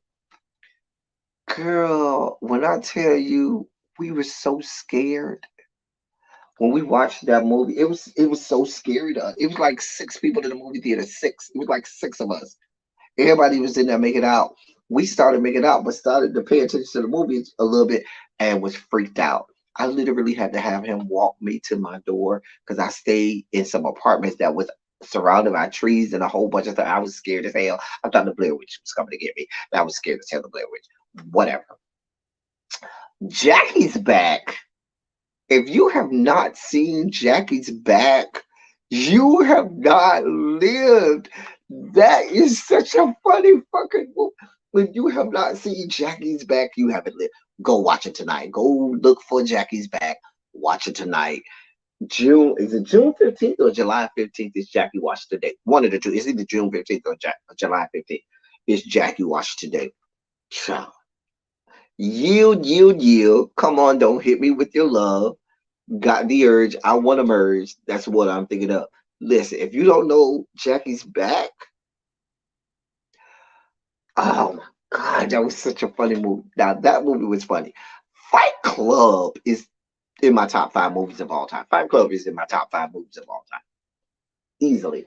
Girl, when I tell you we were so scared when we watched that movie, it was so scary to us. It was like six people in the movie theater. Six. It was like six of us. Everybody was in there making out. We started making out, but started to pay attention to the movie a little bit and was freaked out. I literally had to have him walk me to my door because I stayed in some apartments that was surrounded by trees and a whole bunch of stuff. I was scared as hell. I thought the Blair Witch was coming to get me. But I was scared as hell the Blair Witch. Whatever. Jackie's Back. If you have not seen Jackie's Back, you have not lived. That is such a funny fucking movie. When you have not seen Jackie's Back, you haven't lived. Go watch it tonight. Go look for Jackie's Back. Watch it tonight. Is it June 15th or July 15th? Is Jackie Watch Today? One of the two. It's either June 15th or July 15th. It's Jackie Watch Today. Child. Yield. Come on, don't hit me with your love. Got the urge. I want to merge. That's what I'm thinking of. Listen, if you don't know Jackie's Back, oh my God, that was such a funny movie. Now, that movie was funny. Fight Club is in my top 5 movies of all time. Fight Club is in my top 5 movies of all time. Easily.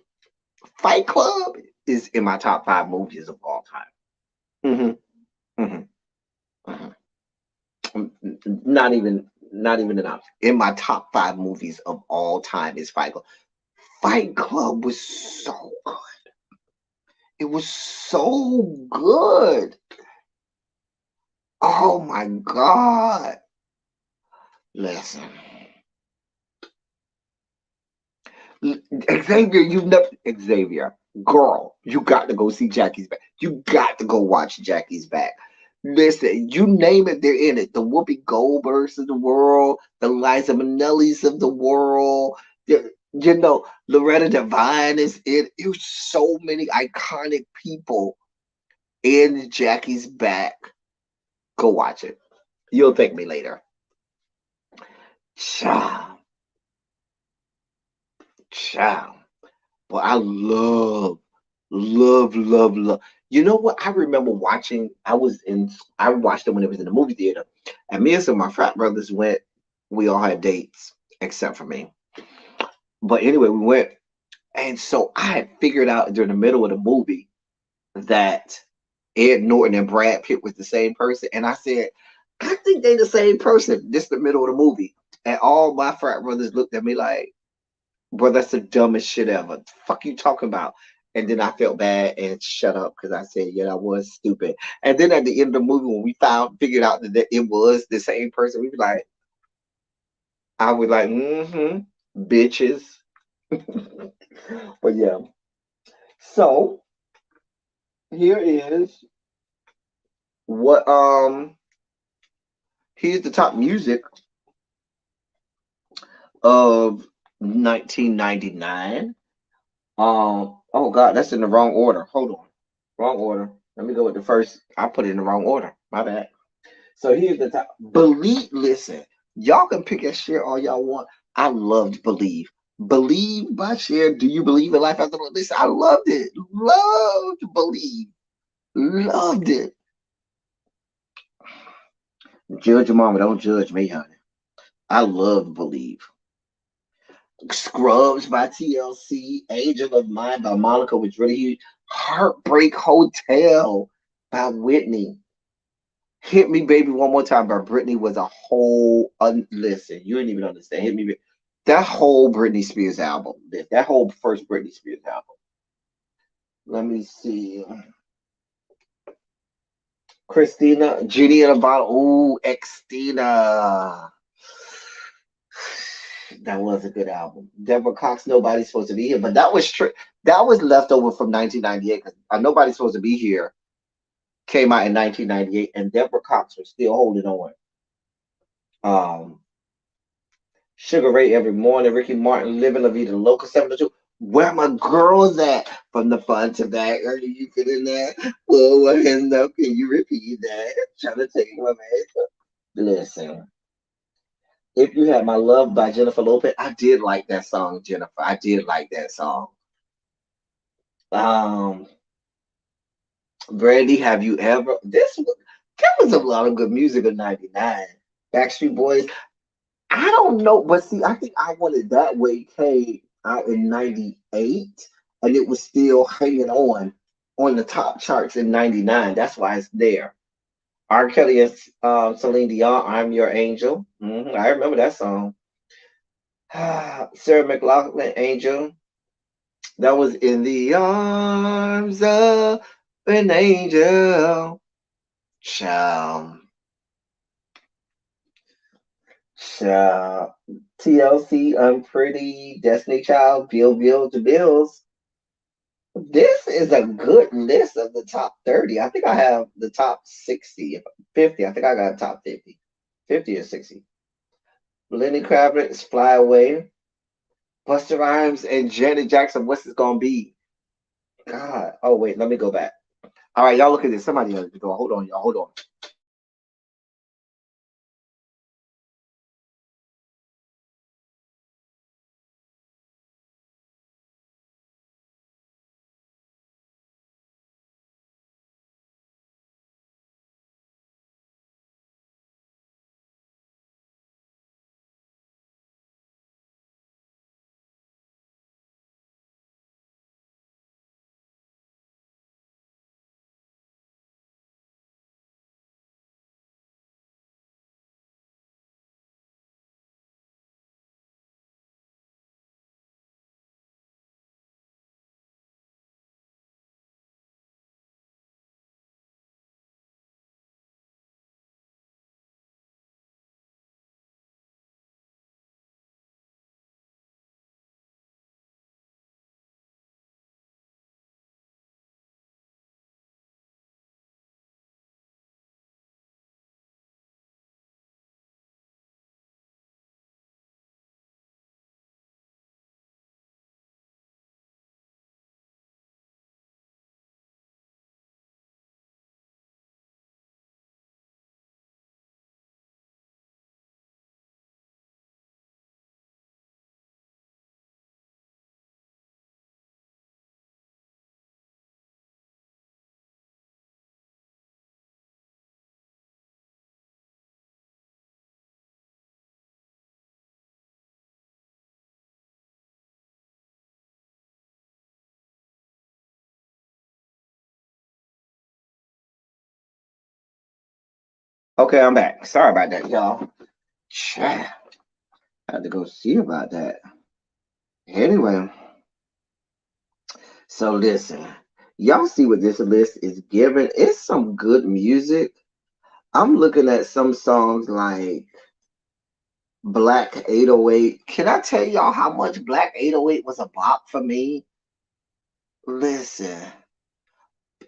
Fight Club is in my top 5 movies of all time. Not even an option. In my top 5 movies of all time is Fight Club. Fight Club was so good. It was so good. Oh my God. Listen. Xavier, girl, you got to go see Jackie's Back. You got to go watch Jackie's Back. Listen, you name it, they're in it. The Whoopi Goldbergs of the world, the Liza Minnellis of the world, Loretta Devine is in. It was so many iconic people in Jackie's Back. Go watch it. You'll thank me later. Child. But I love. You know what? I remember watching. I watched it when it was in the movie theater, and me and some of my frat brothers went. We all had dates except for me. But anyway, we went, and so I had figured out during the middle of the movie that Ed Norton and Brad Pitt was the same person, and I said, I think they the same person. This the middle of the movie, and all my frat brothers looked at me like, bro, that's the dumbest shit ever. The fuck you talking about? And then I felt bad and shut up because I said, yeah, that was stupid. And then at the end of the movie, when we figured out that it was the same person, I was like, bitches. But yeah. So here is what here's the top music of 1999. Oh God, that's in the wrong order. Hold on. Wrong order. Let me go with the first. I put it in the wrong order. My bad. So here's the top. Believe, listen, y'all can pick and share all y'all want. I loved Believe. Believe by Cher. Do you believe in life after this? I loved it. Loved Believe. Loved it. Judge your mama, don't judge me, honey. I loved Believe. Scrubs by TLC, Angel of Mine by Monica was really huge. Heartbreak Hotel by Whitney. Hit Me Baby One More Time by Britney was a whole listen, you didn't even understand. Hit Me that whole Britney Spears album. That whole first Britney Spears album. Let me see. Christina, Genie in a Bottle. Ooh, Xtina. That was a good album. Deborah Cox, Nobody's Supposed to Be Here, but that was that was left over from 1998 because Nobody's Supposed to Be Here came out in 1998, and Deborah Cox was still holding on. Sugar Ray every morning. Ricky Martin, Living La Vida Loca 702. Where my girls at? From the front to back. Are you feeling that? Whoa, what hands up? Can you repeat that? Trying to take my man. Listen, if you had my love by Jennifer Lopez, I did like that song, Jennifer. I did like that song. Um, Brandy, have you ever? There was a lot of good music in '99. Backstreet Boys. I don't know, but see, I think I wanted that way came out in '98, and it was still hanging on the top charts in '99. That's why it's there. R. Kelly and Celine Dion, "I'm Your Angel." I remember that song. Sarah McLachlan, "Angel." That was "In the Arms of an Angel." Child, child. TLC, "Unpretty," Destiny Child, Bill to Bills. This is a good list of the top 30. I think I have the top 60, 50. I think I got top 50. 50 or 60. Lenny Kravitz, "Fly Away." Busta Rhymes and Janet Jackson, "What's It Gonna Be?" God. Oh, wait, let me go back. All right, y'all look at this. Somebody else go. Hold on, y'all. Hold on. Okay, I'm back. Sorry about that, y'all. Chah, I had to go see about that. Anyway, so listen, y'all see what this list is giving? It's some good music. I'm looking at some songs like Black 808. Can I tell y'all how much Black 808 was a bop for me? Listen,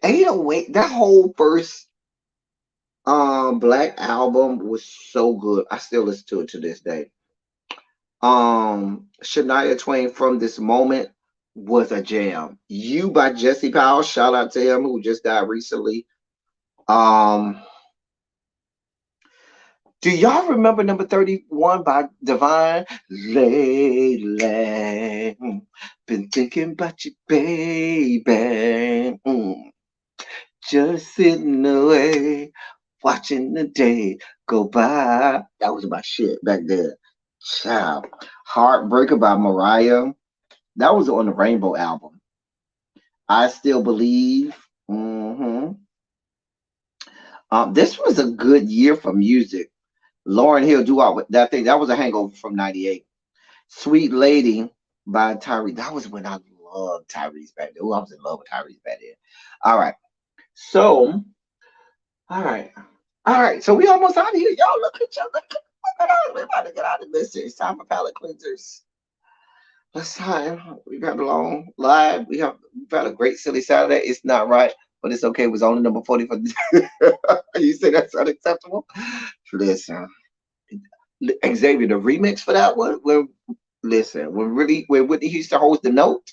808, that whole first Black album was so good. I still listen to it to this day. Shania Twain, "From This Moment," was a jam. "You" by Jesse Powell, shout out to him who just died recently. Um, do y'all remember number 31 by Divine? "Lately, been thinking about you, baby. Just sitting away, watching the day go by." That was my shit back then. Child. "Heartbreaker" by Mariah. That was on the Rainbow album. "I Still Believe." This was a good year for music. Lauren Hill, "Do All That Thing." That was a hangover from '98. "Sweet Lady" by Tyrese. That was when I loved Tyrese back then. Oh, I was in love with Tyrese back then. All right. So, all right. All right. So we almost out of here. Y'all look at y'all. We're about to get out of this. It's time for palate cleansers. Let's time. We've had a long live. We've had a great silly Saturday. It's not right, but it's okay. It was only number 40 for you say that's unacceptable? Listen. Xavier, the remix for that one, when Whitney Houston holds the note,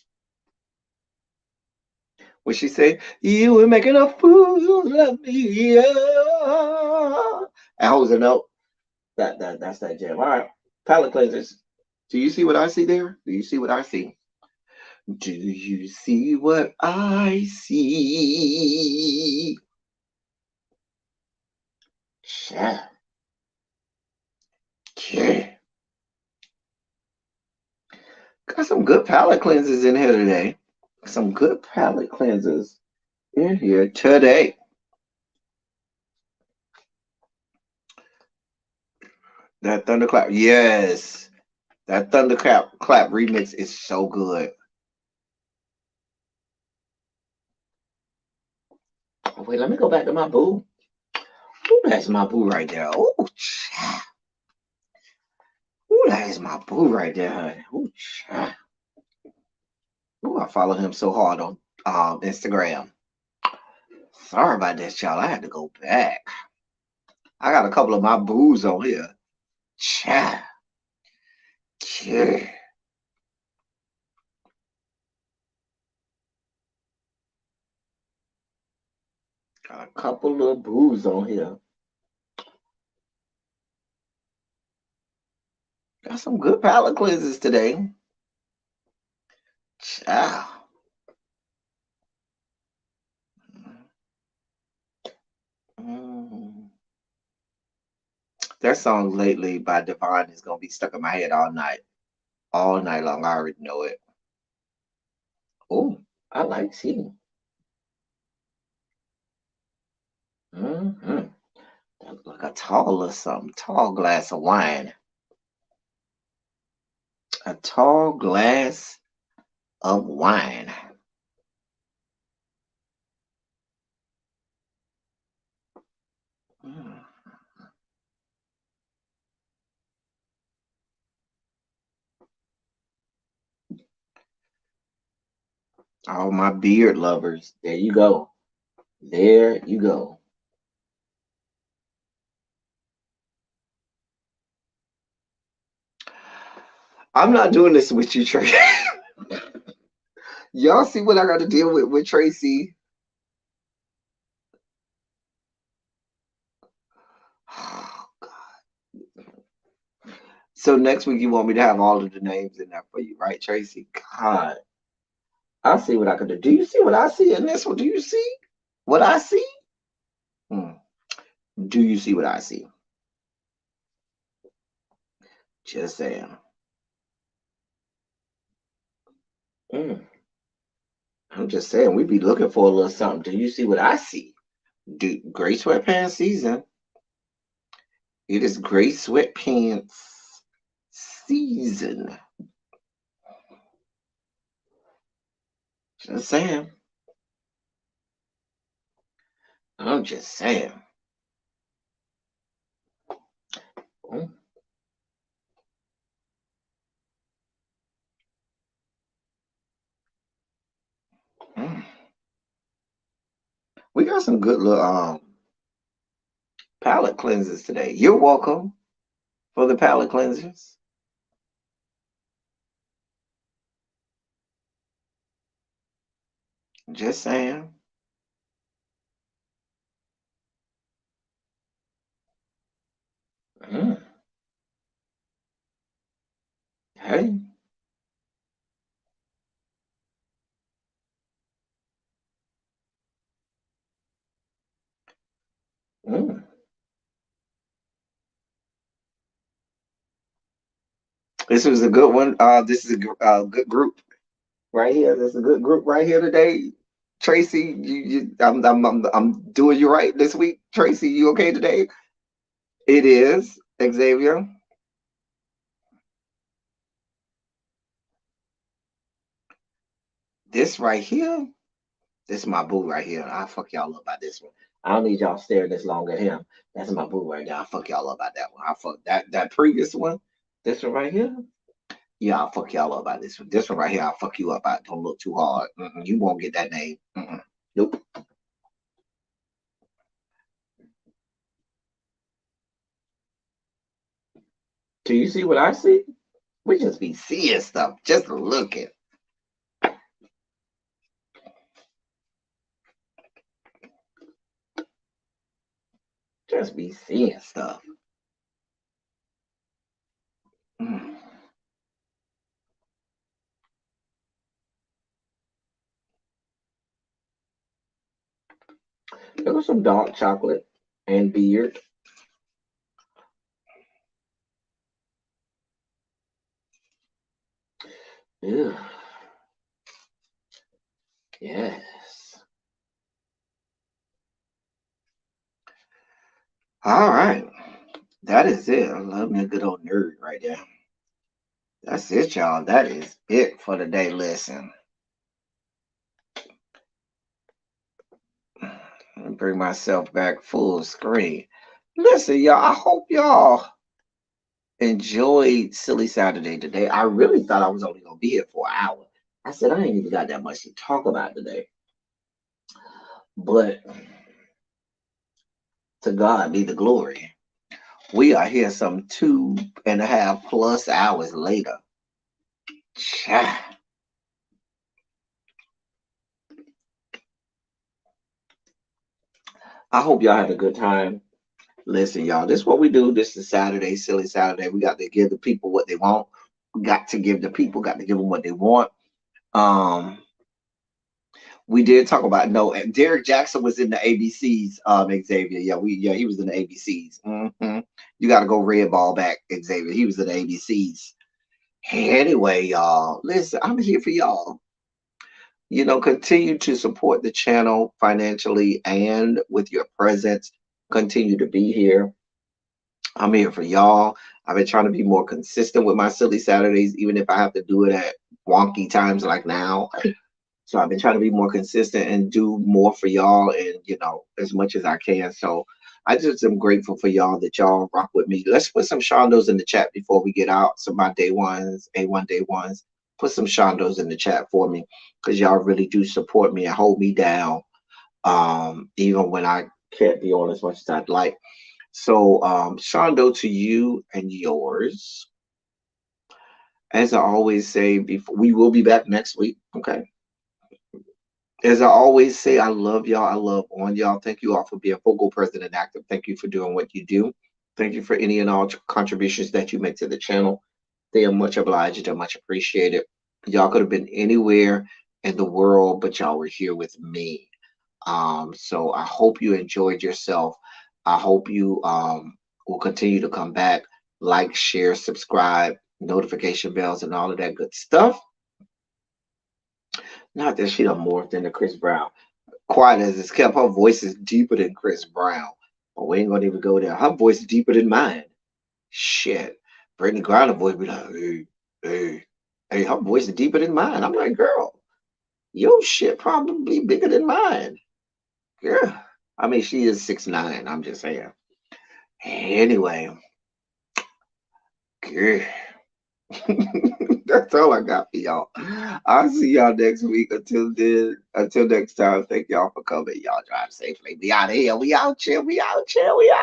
when she said, "You were making a fool of me," yeah, and holds the note. That's that jam. All right, palate cleansers. Do you see what I see there? Do you see what I see? Do you see what I see? Yeah. Yeah. Got some good palate cleansers in here today. Some good palate cleansers in here today. That thunderclap, yes. That thunderclap clap remix is so good. Oh, wait, let me go back to my boo. Ooh, that's my boo right there. Ooh, child. Ooh, that is my boo right there, honey. Ooh, child. Ooh, I follow him so hard on Instagram. Sorry about that, child. I had to go back. I got a couple of my boos on here. Child. Yeah. Got a couple of boos on here. Got some good palate cleansers today. Child. Mm. That song lately by Divine is gonna be stuck in my head all night long. I already know it. Oh, I like tea. Mm-hmm. That look like a tall or something. Tall glass of wine. A tall glass of wine. Mm. All my beard lovers. There you go. There you go. I'm not doing this with you, Tracy. Y'all see what I got to deal with Tracy? Oh, God. So next week you want me to have all of the names in there for you, right, Tracy? God, I'll see what I can do. Do you see what I see in this one? Do you see what I see? Hmm. Do you see what I see? Just saying. Hmm. I'm just saying we be looking for a little something. Do you see what I see? Gray sweatpants season. It is gray sweatpants season. Just saying. I'm just saying. Mm, mm. We got some good little palette cleansers today. You're welcome for the palette cleansers. Just saying. Mm. Hey. Mm. This was a good one. This is good group right here. This is a good group right here today. Tracy, I'm doing you right this week. Tracy, you okay today? It is Xavier. This right here. This is my boo right here. I'll fuck y'all up by this one. I don't need y'all staring this long at him. That's my boo right there. I'll fuck y'all up by that one. I'll fuck that previous one. This one right here. Yeah, I'll fuck y'all up by this one. This one right here, I'll fuck you up by. Don't look too hard. You won't get that name. Nope. Do you see what I see? We just be seeing stuff, just looking. Just be seeing stuff. Mm. There was some dark chocolate and beard. Ew. Yes. All right. That is it. I love me a good old nerd right there. That's it, y'all. That is it for the day. Listen. Let me bring myself back full screen. Listen, y'all. I hope y'all enjoyed Silly Saturday today. I really thought I was only gonna be here for an hour. I said I ain't even got that much to talk about today. But to God be the glory. We are here some 2.5+ hours later. Cha. I hope y'all had a good time. Listen, y'all, this is what we do. This is Saturday, Silly Saturday. We got to give the people what they want. We got to give the people, got to give them what they want. We did talk about Derek Jackson was in the ABCs, Xavier. He was in the ABCs. You got to go red ball back, Xavier. He was in the ABCs. Anyway, y'all, listen, I'm here for y'all. Continue to support the channel financially and with your presence. Continue to be here. I'm here for y'all. I've been trying to be more consistent with my Silly Saturdays, even if I have to do it at wonky times like now. So I've been trying to be more consistent and do more for y'all and, as much as I can. So I just am grateful for y'all that y'all rock with me. Let's put some Shondos in the chat before we get out. Some of my day ones, A1 day ones. Put some Shondos in the chat for me because y'all really do support me and hold me down, even when I can't be on as much as I'd like. So, Shondo, to you and yours. As I always say, we will be back next week. Okay. As I always say, I love y'all. I love on y'all. Thank you all for being vocal, present, and active. Thank you for doing what you do. Thank you for any and all contributions that you make to the channel. They are much obliged and much appreciated. Y'all could have been anywhere in the world, but y'all were here with me. So I hope you enjoyed yourself. I hope you will continue to come back, like, share, subscribe, notification bells, and all of that good stuff. Not that she done morphed into Chris Brown. Quiet as it's kept, her voice is deeper than Chris Brown. But we ain't gonna even go there. Her voice is deeper than mine. Shit. Brittany Griner voice be like, hey, her voice is deeper than mine. I'm like, girl, your shit probably bigger than mine. Yeah. I mean, she is 6'9". I'm just saying. Anyway. Yeah. That's all I got for y'all. I'll see y'all next week. Until next time, thank y'all for coming. Y'all drive safely. We out here. We out, chill. We out, chill. We out.